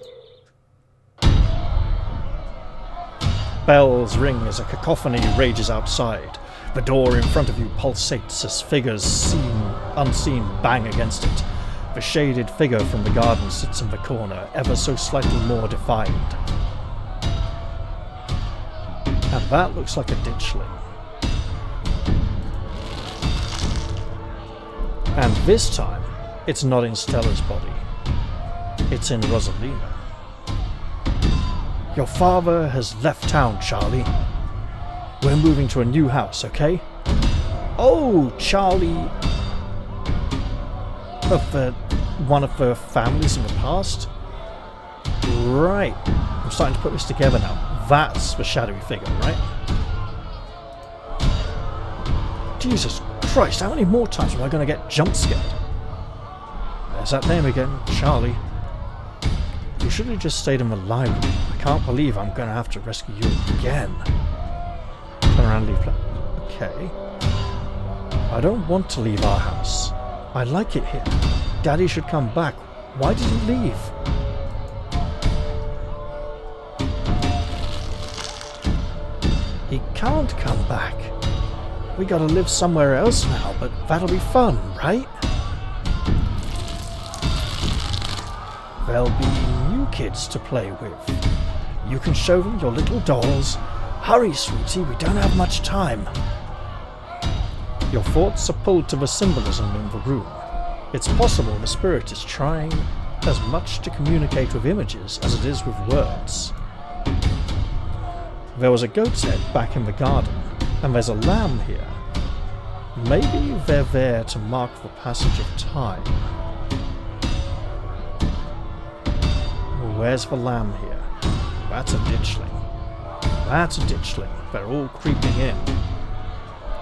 Bells ring as a cacophony rages outside. The door in front of you pulsates as figures seen, unseen, bang against it. The shaded figure from the garden sits in the corner, ever so slightly more defined. And that looks like a ditchling. And this time, it's not in Stella's body. It's in Rosalina. Your father has left town, Charlie. We're moving to a new house, okay? Oh, Charlie... one of the families in the past? Right. I'm starting to put this together now. That's the shadowy figure, right? Jesus Christ, how many more times am I going to get jump scared? There's that name again, Charlie. You should have just stayed in the library. I can't believe I'm going to have to rescue you again. Turn around and leave. Okay. I don't want to leave our house. I like it here. Daddy should come back. Why did he leave? He can't come back. We gotta live somewhere else now, but that'll be fun, right? There'll be new kids to play with. You can show them your little dolls. Hurry, sweetie, we don't have much time. Your thoughts are pulled to the symbolism in the room. It's possible the spirit is trying as much to communicate with images as it is with words. There was a goat's head back in the garden, and there's a lamb here. Maybe they're there to mark the passage of time. Where's the lamb here? That's a ditchling. That's a ditchling. They're all creeping in.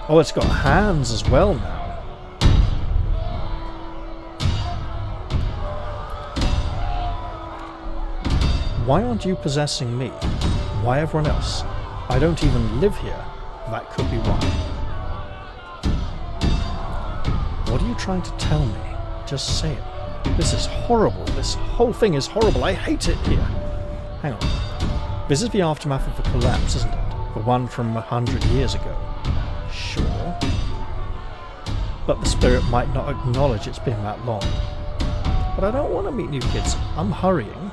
Oh, it's got hands as well now. Why aren't you possessing me? Why everyone else? I don't even live here. That could be why. What are you trying to tell me? Just say it. This is horrible. This whole thing is horrible. I hate it here. Hang on. This is the aftermath of the collapse, isn't it? The one from 100 years ago. Sure. But the spirit might not acknowledge it's been that long. But I don't want to meet new kids. I'm hurrying.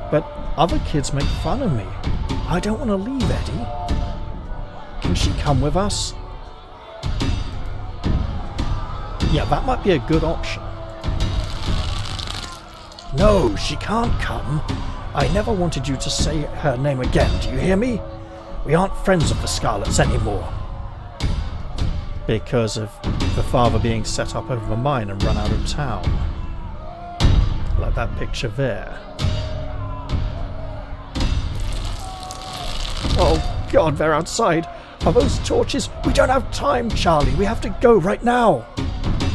But other kids make fun of me. I don't want to leave Eddie. Can she come with us? Yeah, that might be a good option. No, she can't come. I never wanted you to say her name again, do you hear me? We aren't friends of the Scarlets anymore. Because of the father being set up over the mine and run out of town. Like that picture there. Oh God, they're outside. Are those torches? We don't have time, Charlie. We have to go right now.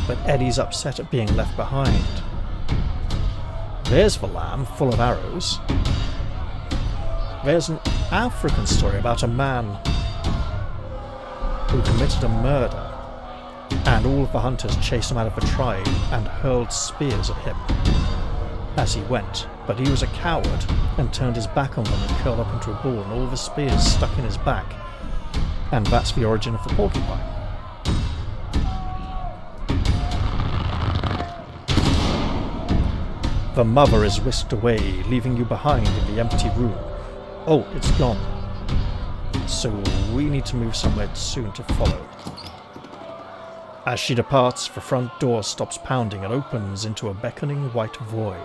But Eddie's upset at being left behind. There's the lamb, full of arrows. There's an African story about a man who committed a murder, and all of the hunters chased him out of the tribe and hurled spears at him. as he went, but he was a coward and turned his back on them and curled up into a ball, and all of his spears stuck in his back. And that's the origin of the porcupine. The mother is whisked away, leaving you behind in the empty room. Oh, it's gone. So we need to move somewhere soon to follow. As she departs, the front door stops pounding and opens into a beckoning white void.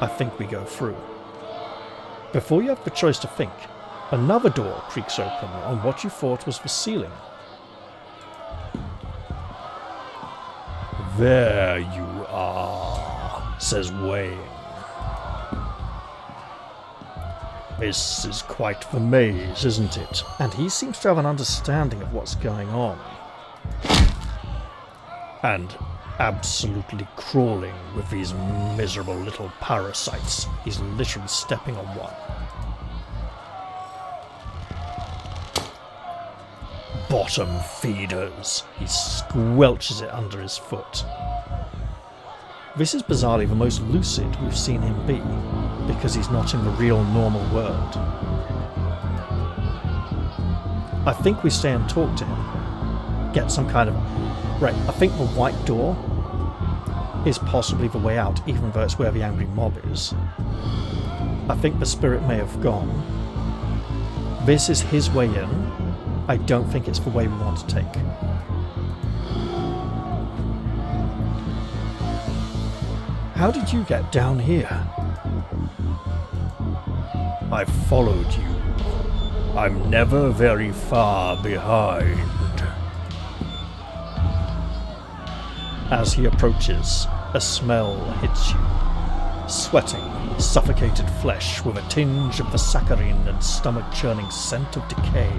I think we go through. Before you have the choice to think, another door creaks open on what you thought was the ceiling. "There you are," says Wayne. "This is quite the maze, isn't it?" And he seems to have an understanding of what's going on. "And absolutely crawling with these miserable little parasites." He's literally stepping on one. "Bottom feeders." He squelches it under his foot. This is bizarrely the most lucid we've seen him be, because he's not in the real normal world. I think we stay and talk to him. Get some kind of... Right, I think the white door is possibly the way out, even though it's where the angry mob is. I think the spirit may have gone. This is his way in. I don't think it's the way we want to take. How did you get down here? I followed you. I'm never very far behind. As he approaches, a smell hits you. Sweating, suffocated flesh with a tinge of the saccharine and stomach-churning scent of decay.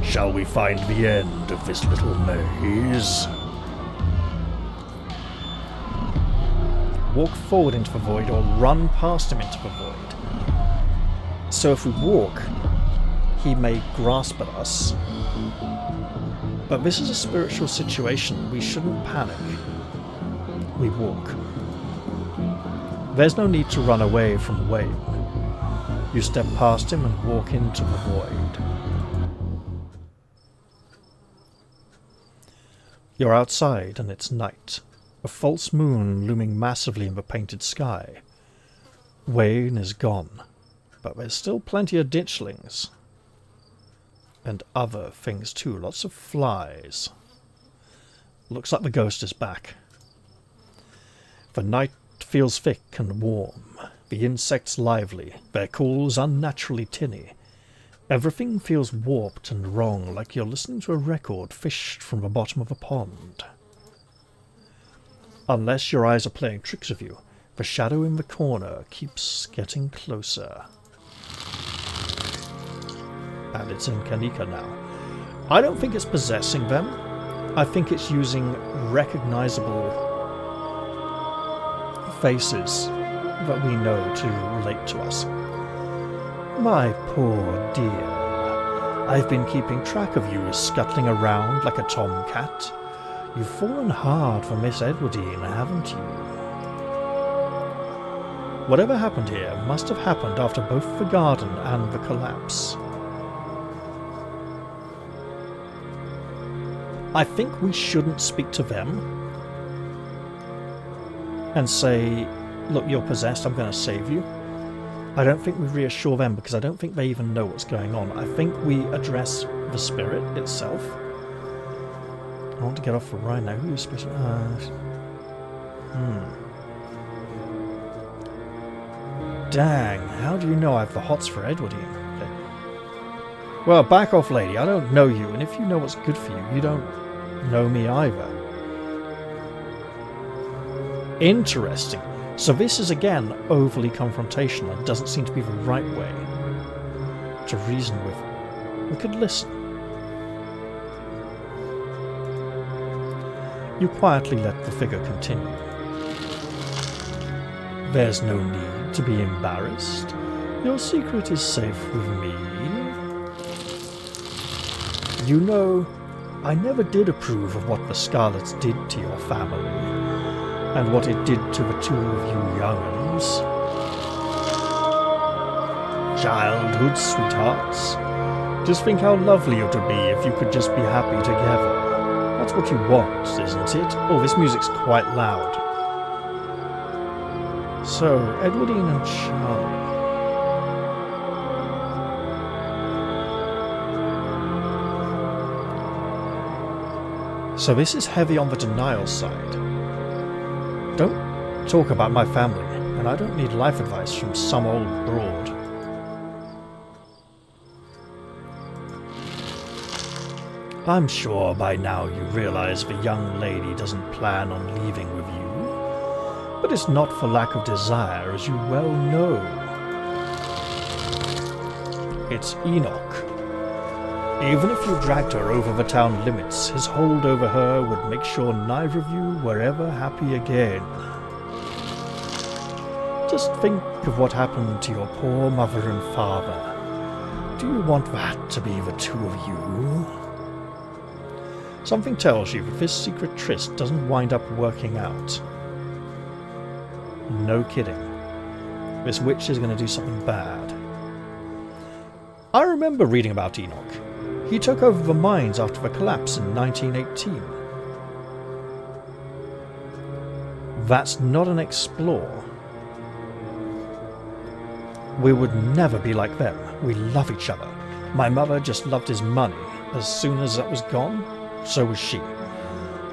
Shall we find the end of this little maze? Walk forward into the void or run past him into the void. So if we walk, he may grasp at us. But this is a spiritual situation. We shouldn't panic. We walk. There's no need to run away from Wayne. You step past him and walk into the void. You're outside and it's night. A false moon looming massively in the painted sky. Wayne is gone, but there's still plenty of ditchlings. And other things too, lots of flies. Looks like the ghost is back. The night feels thick and warm, the insects lively, their calls unnaturally tinny. Everything feels warped and wrong, like you're listening to a record fished from the bottom of a pond. Unless your eyes are playing tricks with you, the shadow in the corner keeps getting closer. And it's in Kanika now. I don't think it's possessing them. I think it's using recognizable faces that we know to relate to us. My poor dear, I've been keeping track of you scuttling around like a tomcat. You've fallen hard for Miss Edwardine, haven't you? Whatever happened here must have happened after both the garden and the collapse. I think we shouldn't speak to them and say, look, you're possessed, I'm going to save you. I don't think we reassure them because I don't think they even know what's going on. I think we address the spirit itself. I want to get off the ride now. Who's supposed to... Dang, how do you know I have the hots for Edwardine? Okay. Well, back off, lady. I don't know you, and if you know what's good for you, you don't know me either. Interesting. So this is again overly confrontational and doesn't seem to be the right way to reason with. We could listen. You quietly let the figure continue. There's no need to be embarrassed. Your secret is safe with me. You know, I never did approve of what the Scarlets did to your family, and what it did to the two of you young'uns. Childhood sweethearts. Just think how lovely it would be if you could just be happy together. That's what you want, isn't it? Oh, this music's quite loud. So, Edwardine and Charlie. So this is heavy on the denial side. Don't talk about my family, and I don't need life advice from some old broad. I'm sure by now you realize the young lady doesn't plan on leaving with you, but it's not for lack of desire, as you well know. It's Enoch. Even if you dragged her over the town limits, his hold over her would make sure neither of you were ever happy again. Just think of what happened to your poor mother and father. Do you want that to be the two of you? Something tells you that this secret tryst doesn't wind up working out. No kidding. This witch is going to do something bad. I remember reading about Enoch. He took over the mines after the collapse in 1918. That's not an explore. We would never be like them. We love each other. My mother just loved his money. As soon as that was gone, so was she.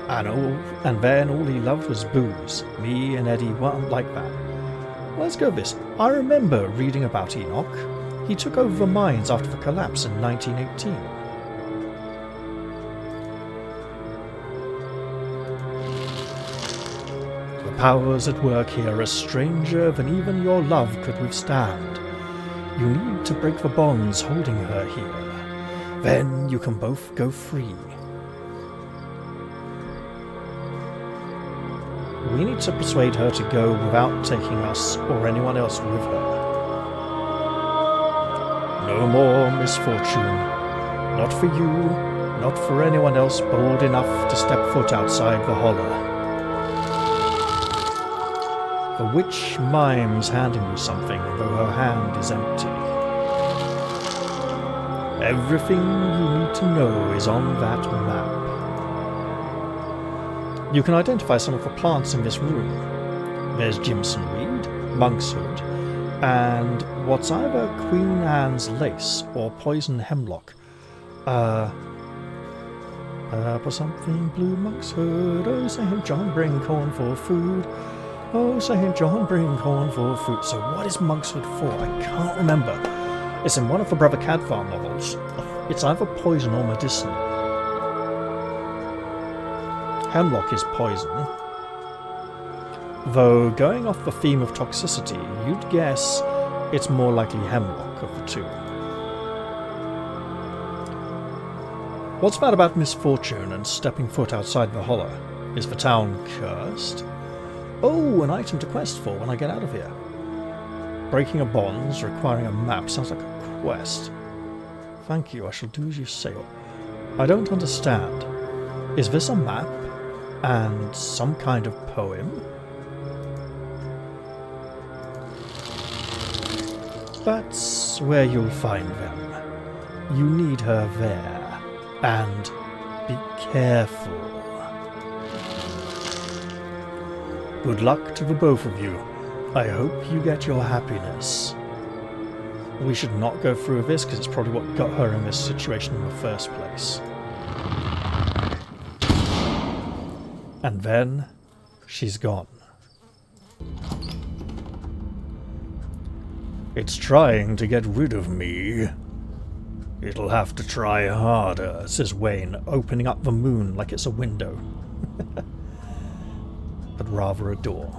And then all he loved was booze. Me and Eddie weren't like that. Let's go with this. I remember reading about Enoch. He took over the mines after the collapse in 1918. The powers at work here are stranger than even your love could withstand. You need to break the bonds holding her here. Then you can both go free. We need to persuade her to go without taking us or anyone else with her. No more misfortune. Not for you, not for anyone else bold enough to step foot outside the holler. The witch mimes handing you something, though her hand is empty. Everything you need to know is on that map. You can identify some of the plants in this room. There's Jimson weed, monkshood, and what's either Queen Anne's lace or poison hemlock. Purple something, blue monkshood. Oh, St. John, bring corn for food. Oh, St. John, bring corn for food. So what is monkshood for? I can't remember. It's in one of the Brother Cadfael novels. It's either poison or medicinal. Hemlock is poison. Though, going off the theme of toxicity, you'd guess it's more likely hemlock of the two. What's bad about misfortune and stepping foot outside the holler? Is the town cursed? Oh, an item to quest for when I get out of here. Breaking a bonds, requiring a map, sounds like a quest. Thank you, I shall do as you say. I don't understand. Is this a map? And some kind of poem? That's where you'll find them. You need her there. And be careful. Good luck to the both of you. I hope you get your happiness. We should not go through this because it's probably what got her in this situation in the first place. And then she's gone. It's trying to get rid of me. It'll have to try harder, says Wayne, opening up the moon like it's a window. But rather a door.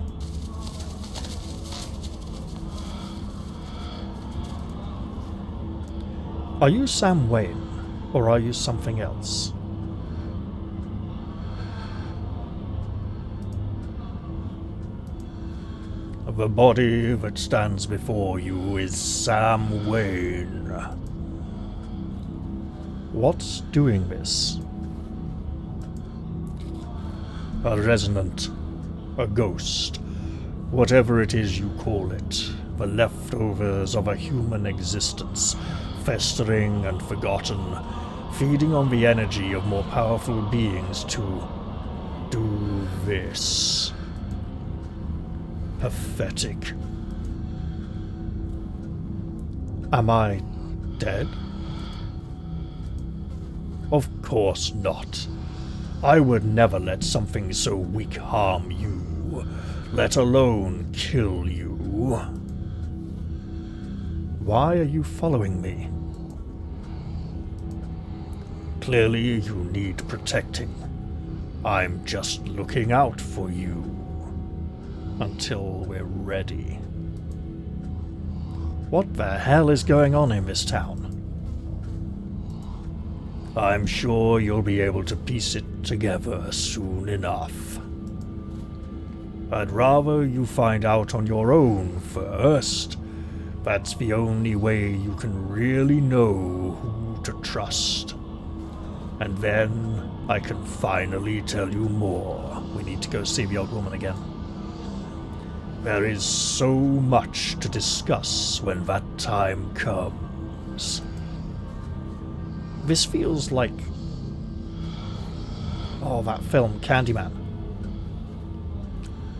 Are you Sam Wayne, or are you something else? The body that stands before you is Sam Wayne. What's doing this? A resonant, a ghost, whatever it is you call it, the leftovers of a human existence, festering and forgotten, feeding on the energy of more powerful beings to do this. Pathetic. Am I dead? Of course not. I would never let something so weak harm you, let alone kill you. Why are you following me? Clearly you need protecting. I'm just looking out for you. Until we're ready. What the hell is going on in this town? I'm sure you'll be able to piece it together soon enough. I'd rather you find out on your own first. That's the only way you can really know who to trust. And then I can finally tell you more. We need to go see the old woman again. There is so much to discuss when that time comes. This feels like... oh, that film, Candyman.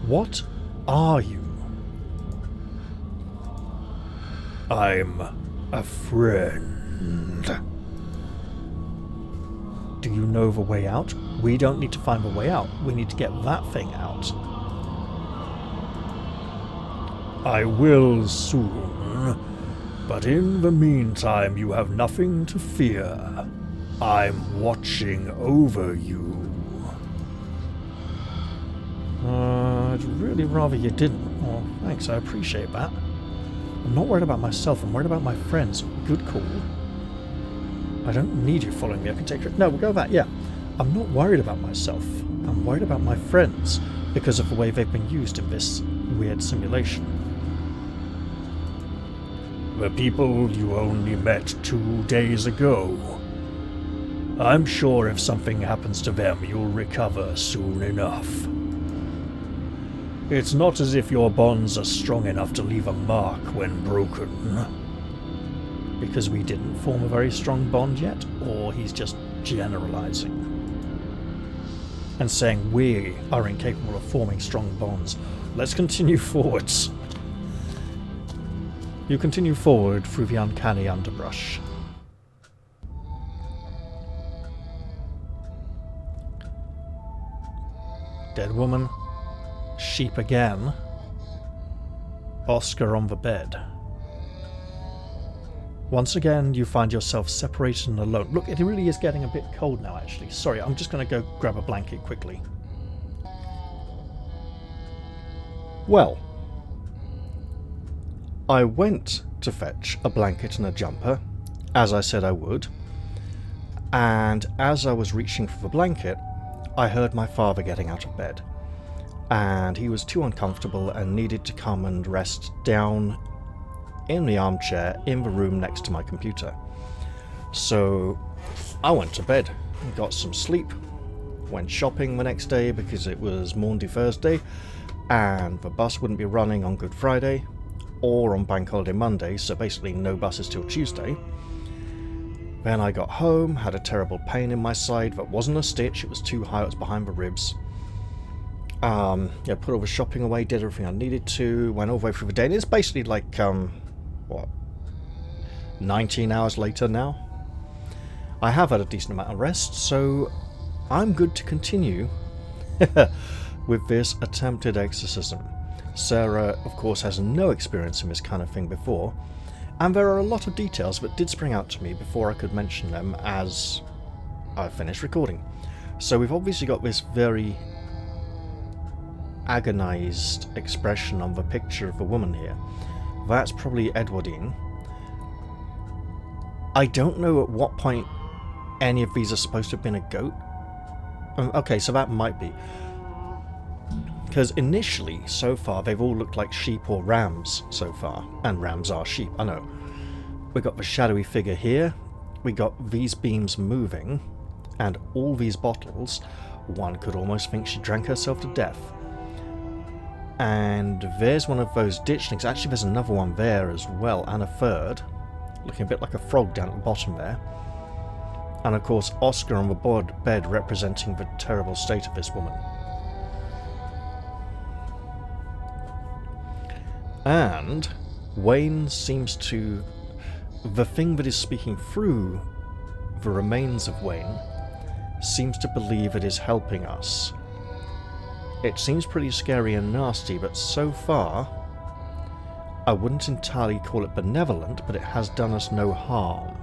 What are you? I'm a friend. Do you know the way out? We don't need to find the way out. We need to get that thing out. I will soon, but in the meantime you have nothing to fear. I'm watching over you. I'd really rather you didn't. Oh, thanks, I appreciate that. I'm not worried about myself, I'm worried about my friends. Good call. I don't need you following me, I can take it. No, we'll go back, yeah. I'm not worried about myself. I'm worried about my friends because of the way they've been used in this weird simulation. The people you only met 2 days ago. I'm sure if something happens to them, you'll recover soon enough. It's not as if your bonds are strong enough to leave a mark when broken. Because we didn't form a very strong bond yet, or he's just generalizing. And saying we are incapable of forming strong bonds. Let's continue forwards. You continue forward through the uncanny underbrush. Dead woman. Sheep again. Oscar on the bed. Once again, you find yourself separated and alone. Look, it really is getting a bit cold now, actually. Sorry, I'm just going to go grab a blanket quickly. Well, I went to fetch a blanket and a jumper, as I said I would, and as I was reaching for the blanket, I heard my father getting out of bed, and he was too uncomfortable and needed to come and rest down in the armchair in the room next to my computer. So I went to bed, got some sleep, went shopping the next day because it was Maundy Thursday, and the bus wouldn't be running on Good Friday, or on Bank Holiday Monday, so basically no buses till Tuesday. Then I got home, had a terrible pain in my side that wasn't a stitch, it was too high, it was behind the ribs. Put all the shopping away, did everything I needed to, went all the way through the day, and it's basically like, 19 hours later now. I have had a decent amount of rest, so I'm good to continue with this attempted exorcism. Sarah, of course, has no experience in this kind of thing before, and there are a lot of details that did spring out to me before I could mention them as I finished recording. So we've obviously got this very agonized expression on the picture of the woman here. That's probably Edwardine. I don't know at what point any of these are supposed to have been a goat. Okay, so that might be. Because initially, so far, they've all looked like sheep or rams so far. And rams are sheep, I know. We got the shadowy figure here. We got these beams moving. And all these bottles. One could almost think she drank herself to death. And there's one of those ditchlings. Actually, there's another one there as well, and a third. Looking a bit like a frog down at the bottom there. And of course, Oscar on the bed representing the terrible state of this woman. And Wayne seems to... The thing that is speaking through the remains of Wayne seems to believe it is helping us. It seems pretty scary and nasty, but so far I wouldn't entirely call it benevolent, but it has done us no harm.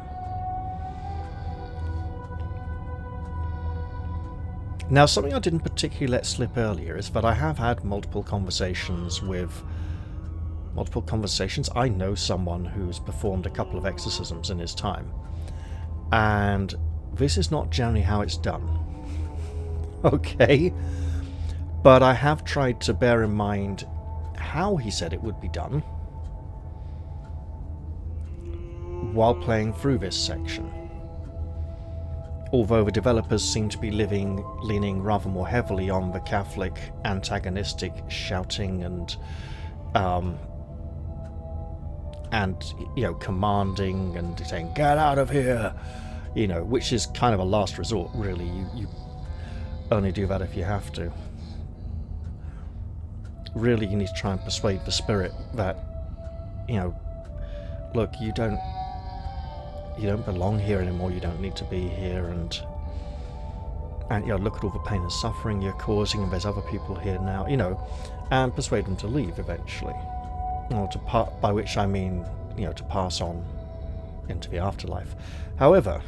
Now, something I didn't particularly let slip earlier is that I have had multiple conversations. I know someone who's performed a couple of exorcisms in his time, and this is not generally how it's done. Okay? But I have tried to bear in mind how he said it would be done while playing through this section. Although the developers seem to be leaning rather more heavily on the Catholic antagonistic shouting and commanding and saying, "Get out of here," which is kind of a last resort, really. You only do that if you have to. Really, you need to try and persuade the spirit that, look, you don't belong here anymore, you don't need to be here, and look at all the pain and suffering you're causing, and there's other people here now, and persuade them to leave eventually. By which I mean, to pass on into the afterlife. However,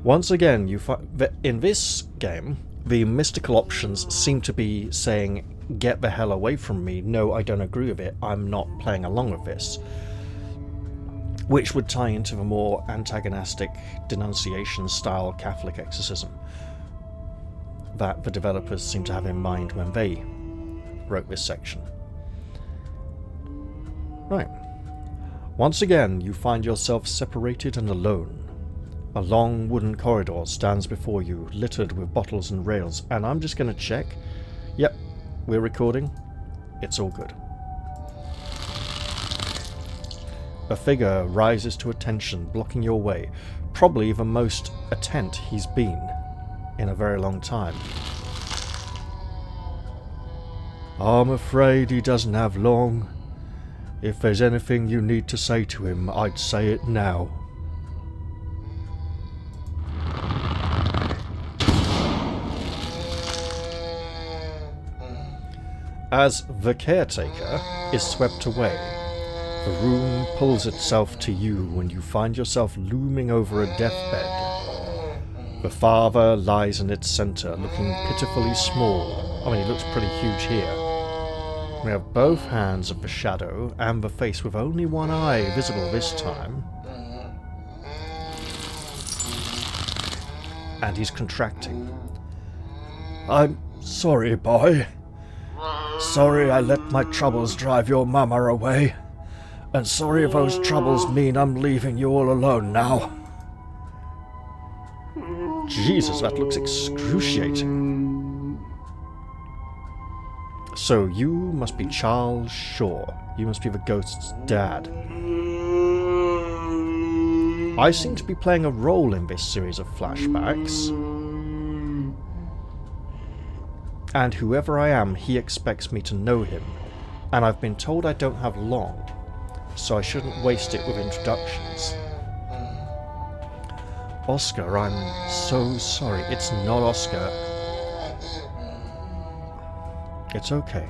once again, you find that in this game, the mystical options seem to be saying, "Get the hell away from me. No, I don't agree with it. I'm not playing along with this." Which would tie into the more antagonistic denunciation-style Catholic exorcism that the developers seem to have in mind when they wrote this section. Right. Once again, you find yourself separated and alone. A long wooden corridor stands before you, littered with bottles and rails, and I'm just going to check. Yep, we're recording. It's all good. A figure rises to attention, blocking your way. Probably the most attent he's been in a very long time. I'm afraid he doesn't have long. If there's anything you need to say to him, I'd say it now. As the caretaker is swept away, the room pulls itself to you when you find yourself looming over a deathbed. The father lies in its centre, looking pitifully small. I mean, he looks pretty huge here. We have both hands of the shadow, and the face with only one eye visible this time. And he's contracting. I'm sorry, boy. Sorry I let my troubles drive your mama away. And sorry if those troubles mean I'm leaving you all alone now. Jesus, that looks excruciating. So you must be Charles Shaw. You must be the ghost's dad. I seem to be playing a role in this series of flashbacks. And whoever I am, he expects me to know him. And I've been told I don't have long, so I shouldn't waste it with introductions. Oscar, I'm so sorry. It's not Oscar. It's okay.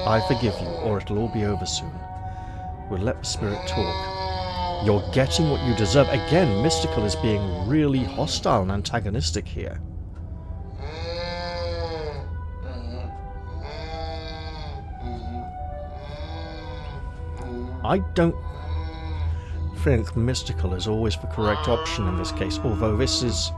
I forgive you, or it'll all be over soon. We'll let the spirit talk. You're getting what you deserve. Again, Mystical is being really hostile and antagonistic here. I don't think Mystical is always the correct option in this case, although this is...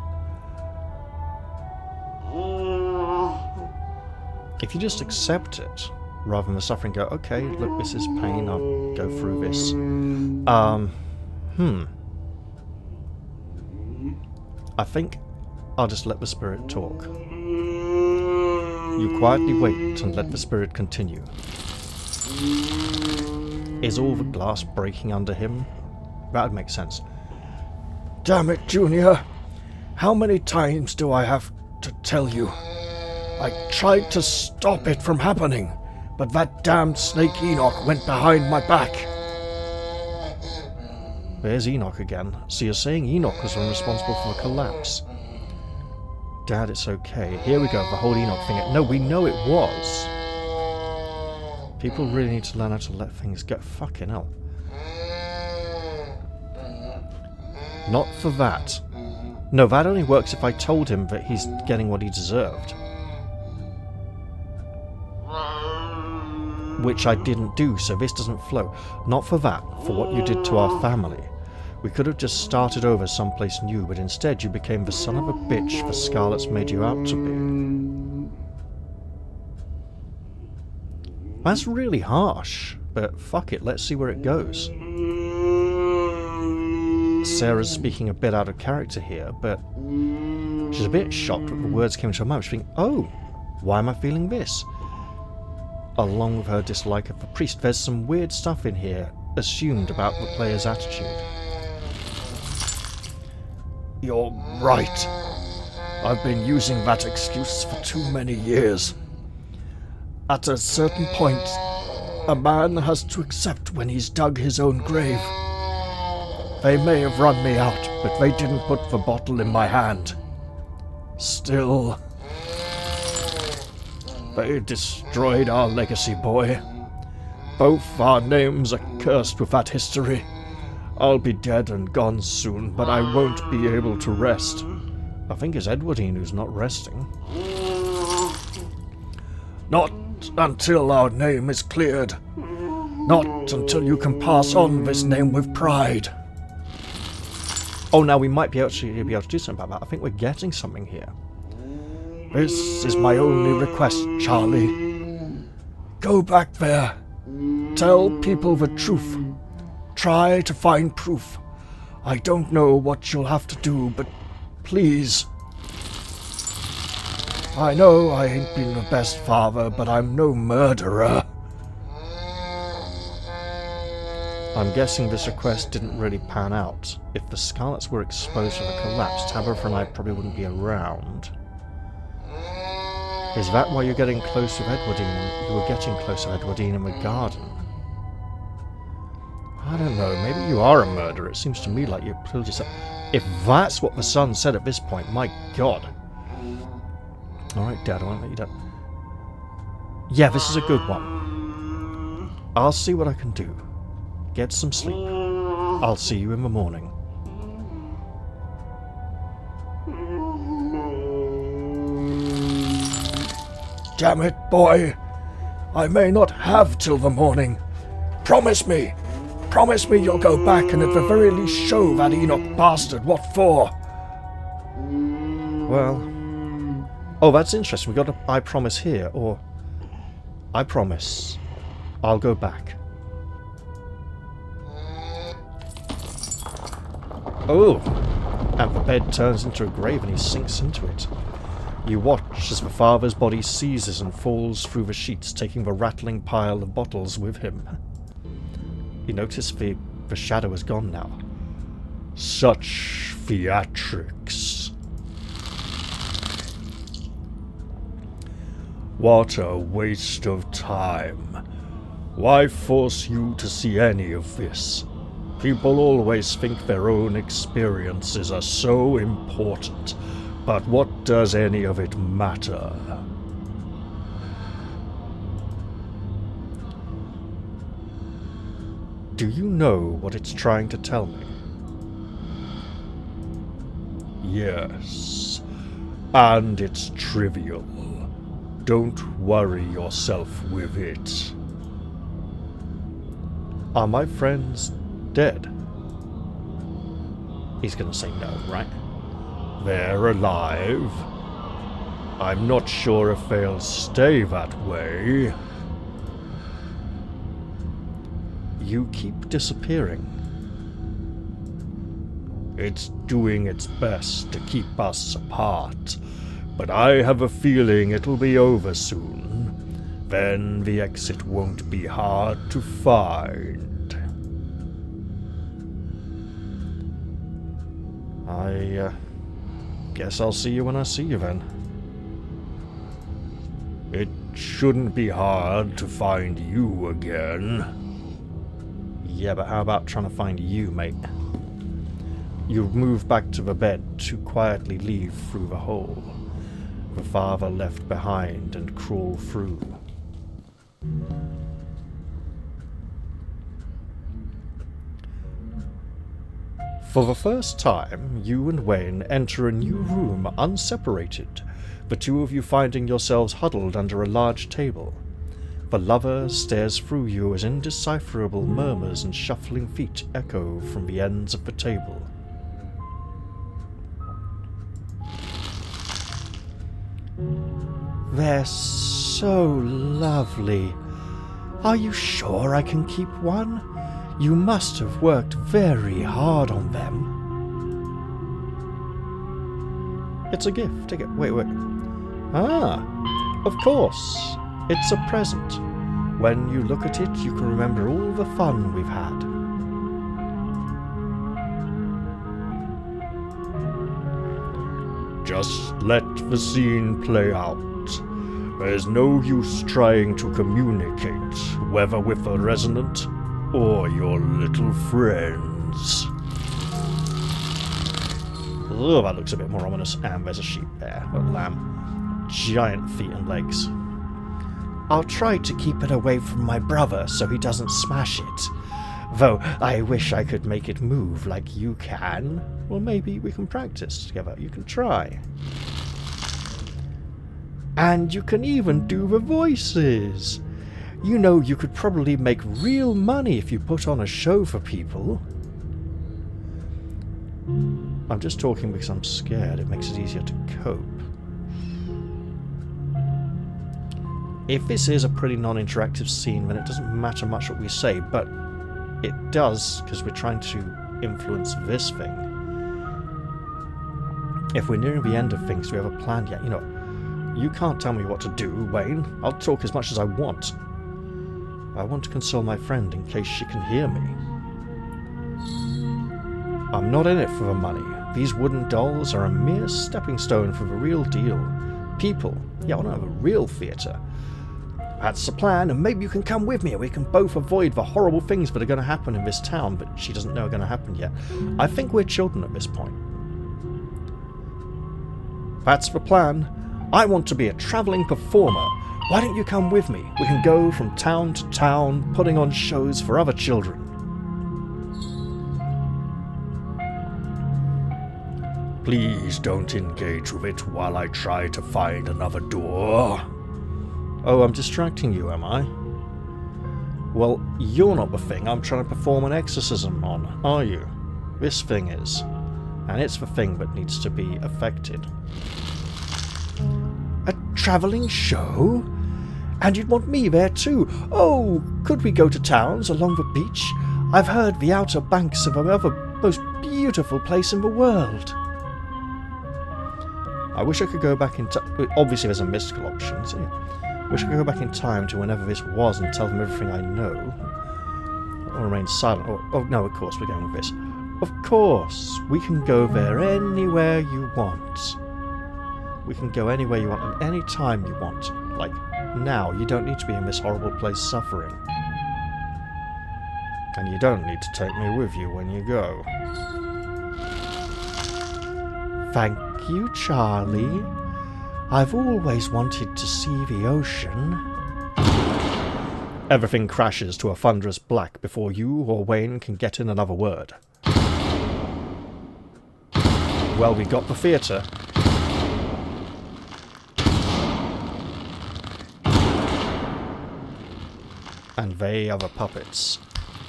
If you just accept it, rather than the suffering, go, okay, look, this is pain, I'll go through this. I think I'll just let the spirit talk. You quietly wait and let the spirit continue. Is all the glass breaking under him? That would make sense. Damn it, Junior. How many times do I have to tell you? I tried to stop it from happening, but that damned snake Enoch went behind my back. There's Enoch again. So you're saying Enoch was the one responsible for the collapse? Dad, it's okay. Here we go, the whole Enoch thing. No, we know it was. People really need to learn how to let things go. Fucking hell. Not for that. No, that only works if I told him that he's getting what he deserved. Which I didn't do, so this doesn't flow. Not for that, for what you did to our family. We could have just started over someplace new, but instead you became the son of a bitch the Scarlet's made you out to be. That's really harsh, but fuck it, let's see where it goes. Sarah's speaking a bit out of character here, but she's a bit shocked that the words came to her mouth. She's thinking, oh, why am I feeling this? Along with her dislike of the priest, there's some weird stuff in here assumed about the player's attitude. You're right. I've been using that excuse for too many years. At a certain point, a man has to accept when he's dug his own grave. They may have run me out, but they didn't put the bottle in my hand. Still, they destroyed our legacy, boy. Both our names are cursed with that history. I'll be dead and gone soon, but I won't be able to rest. I think it's Edwardine who's not resting. Not until our name is cleared. Not until you can pass on this name with pride. Oh, now we might be able to do something about that. I think we're getting something here. This is my only request, Charlie. Go back there. Tell people the truth. Try to find proof. I don't know what you'll have to do, but please. I know I ain't been the best father, but I'm no murderer. I'm guessing this request didn't really pan out. If the Scarlets were exposed to the collapse, Tabitha and I probably wouldn't be around. Is that why you're getting close with Edwardine? You were getting close with Edwardine in the garden. I don't know, maybe you are a murderer. It seems to me like you killed yourself. If that's what the son said at this point, my god. Alright, Dad, I won't let you down. Yeah, this is a good one. I'll see what I can do. Get some sleep. I'll see you in the morning. Damn it, boy. I may not have till the morning. Promise me. Promise me you'll go back and at the very least show that Enoch bastard what for. Well... Oh, that's interesting. We got a I promise here, or... I promise. I'll go back. Oh! And the bed turns into a grave and he sinks into it. You watch as the father's body seizes and falls through the sheets, taking the rattling pile of bottles with him. You notice the shadow is gone now. Such theatrics. What a waste of time. Why force you to see any of this? People always think their own experiences are so important, but what does any of it matter? Do you know what it's trying to tell me? Yes, and it's trivial. Don't worry yourself with it. Are my friends dead? He's gonna say no, right? They're alive. I'm not sure if they'll stay that way. You keep disappearing. It's doing its best to keep us apart, but I have a feeling it'll be over soon. Then the exit won't be hard to find. I guess I'll see you when I see you then. It shouldn't be hard to find you again. Yeah, but how about trying to find you, mate? You move back to the bed to quietly leave through the hole the father left behind and crawl through. For the first time, you and Wayne enter a new room unseparated, the two of you finding yourselves huddled under a large table. The lover stares through you as indecipherable murmurs and shuffling feet echo from the ends of the table. They're so lovely. Are you sure I can keep one? You must have worked very hard on them. It's a gift. Wait. Ah, of course. It's a present. When you look at it, you can remember all the fun we've had. Just let the scene play out. There's no use trying to communicate, whether with a resonant or your little friends. Oh, that looks a bit more ominous. And there's a sheep there, a lamb. Giant feet and legs. I'll try to keep it away from my brother so he doesn't smash it. Though I wish I could make it move like you can. Well, maybe we can practice together. You can try. And you can even do the voices. You know, you could probably make real money if you put on a show for people. I'm just talking because I'm scared. It makes it easier to cope. If this is a pretty non-interactive scene, then it doesn't matter much what we say, but it does, because we're trying to influence this thing. If we're nearing the end of things, we have a plan yet. You know, you can't tell me what to do, Wayne. I'll talk as much as I want. I want to console my friend in case she can hear me. I'm not in it for the money. These wooden dolls are a mere stepping stone for the real deal. People. Yeah, I want to have a real theatre. That's the plan, and maybe you can come with me and we can both avoid the horrible things that are going to happen in this town, but she doesn't know are going to happen yet. I think we're children at this point. That's the plan. I want to be a travelling performer. Why don't you come with me? We can go from town to town, putting on shows for other children. Please don't engage with it while I try to find another door. Oh, I'm distracting you, am I? Well, you're not the thing I'm trying to perform an exorcism on, are you? This thing is. And it's the thing that needs to be affected. A travelling show? And you'd want me there too? Oh, could we go to towns along the beach? I've heard the Outer Banks are the most beautiful place in the world. I wish I could go back in time. Obviously there's a mystical option, so I wish I could go back in time to whenever this was and tell them everything I know. Or remain silent. Oh no, of course we're going with this. Of course, we can go there anywhere you want. We can go anywhere you want and any time you want. Like, now, you don't need to be in this horrible place suffering. And you don't need to take me with you when you go. Thank you, Charlie. I've always wanted to see the ocean. Everything crashes to a thunderous black before you or Wayne can get in another word. Well, we got the theatre. And they are the puppets.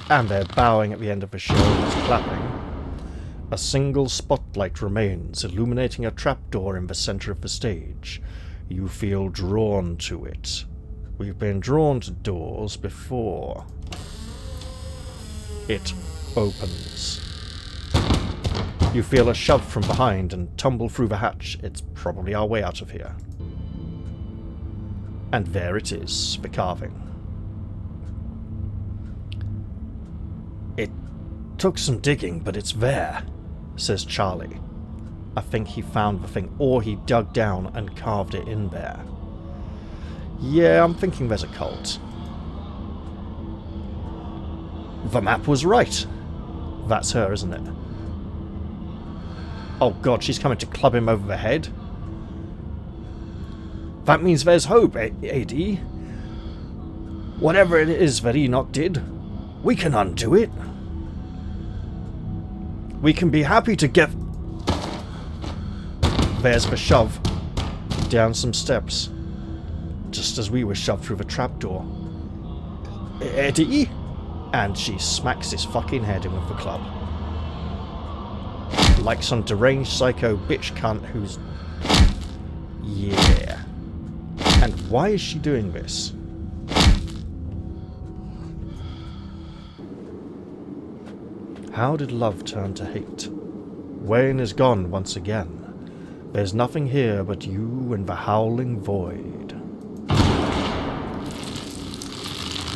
And they're bowing at the end of the show and clapping. A single spotlight remains, illuminating a trapdoor in the center of the stage. You feel drawn to it. We've been drawn to doors before. It opens. You feel a shove from behind and tumble through the hatch. It's probably our way out of here. And there it is, the carving. It took some digging, but it's there, says Charlie. I think he found the thing, or he dug down and carved it in there. Yeah, I'm thinking there's a cult. The map was right. That's her, isn't it? Oh god, she's coming to club him over the head. That means there's hope, AD. Whatever it is that Enoch did, we can undo it. We can be happy to get... There's the shove. Down some steps. Just as we were shoved through the trapdoor. Eddie? And she smacks his fucking head in with the club. Like some deranged psycho bitch cunt who's... Yeah. And why is she doing this? How did love turn to hate? Wayne is gone once again. There's nothing here but you and the howling void.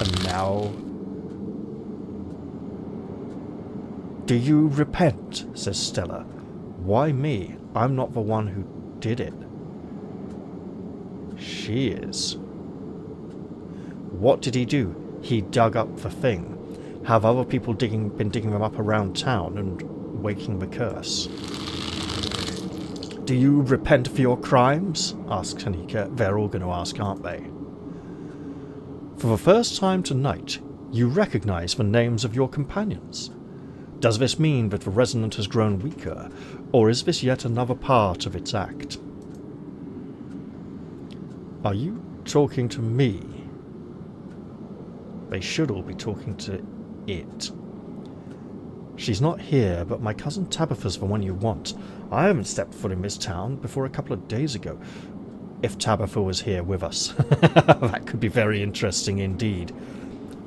And now... Do you repent? Says Stella. Why me? I'm not the one who did it. She is. What did he do? He dug up the thing. Have other people been digging them up around town and waking the curse? Do you repent for your crimes? Asks Tanika. They're all going to ask, aren't they? For the first time tonight, you recognize the names of your companions. Does this mean that the resonant has grown weaker, or is this yet another part of its act? Are you talking to me? They should all be talking to it. She's not here, but my cousin Tabitha's the one you want. I haven't stepped foot in this town before a couple of days ago. If Tabitha was here with us. That could be very interesting indeed.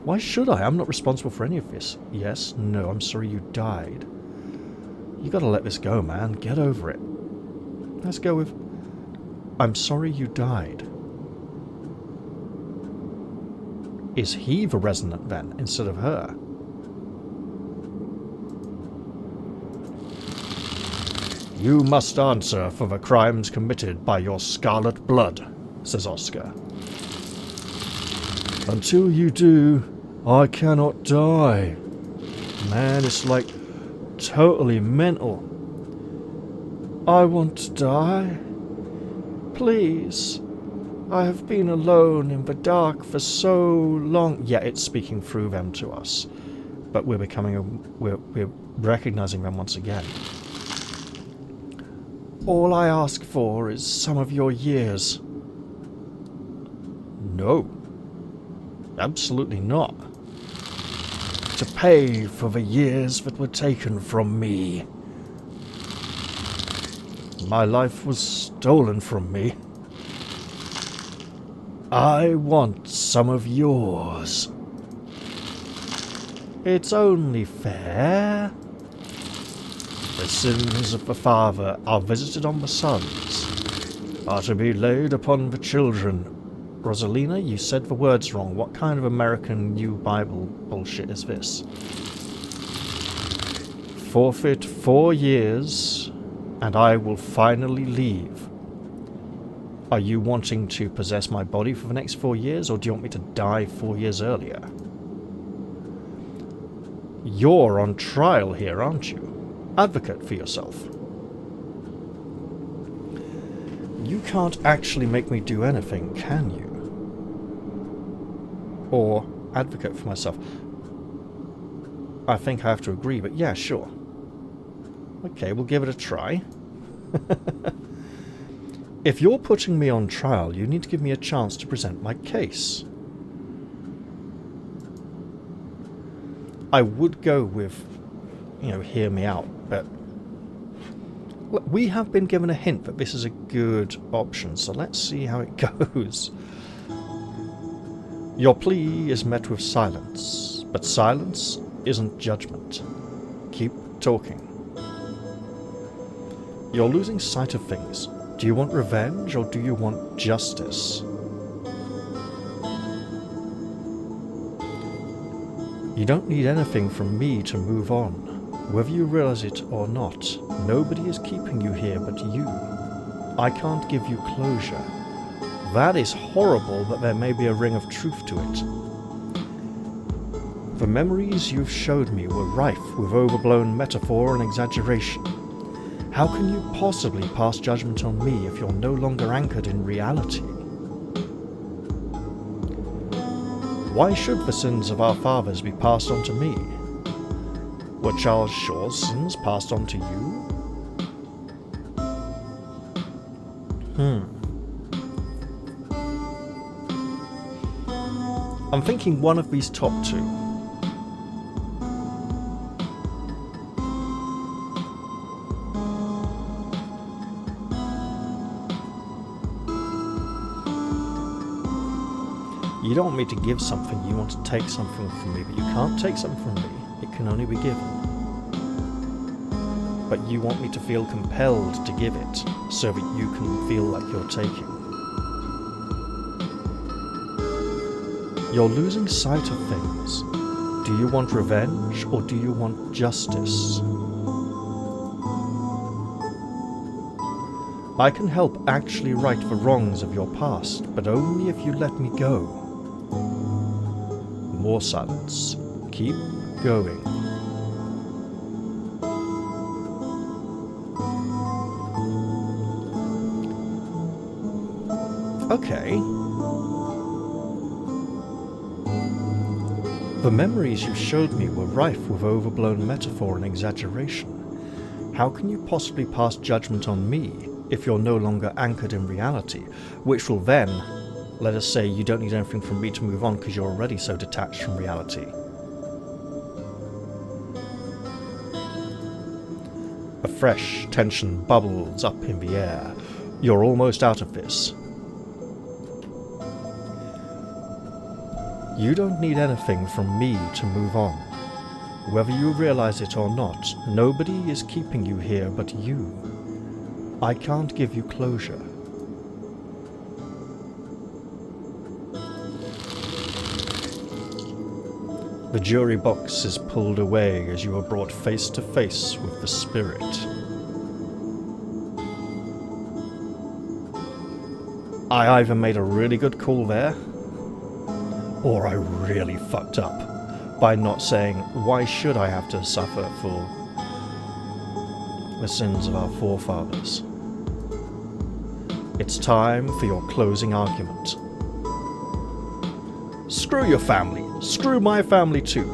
Why should I? I'm not responsible for any of this. Yes, no, I'm sorry you died. You gotta let this go, man. Get over it. Let's go with... I'm sorry you died. Is he the resonant then, instead of her? You must answer for the crimes committed by your scarlet blood, says Oscar. Until you do, I cannot die. Man, it's like totally mental. I want to die. Please. I have been alone in the dark for so long. Yeah, it's speaking through them to us. But we're recognizing them once again. All I ask for is some of your years. No. Absolutely not. To pay for the years that were taken from me. My life was stolen from me. I want some of yours. It's only fair. The sins of the father are visited on the sons, are to be laid upon the children. Rosalina, you said the words wrong. What kind of American New Bible bullshit is this? Forfeit 4 years, and I will finally leave. Are you wanting to possess my body for the next 4 years, or do you want me to die 4 years earlier? You're on trial here, aren't you? Advocate for yourself. You can't actually make me do anything, can you? Or advocate for myself. I think I have to agree, but yeah, sure. Okay, we'll give it a try. If you're putting me on trial, you need to give me a chance to present my case. I would go with, hear me out, but we have been given a hint that this is a good option, so let's see how it goes. Your plea is met with silence, but silence isn't judgment. Keep talking. You're losing sight of things. Do you want revenge or do you want justice? You don't need anything from me to move on. Whether you realize it or not, nobody is keeping you here but you. I can't give you closure. That is horrible, but there may be a ring of truth to it. The memories you've showed me were rife with overblown metaphor and exaggeration. How can you possibly pass judgment on me if you're no longer anchored in reality? Why should the sins of our fathers be passed on to me? Were Charles Shaw's sins passed on to you? I'm thinking one of these top two. You don't want me to give something, you want to take something from me, but you can't take something from me, it can only be given. But you want me to feel compelled to give it, so that you can feel like you're taking. You're losing sight of things. Do you want revenge, or do you want justice? I can help actually right the wrongs of your past, but only if you let me go. More silence. Keep going. Okay. The memories you showed me were rife with overblown metaphor and exaggeration. How can you possibly pass judgment on me if you're no longer anchored in reality, which will then, let us say, you don't need anything from me to move on because you're already so detached from reality. A fresh tension bubbles up in the air. You're almost out of this. You don't need anything from me to move on. Whether you realize it or not, nobody is keeping you here but you. I can't give you closure. The jury box is pulled away as you are brought face to face with the spirit. I either made a really good call there, or I really fucked up by not saying, why should I have to suffer for the sins of our forefathers? It's time for your closing argument. Screw your family. Screw my family too.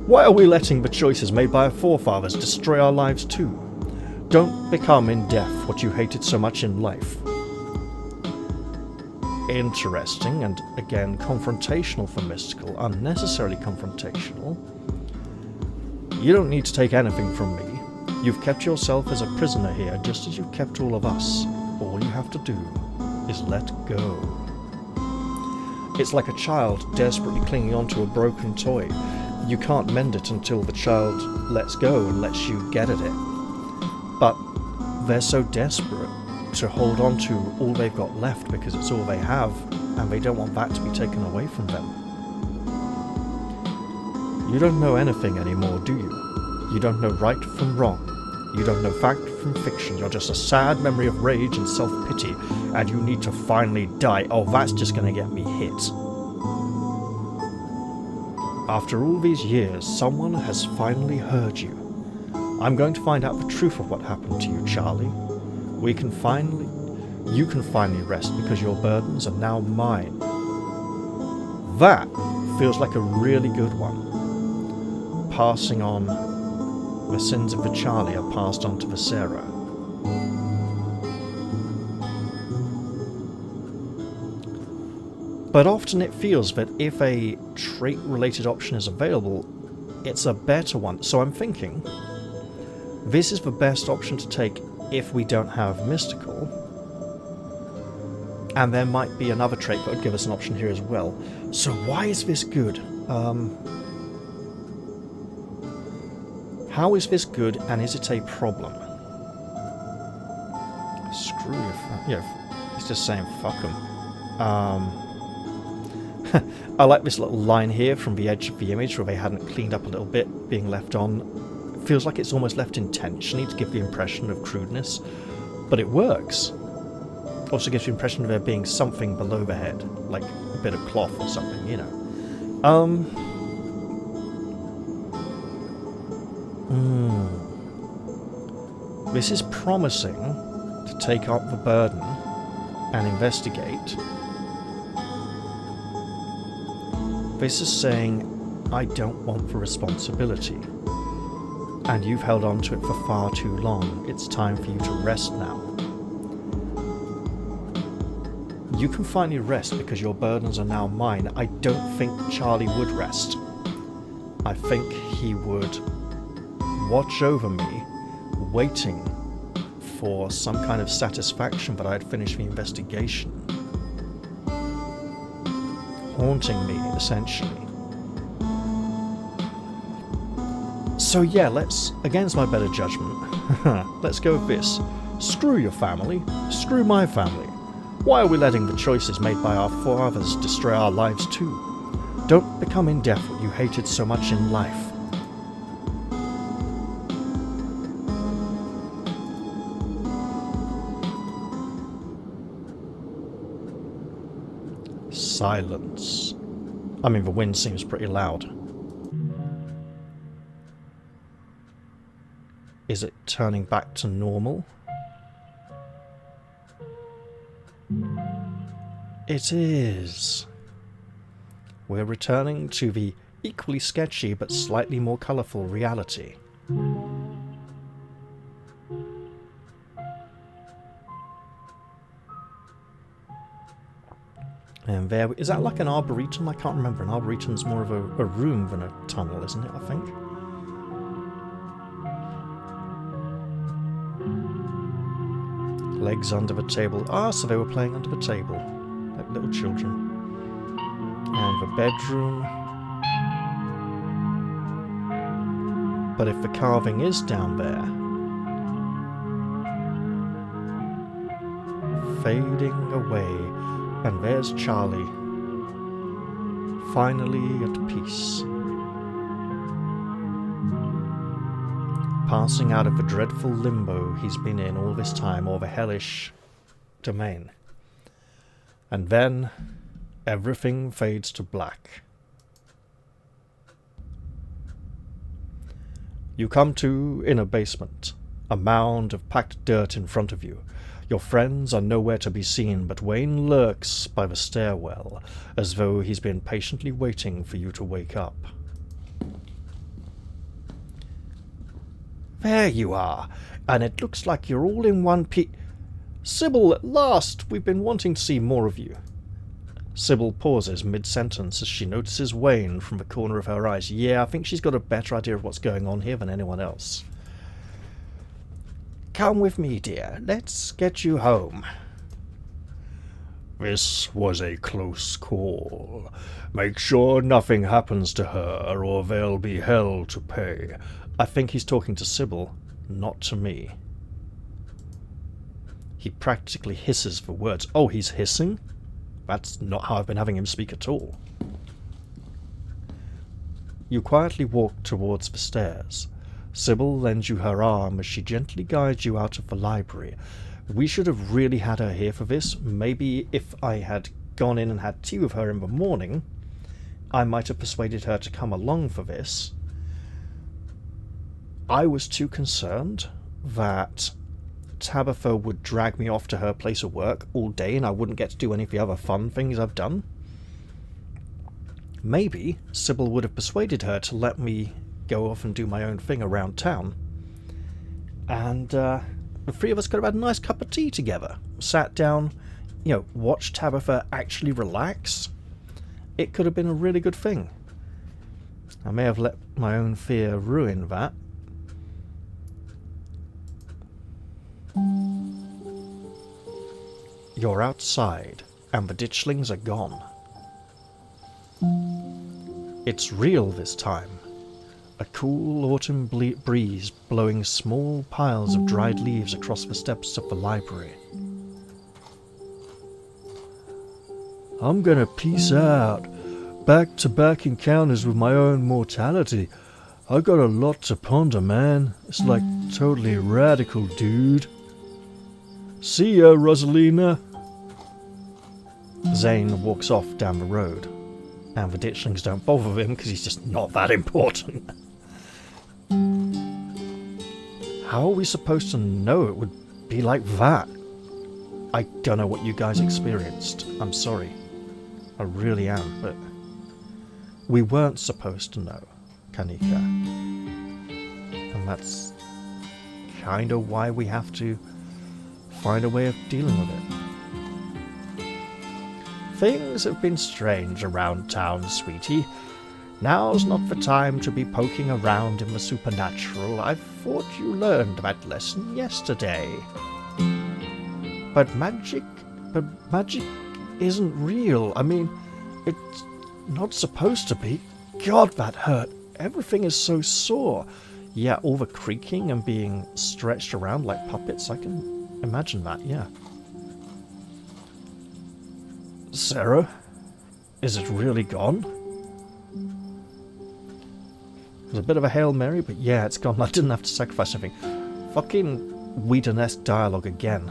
Why are we letting the choices made by our forefathers destroy our lives too? Don't become in death what you hated so much in life. Interesting, and again confrontational for mystical, unnecessarily confrontational. You don't need to take anything from me. You've kept yourself as a prisoner here just as you've kept all of us. All you have to do is let go. It's like a child desperately clinging onto a broken toy. You can't mend it until the child lets go and lets you get at it. But they're so desperate to hold on to all they've got left because it's all they have, and they don't want that to be taken away from them. You don't know anything anymore, do you? You don't know right from wrong. You don't know fact from fiction. You're just a sad memory of rage and self-pity, and you need to finally die. Oh, that's just gonna get me hit. After all these years, someone has finally heard you. I'm going to find out the truth of what happened to you, Charlie. You can finally rest because your burdens are now mine. That feels like a really good one. Passing on the sins of the Charlie are passed on to the Sarah. But often it feels that if a trait-related option is available, it's a better one. So I'm thinking, this is the best option to take if we don't have mystical. And there might be another trait that would give us an option here as well. So why is this good? How is this good, and is it a problem? Screw your he's just saying fuck him. I like this little line here from the edge of the image where they hadn't cleaned up a little bit, being left on. It feels like it's almost left intentionally to give the impression of crudeness, but it works. Also gives you the impression of there being something below the head, like a bit of cloth or something, you know. This is promising to take up the burden and investigate. This is saying, I don't want the responsibility. And you've held on to it for far too long. It's time for you to rest now. You can finally rest because your burdens are now mine. I don't think Charlie would rest. I think he would watch over me, waiting for some kind of satisfaction that I'd finished the investigation. Haunting me, essentially. So yeah, let's, against my better judgment, let's go with this. Screw your family, screw my family. Why are we letting the choices made by our fathers destroy our lives too? Don't become in death what you hated so much in life. Silence. I mean, the wind seems pretty loud. Is it turning back to normal? It is. We're returning to the equally sketchy but slightly more colourful reality. And there, is that like an arboretum? I can't remember. An arboretum's more of a room than a tunnel, isn't it, I think? Legs under the table. Ah, so they were playing under the table, like little children. And the bedroom. But if the carving is down there, fading away. And there's Charlie, finally at peace. Passing out of the dreadful limbo he's been in all this time, or the hellish domain. And then, everything fades to black. You come to in a basement, a mound of packed dirt in front of you. Your friends are nowhere to be seen, but Wayne lurks by the stairwell, as though he's been patiently waiting for you to wake up. There you are, and it looks like you're all in one Sybil, at last! We've been wanting to see more of you. Sybil pauses mid-sentence as she notices Wayne from the corner of her eyes. Yeah, I think she's got a better idea of what's going on here than anyone else. Come with me, dear. Let's get you home. This was a close call. Make sure nothing happens to her, or there'll be hell to pay. I think he's talking to Sybil, not to me. He practically hisses the words. Oh, he's hissing? That's not how I've been having him speak at all. You quietly walk towards the stairs. Sybil lends you her arm as she gently guides you out of the library. We should have really had her here for this. Maybe if I had gone in and had tea with her in the morning, I might have persuaded her to come along for this. I was too concerned that Tabitha would drag me off to her place of work all day and I wouldn't get to do any of the other fun things I've done. Maybe Sybil would have persuaded her to let me go off and do my own thing around town. And the three of us could have had a nice cup of tea together. Sat down, watched Tabitha actually relax. It could have been a really good thing. I may have let my own fear ruin that. You're outside, and the ditchlings are gone. It's real this time. A cool autumn breeze blowing small piles of dried leaves across the steps of the library. I'm gonna peace out. Back-to-back encounters with my own mortality. I got a lot to ponder, man. It's like totally radical, dude. See ya, Rosalina. Zane walks off down the road, and the ditchlings don't bother him because he's just not that important. How are we supposed to know it would be like that? I don't know what you guys experienced. I'm sorry. I really am, but we weren't supposed to know, Kanika. And that's kind of why we have to find a way of dealing with it. Things have been strange around town, sweetie. Now's not the time to be poking around in the supernatural. I thought you learned that lesson yesterday. But magic isn't real. I mean, it's not supposed to be. God, that hurt. Everything is so sore. Yeah, all the creaking and being stretched around like puppets, I can imagine that, yeah. Sarah, is it really gone? It was a bit of a Hail Mary, but yeah, it's gone. I didn't have to sacrifice anything. Fucking Whedon-esque dialogue again.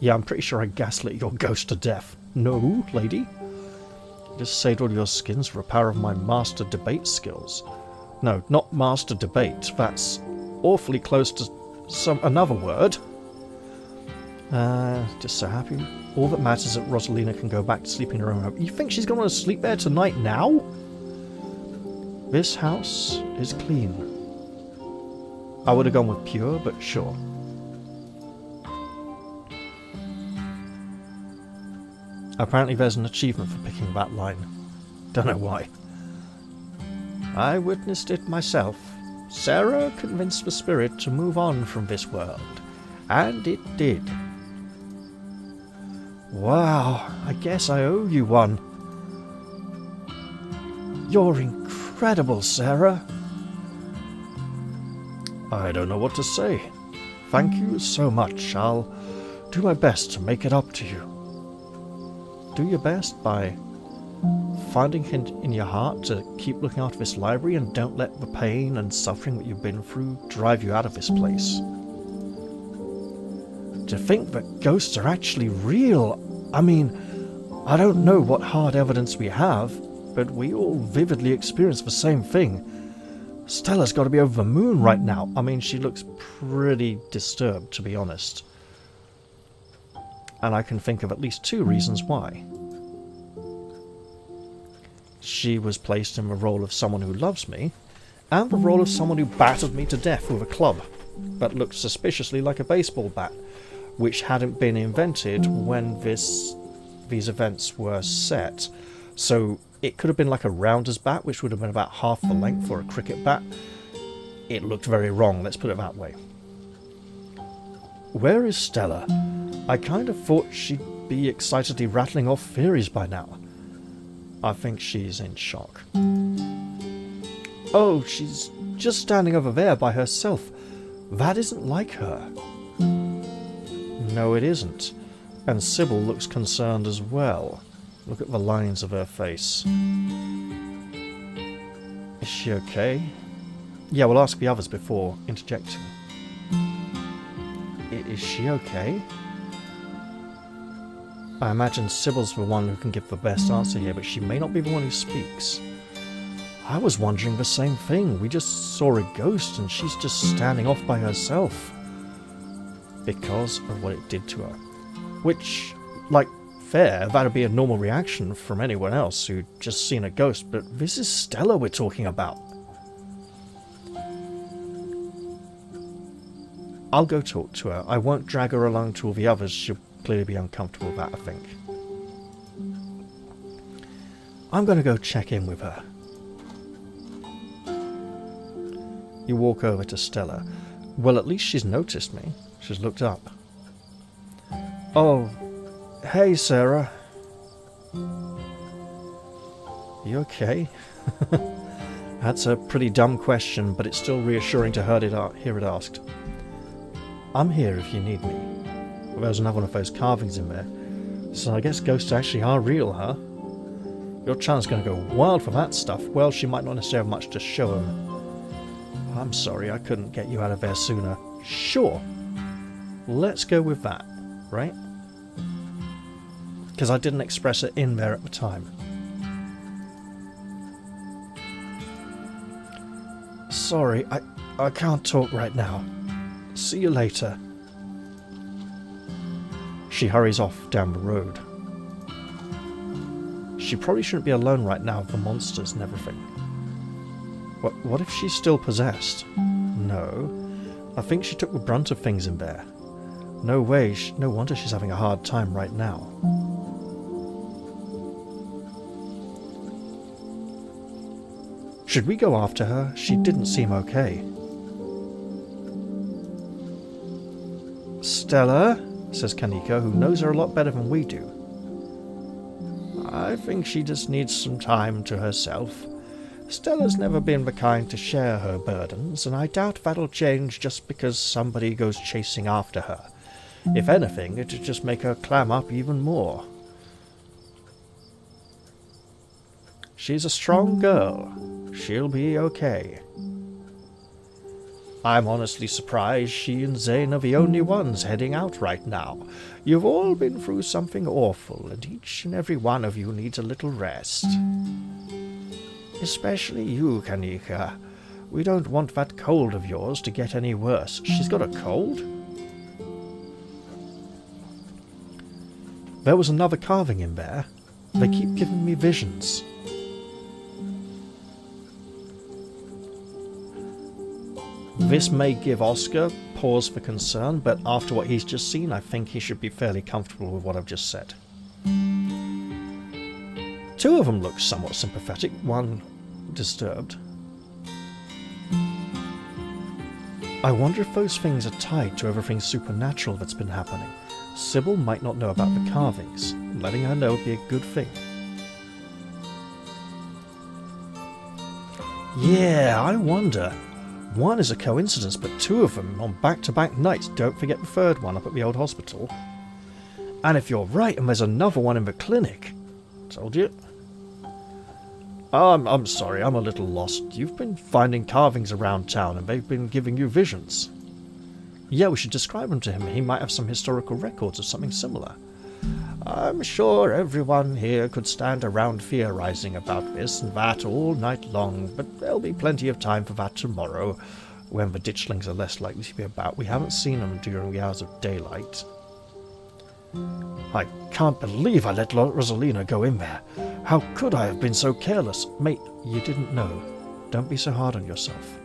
Yeah, I'm pretty sure I gaslit your ghost to death. No, lady. Just saved all your skins for the power of my master debate skills. No, not master debate. That's awfully close to another word. Just so happy. All that matters is that Rosalina can go back to sleep in her own home. You think she's going to sleep there tonight now? This house is clean. I would have gone with pure, but sure. Apparently there's an achievement for picking that line. Don't know why. I witnessed it myself. Sarah convinced the spirit to move on from this world. And it did. Wow, I guess I owe you one. You're incredible, Sarah. I don't know what to say. Thank you so much. I'll do my best to make it up to you. Do your best by finding it in your heart to keep looking after this library, and don't let the pain and suffering that you've been through drive you out of this place. To think that ghosts are actually real. I mean, I don't know what hard evidence we have, but we all vividly experience the same thing. Stella's got to be over the moon right now. I mean, she looks pretty disturbed, to be honest. And I can think of at least 2 reasons why. She was placed in the role of someone who loves me, and the role of someone who battered me to death with a club that looked suspiciously like a baseball bat, which hadn't been invented when these events were set. So it could have been like a rounder's bat, which would have been about half the length for a cricket bat. It looked very wrong, let's put it that way. Where is Stella? I kind of thought she'd be excitedly rattling off theories by now. I think she's in shock. Oh, she's just standing over there by herself. That isn't like her. No, it isn't. And Sybil looks concerned as well. Look at the lines of her face. Is she okay? Yeah, we'll ask the others before interjecting. Is she okay? I imagine Sybil's the one who can give the best answer here, but she may not be the one who speaks. I was wondering the same thing. We just saw a ghost and she's just standing off by herself. Because of what it did to her. Which, like, fair, that'd be a normal reaction from anyone else who'd just seen a ghost, but this is Stella we're talking about. I'll go talk to her. I won't drag her along to all the others. She'll clearly be uncomfortable with that, I think. I'm going to go check in with her. You walk over to Stella. Well, at least she's noticed me. She's looked up. Oh, hey, Sarah. You okay? That's a pretty dumb question, but it's still reassuring to hear it asked. I'm here if you need me. Well, there's another one of those carvings in there. So I guess ghosts actually are real, huh? Your child's going to go wild for that stuff. Well, she might not necessarily have much to show him. I'm sorry I couldn't get you out of there sooner. Sure. Let's go with that, right? Because I didn't express it in there at the time. Sorry, I can't talk right now. See you later. She hurries off down the road. She probably shouldn't be alone right now with the monsters and everything. What if she's still possessed? No. I think she took the brunt of things in there. No way, no wonder she's having a hard time right now. Should we go after her? She didn't seem okay. Stella, says Kanika, who knows her a lot better than we do. I think she just needs some time to herself. Stella's never been the kind to share her burdens, and I doubt that'll change just because somebody goes chasing after her. If anything, it'll just make her clam up even more. She's a strong girl. She'll be okay. I'm honestly surprised she and Zane are the only ones heading out right now. You've all been through something awful, and each and every one of you needs a little rest. Especially you, Kanika. We don't want that cold of yours to get any worse. She's got a cold? There was another carving in there. They keep giving me visions. This may give Oscar pause for concern, but after what he's just seen, I think he should be fairly comfortable with what I've just said. Two of them look somewhat sympathetic, one disturbed. I wonder if those things are tied to everything supernatural that's been happening. Sybil might not know about the carvings. Letting her know would be a good thing. Yeah, I wonder. One is a coincidence, but two of them on back-to-back nights. Don't forget the third one up at the old hospital. And if you're right, and there's another one in the clinic. Told you. I'm sorry, I'm a little lost. You've been finding carvings around town, and they've been giving you visions. Yeah, we should describe them to him. He might have some historical records of something similar. I'm sure everyone here could stand around theorizing about this and that all night long, but there'll be plenty of time for that tomorrow, when the ditchlings are less likely to be about. We haven't seen them during the hours of daylight. I can't believe I let Rosalina go in there. How could I have been so careless? Mate, you didn't know. Don't be so hard on yourself.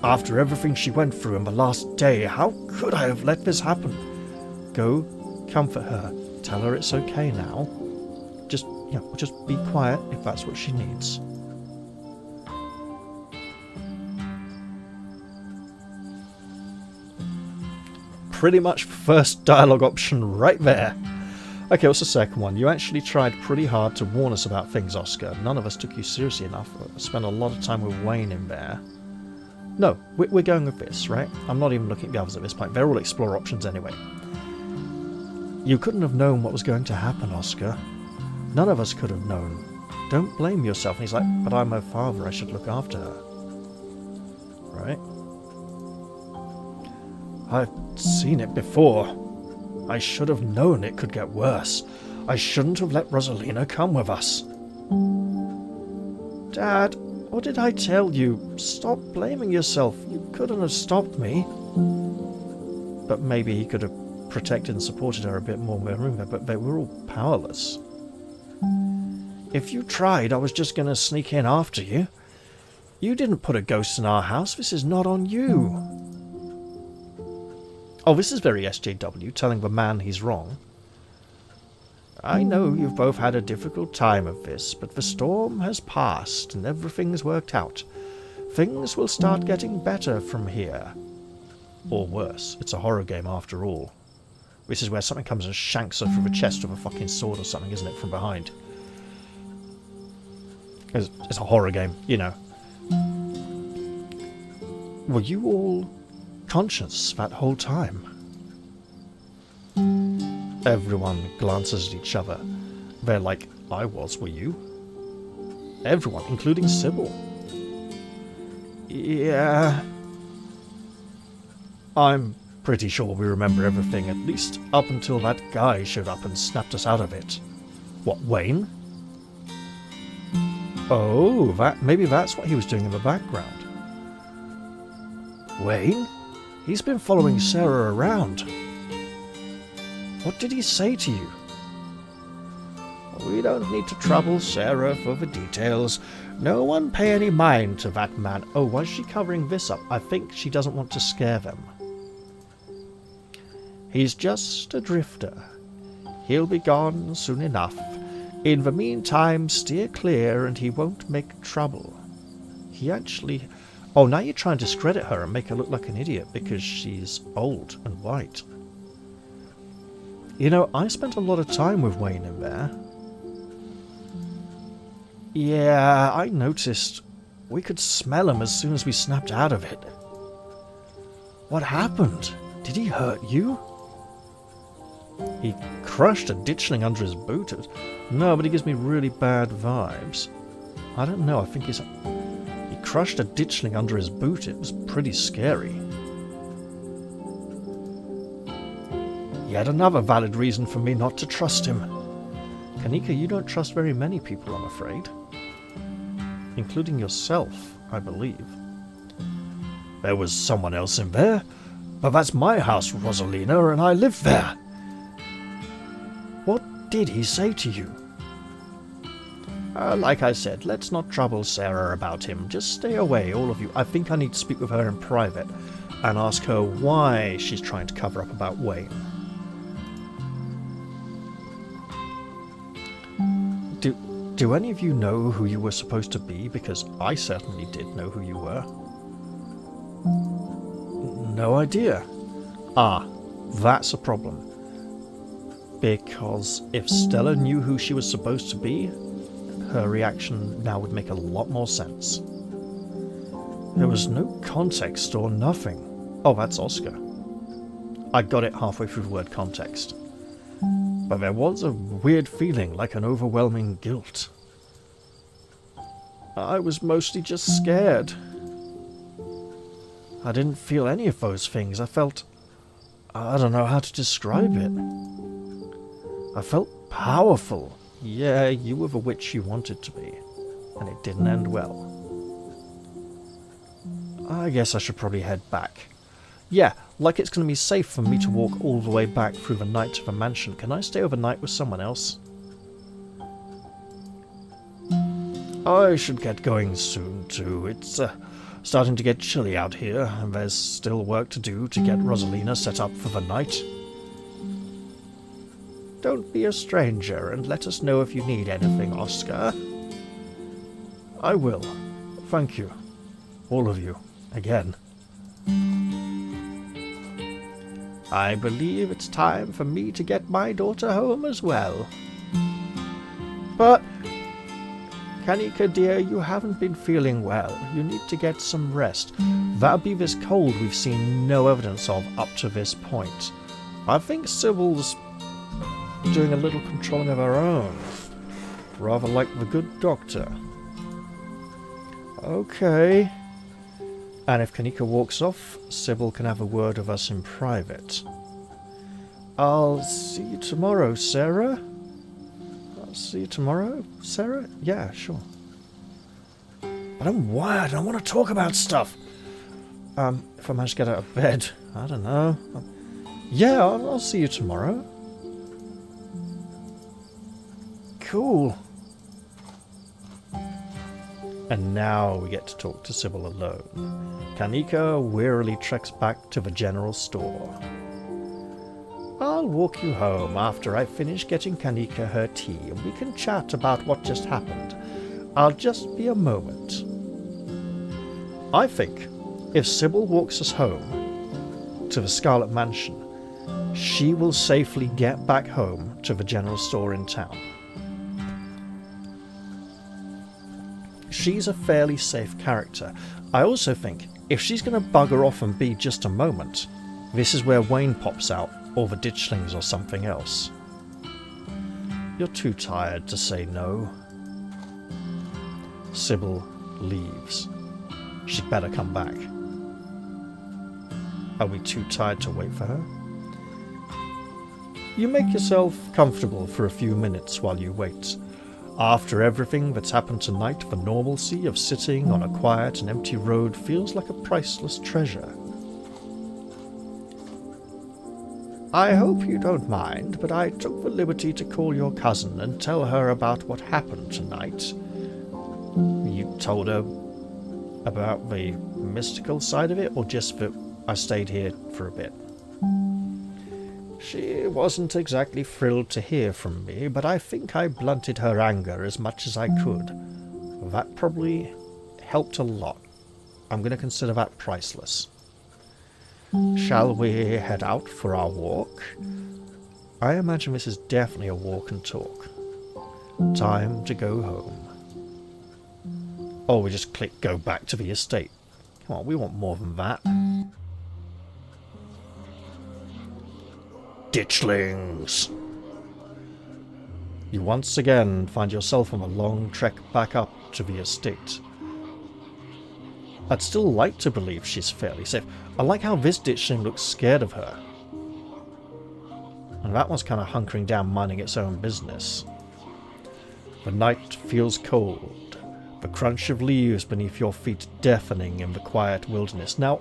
After everything she went through in the last day, how could I have let this happen? Go, comfort her. Tell her it's okay now. Just be quiet if that's what she needs. Pretty much first dialogue option right there. Okay, what's the second one? You actually tried pretty hard to warn us about things, Oscar. None of us took you seriously enough. I spent a lot of time with Wayne in there. No, we're going with this, right? I'm not even looking at the others at this point. They're all explore options anyway. You couldn't have known what was going to happen, Oscar. None of us could have known. Don't blame yourself. And he's like, but I'm her father. I should look after her. Right? I've seen it before. I should have known it could get worse. I shouldn't have let Rosalina come with us. Dad, what did I tell you? Stop blaming yourself. You couldn't have stopped me. But maybe he could have protected and supported her a bit more, but they were all powerless. If you tried, I was just going to sneak in after you. You didn't put a ghost in our house. This is not on you. Oh, this is very SJW, telling the man he's wrong. I know you've both had a difficult time of this, but the storm has passed and everything's worked out. Things will start getting better from here. Or worse. It's a horror game after all. This is where something comes and shanks her through the chest with a fucking sword or something, isn't it, from behind? It's a horror game, you know. Were you all conscious that whole time? Everyone glances at each other. They're like, I was, were you? Everyone, including Sybil. Yeah. I'm pretty sure we remember everything, at least up until that guy showed up and snapped us out of it. What, Wayne? Oh, maybe that's what he was doing in the background. Wayne? He's been following Sarah around. What did he say to you? We don't need to trouble Sarah for the details. No one pay any mind to that man. Oh, why is she covering this up? I think she doesn't want to scare them. He's just a drifter. He'll be gone soon enough. In the meantime, steer clear and he won't make trouble. He actually... Oh, now you're trying to discredit her and make her look like an idiot because she's old and white. You know, I spent a lot of time with Wayne in there. Yeah, I noticed. We could smell him as soon as we snapped out of it. What happened? Did he hurt you? He crushed a ditchling under his boot. No, but he gives me really bad vibes. I don't know, I think he crushed a ditchling under his boot. It was pretty scary. Yet another valid reason for me not to trust him. Kanika, you don't trust very many people, I'm afraid. Including yourself, I believe. There was someone else in there, but that's my house, Rosalina, and I live there. What did he say to you? Like I said, let's not trouble Sarah about him. Just stay away, all of you. I think I need to speak with her in private and ask her why she's trying to cover up about Wayne. Do any of you know who you were supposed to be? Because I certainly did know who you were. No idea. Ah, that's a problem. Because if Stella knew who she was supposed to be, her reaction now would make a lot more sense. There was no context or nothing. Oh, that's Oscar. I got it halfway through the word context. But there was a weird feeling, like an overwhelming guilt. I was mostly just scared. I didn't feel any of those things. I felt... I don't know how to describe it. I felt powerful. Yeah, you were the witch you wanted to be. And it didn't end well. I guess I should probably head back. Yeah, like it's going to be safe for me to walk all the way back through the night to the mansion. Can I stay overnight with someone else? I should get going soon, too. It's starting to get chilly out here, and there's still work to do to get Rosalina set up for the night. Don't be a stranger, and let us know if you need anything, Oscar. I will. Thank you. All of you. Again. I believe it's time for me to get my daughter home as well. But, Kanika dear, you haven't been feeling well. You need to get some rest. That'll be this cold we've seen no evidence of up to this point. I think Sybil's doing a little controlling of her own. Rather like the good doctor. Okay. And if Kanika walks off, Sybil can have a word with us in private. I'll see you tomorrow, Sarah. I'll see you tomorrow, Sarah? Yeah, sure. But I'm wired. I want to talk about stuff. If I manage to get out of bed, I don't know. Yeah, I'll see you tomorrow. Cool. And now we get to talk to Sybil alone. Kanika wearily treks back to the general store. I'll walk you home after I finish getting Kanika her tea, and we can chat about what just happened. I'll just be a moment. I think if Sybil walks us home to the Scarlet Mansion, she will safely get back home to the general store in town. She's a fairly safe character. I also think if she's going to bugger off and be just a moment, this is where Wayne pops out Or the ditchlings or something else? You're too tired to say no. Sybil leaves. She'd better come back. Are we too tired to wait for her? You make yourself comfortable for a few minutes while you wait. After everything that's happened tonight, the normalcy of sitting on a quiet and empty road feels like a priceless treasure. I hope you don't mind, but I took the liberty to call your cousin and tell her about what happened tonight. You told her about the mystical side of it, or just that I stayed here for a bit? She wasn't exactly thrilled to hear from me, but I think I blunted her anger as much as I could. That probably helped a lot. I'm going to consider that priceless. Shall we head out for our walk? I imagine this is definitely a walk and talk. Time to go home. Oh, we just click go back to the estate. Come on, we want more than that. Ditchlings! You once again find yourself on a long trek back up to the estate. I'd still like to believe she's fairly safe. I like how this ditchling looks scared of her. And that one's kind of hunkering down, minding its own business. The night feels cold. The crunch of leaves beneath your feet deafening in the quiet wilderness. Now,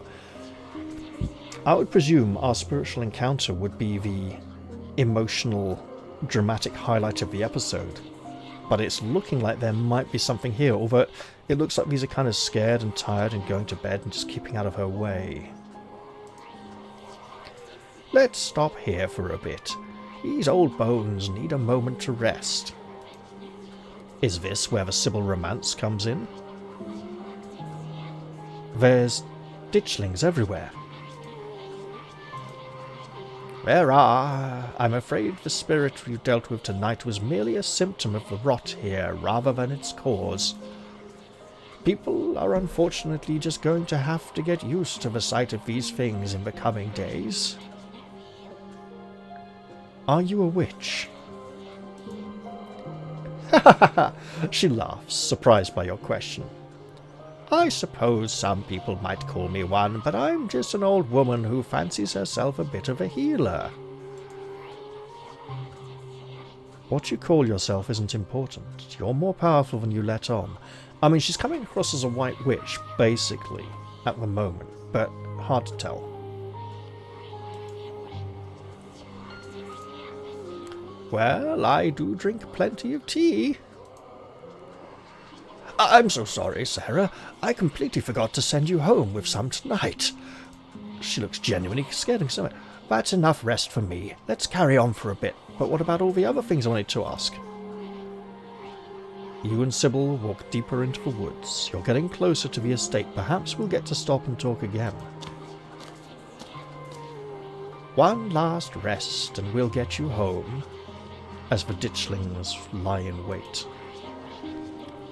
I would presume our spiritual encounter would be the emotional, dramatic highlight of the episode. But it's looking like there might be something here, although it looks like these are kind of scared and tired and going to bed and just keeping out of her way. Let's stop here for a bit. These old bones need a moment to rest. Is this where the Sybil romance comes in? There's ditchlings everywhere. I'm afraid the spirit you dealt with tonight was merely a symptom of the rot here, rather than its cause. People are unfortunately just going to have to get used to the sight of these things in the coming days. Are you a witch? She laughs, surprised by your question. I suppose some people might call me one, but I'm just an old woman who fancies herself a bit of a healer. What you call yourself isn't important. You're more powerful than you let on. I mean, she's coming across as a white witch, basically, at the moment, but hard to tell. Well, I do drink plenty of tea. I'm so sorry, Sarah. I completely forgot to send you home with some tonight. She looks genuinely scared and so that's enough rest for me. Let's carry on for a bit. But what about all the other things I wanted to ask? You and Sybil walk deeper into the woods. You're getting closer to the estate. Perhaps we'll get to stop and talk again. One last rest and we'll get you home, as the ditchlings lie in wait.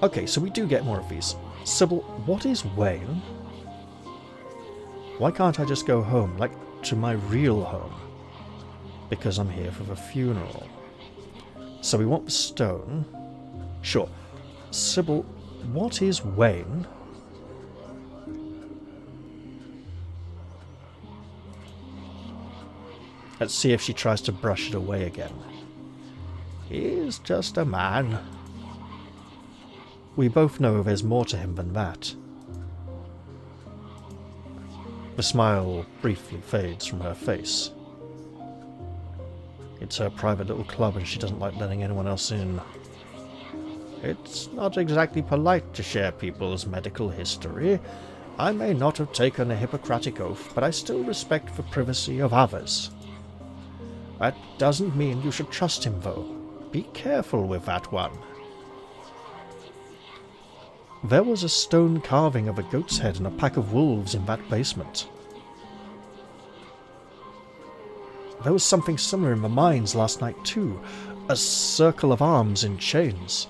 Okay, so we do get more of these. Sybil, what is Wayne? Why can't I just go home, like to my real home? Because I'm here for the funeral. So we want the stone. Sure. Sybil, what is Wayne? Let's see if she tries to brush it away again. He's just a man. We both know there's more to him than that. The smile briefly fades from her face. It's her private little club and she doesn't like letting anyone else in. It's not exactly polite to share people's medical history. I may not have taken a Hippocratic oath, but I still respect the privacy of others. That doesn't mean you should trust him, though. Be careful with that one. There was a stone carving of a goat's head and a pack of wolves in that basement. There was something similar in the mines last night too. A circle of arms in chains.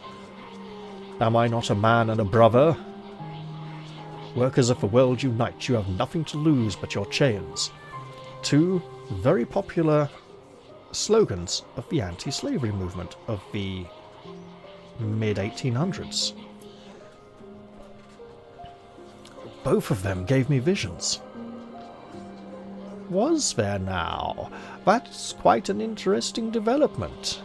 Am I not a man and a brother? Workers of the world unite. You have nothing to lose but your chains. two very popular slogans of the anti-slavery movement of the mid-1800s. Both of them gave me visions. Was there now? That's quite an interesting development.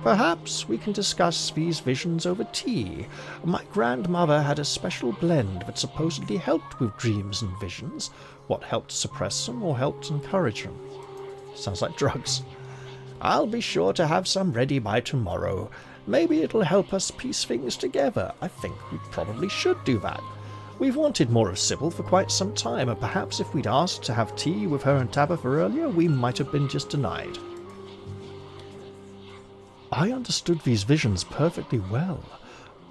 Perhaps we can discuss these visions over tea. My grandmother had a special blend that supposedly helped with dreams and visions. What helped suppress them or helped encourage them? Sounds like drugs. I'll be sure to have some ready by tomorrow. Maybe it'll help us piece things together. I think we probably should do that. We've wanted more of Sybil for quite some time, and perhaps if we'd asked to have tea with her and Tabitha earlier, we might have been just denied. I understood these visions perfectly well.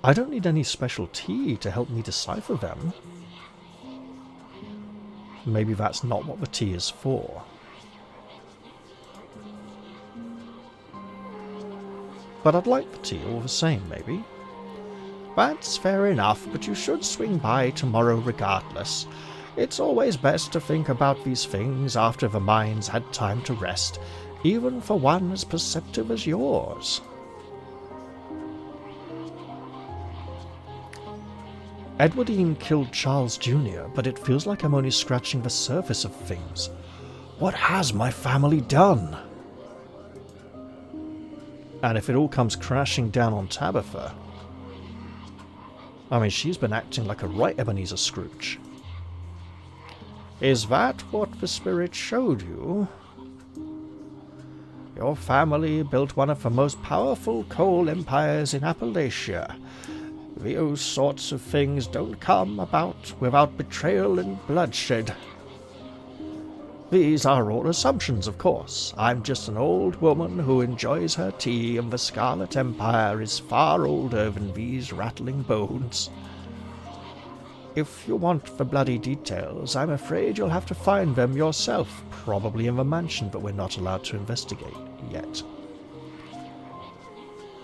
I don't need any special tea to help me decipher them. Maybe that's not what the tea is for. But I'd like the tea all the same, maybe. That's fair enough, but you should swing by tomorrow regardless. It's always best to think about these things after the mind's had time to rest, even for one as perceptive as yours. Edwardine killed Charles Jr., but it feels like I'm only scratching the surface of things. What has my family done? And if it all comes crashing down on Tabitha... I mean, she's been acting like a right Ebenezer Scrooge. Is that what the spirit showed you? Your family built one of the most powerful coal empires in Appalachia. Those sorts of things don't come about without betrayal and bloodshed. These are all assumptions, of course. I'm just an old woman who enjoys her tea, and the Scarlet Empire is far older than these rattling bones. If you want the bloody details, I'm afraid you'll have to find them yourself, probably in the mansion, but we're not allowed to investigate yet.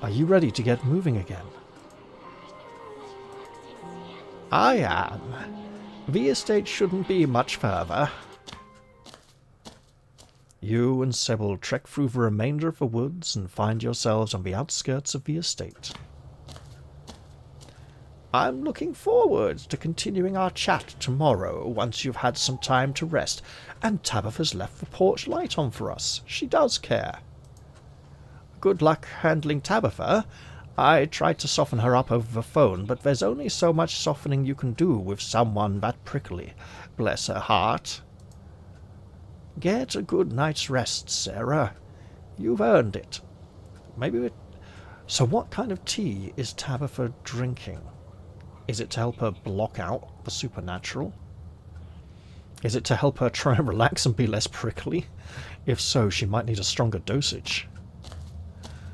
Are you ready to get moving again? I am. The estate shouldn't be much further. You and Sybil trek through the remainder of the woods and find yourselves on the outskirts of the estate. I'm looking forward to continuing our chat tomorrow once you've had some time to rest, and Tabitha's left the porch light on for us. She does care. Good luck handling Tabitha. I tried to soften her up over the phone, but there's only so much softening you can do with someone that prickly. Bless her heart. Get a good night's rest, Sarah. You've earned it. So what kind of tea is Tabitha drinking? Is it to help her block out the supernatural? Is it to help her try and relax and be less prickly? If so, she might need a stronger dosage.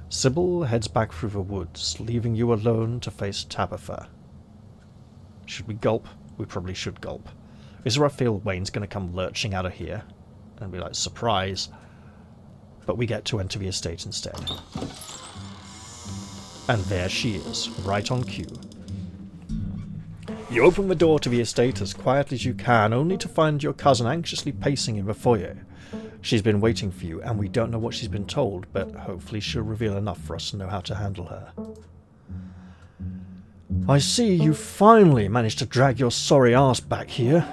Sybil heads back through the woods, leaving you alone to face Tabitha. Should we gulp? We probably should gulp. Is there a feel Wayne's going to come lurching out of here? And be like, surprise. But we get to enter the estate instead. And there she is, right on cue. You open the door to the estate as quietly as you can, only to find your cousin anxiously pacing in the foyer. She's been waiting for you, and we don't know what she's been told, but hopefully she'll reveal enough for us to know how to handle her. I see you finally managed to drag your sorry ass back here.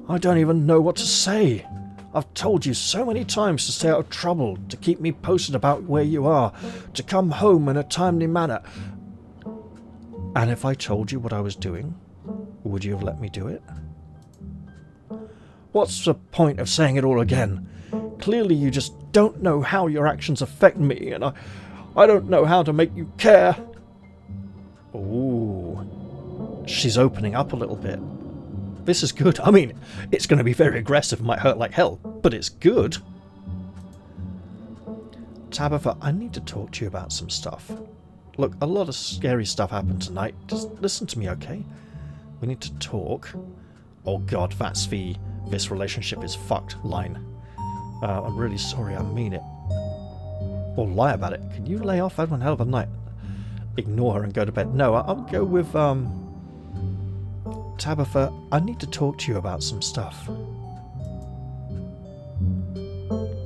I don't even know what to say. I've told you so many times to stay out of trouble, to keep me posted about where you are, to come home in a timely manner. And if I told you what I was doing, would you have let me do it? What's the point of saying it all again? Clearly you just don't know how your actions affect me, and I don't know how to make you care. Ooh, she's opening up a little bit. This is good. I mean, it's going to be very aggressive and might hurt like hell, but it's good. Tabitha, I need to talk to you about some stuff. Look, a lot of scary stuff happened tonight. Just listen to me, okay? We need to talk. Oh god, that's the "this relationship is fucked" line. I'm really sorry, I mean it. Or lie about it. Can you lay off? I've had one hell of a night. Ignore her and go to bed. No, I'll go with, Tabitha, I need to talk to you about some stuff.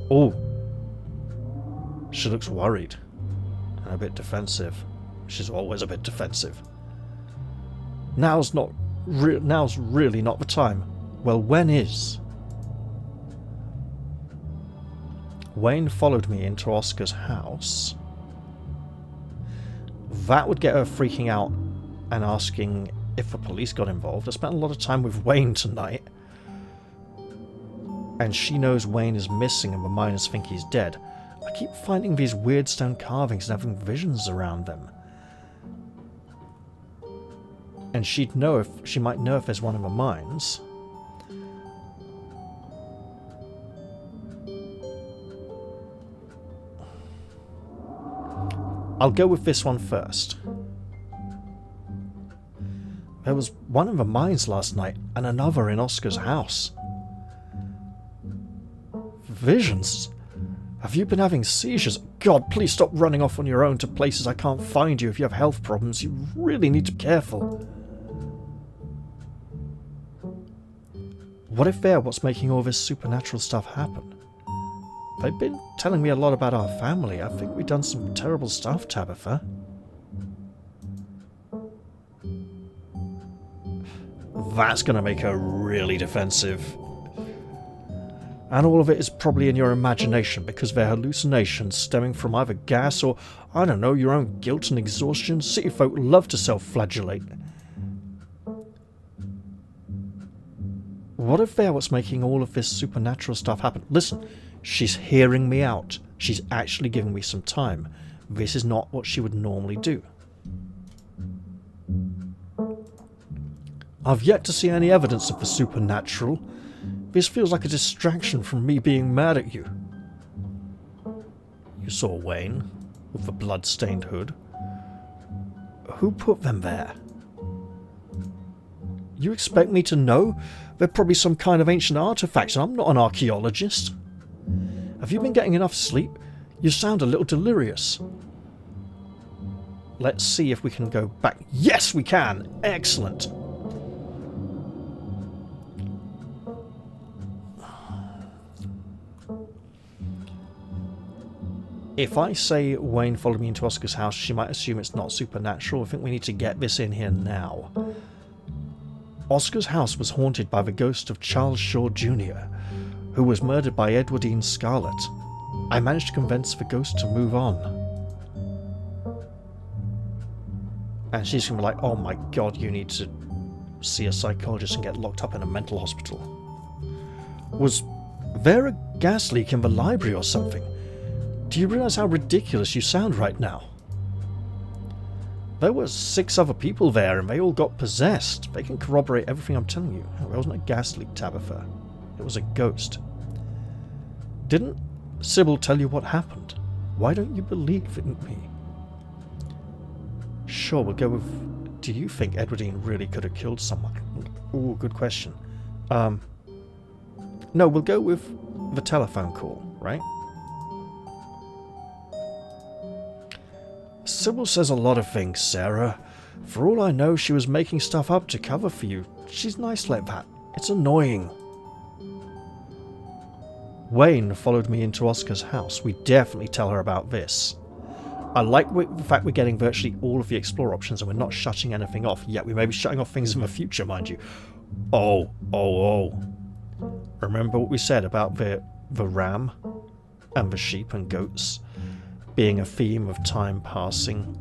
Oh. She looks worried. And a bit defensive. She's always a bit defensive. Now's really not the time. Well, when is? Wayne followed me into Oscar's house. That would get her freaking out and asking if the police got involved. I spent a lot of time with Wayne tonight. And she knows Wayne is missing and the miners think he's dead. I keep finding these weird stone carvings and having visions around them. And she might know if there's one in the mines. I'll go with this one first. There was one in the mines last night and another in Oscar's house. Visions? Have you been having seizures? God, please stop running off on your own to places I can't find you if you have health problems. You really need to be careful. What if they're what's making all this supernatural stuff happen? They've been telling me a lot about our family. I think we've done some terrible stuff, Tabitha. That's going to make her really defensive. And all of it is probably in your imagination because they're hallucinations stemming from either gas or, I don't know, your own guilt and exhaustion. City folk love to self-flagellate. What if they're what's making all of this supernatural stuff happen? Listen, she's hearing me out. She's actually giving me some time. This is not what she would normally do. I've yet to see any evidence of the supernatural. This feels like a distraction from me being mad at you. You saw Wayne, with the blood-stained hood. Who put them there? You expect me to know? They're probably some kind of ancient artifacts, and I'm not an archaeologist. Have you been getting enough sleep? You sound a little delirious. Let's see if we can go back. Yes, we can! Excellent! If I say Wayne followed me into Oscar's house, she might assume it's not supernatural. I think we need to get this in here now. Oscar's house was haunted by the ghost of Charles Shaw Jr., who was murdered by Edwardine Scarlet. I managed to convince the ghost to move on. And she's going to be like, oh my god, you need to see a psychologist and get locked up in a mental hospital. Was there a gas leak in the library or something? Do you realise how ridiculous you sound right now? There were 6 other people there and they all got possessed. They can corroborate everything I'm telling you. It wasn't a gas leak, Tabitha. It was a ghost. Didn't Sybil tell you what happened? Why don't you believe in me? Sure, we'll go with... Do you think Edwardine really could have killed someone? Ooh, good question. No, we'll go with the telephone call, right? Sybil says a lot of things, Sarah. For all I know, she was making stuff up to cover for you. She's nice like that. It's annoying. Wayne followed me into Oscar's house. We definitely tell her about this. I like the fact we're getting virtually all of the explore options and we're not shutting anything off. Yet we may be shutting off things in the future, mind you. Oh. Remember what we said about the ram and the sheep and goats being a theme of time passing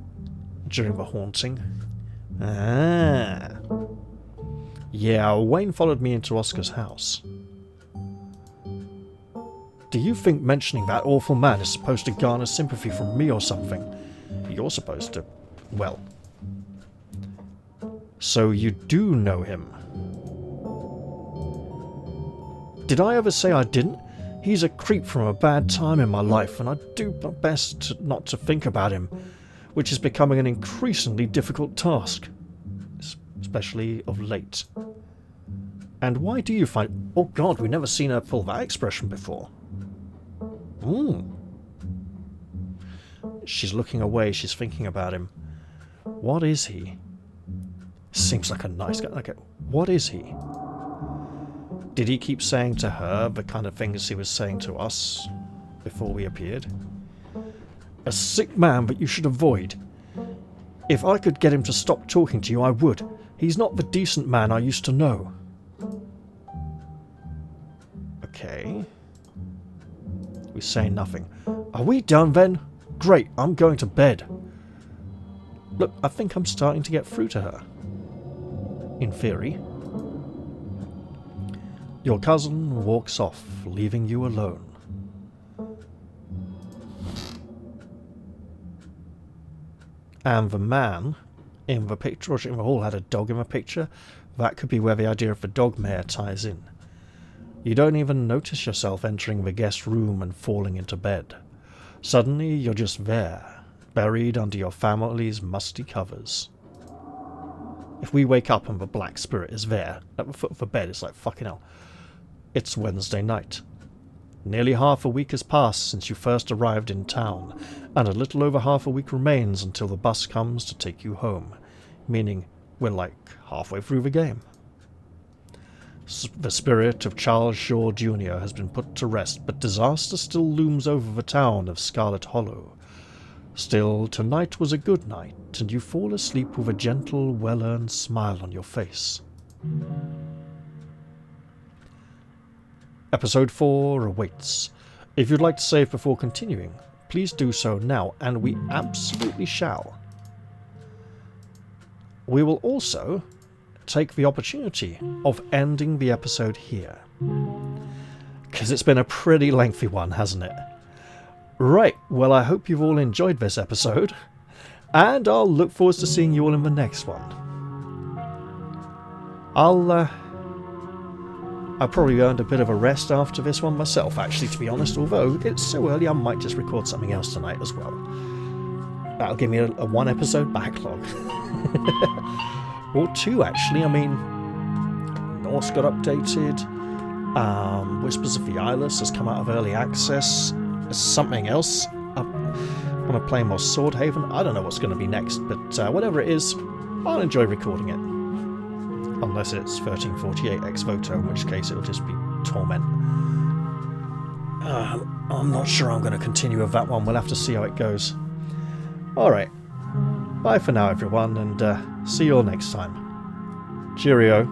during the haunting? Ah. Yeah, Wayne followed me into Oscar's house. Do you think mentioning that awful man is supposed to garner sympathy from me or something? You're supposed to... Well... So you do know him? Did I ever say I didn't? He's a creep from a bad time in my life, and I do my best not to think about him, which is becoming an increasingly difficult task, especially of late. And why do you find... Oh god, we've never seen her pull that expression before. She's looking away, she's thinking about him. What is he? Seems like a nice guy. Okay, what is he? Did he keep saying to her the kind of things he was saying to us? before we appeared. A sick man, but you should avoid. If I could get him to stop talking to you, I would. He's not the decent man I used to know. Okay. We say nothing. Are we done then? Great, I'm going to bed. Look, I think I'm starting to get through to her. In theory. Your cousin walks off, leaving you alone. And the man in the picture, or we all had a dog in the picture, that could be where the idea of the dog mare ties in. You don't even notice yourself entering the guest room and falling into bed. Suddenly you're just there, buried under your family's musty covers. If we wake up and the black spirit is there, at the foot of the bed, it's like, fucking hell. It's Wednesday night. Nearly half a week has passed since you first arrived in town, and a little over half a week remains until the bus comes to take you home, meaning we're like halfway through the game. The spirit of Charles Shaw Jr. has been put to rest, but disaster still looms over the town of Scarlet Hollow. Still, tonight was a good night, and you fall asleep with a gentle, well-earned smile on your face. Episode 4 awaits. If you'd like to save before continuing, please do so now, and we absolutely shall. We will also take the opportunity of ending the episode here, because it's been a pretty lengthy one, hasn't it? Right, well, I hope you've all enjoyed this episode, and I'll look forward to seeing you all in the next one. I probably earned a bit of a rest after this one myself, actually, to be honest, although it's so early I might just record something else tonight as well. That'll give me a one episode backlog. Or two, actually. I mean, Norse got updated, Whispers of the Eyeless has come out of early access, something else. I'm going to play more Swordhaven. I don't know what's going to be next, but whatever it is, I'll enjoy recording it. Unless it's 1348 ex voto, in which case it'll just be torment. I'm not sure I'm going to continue with that one. We'll have to see how it goes. Alright. Bye for now, everyone, and see you all next time. Cheerio.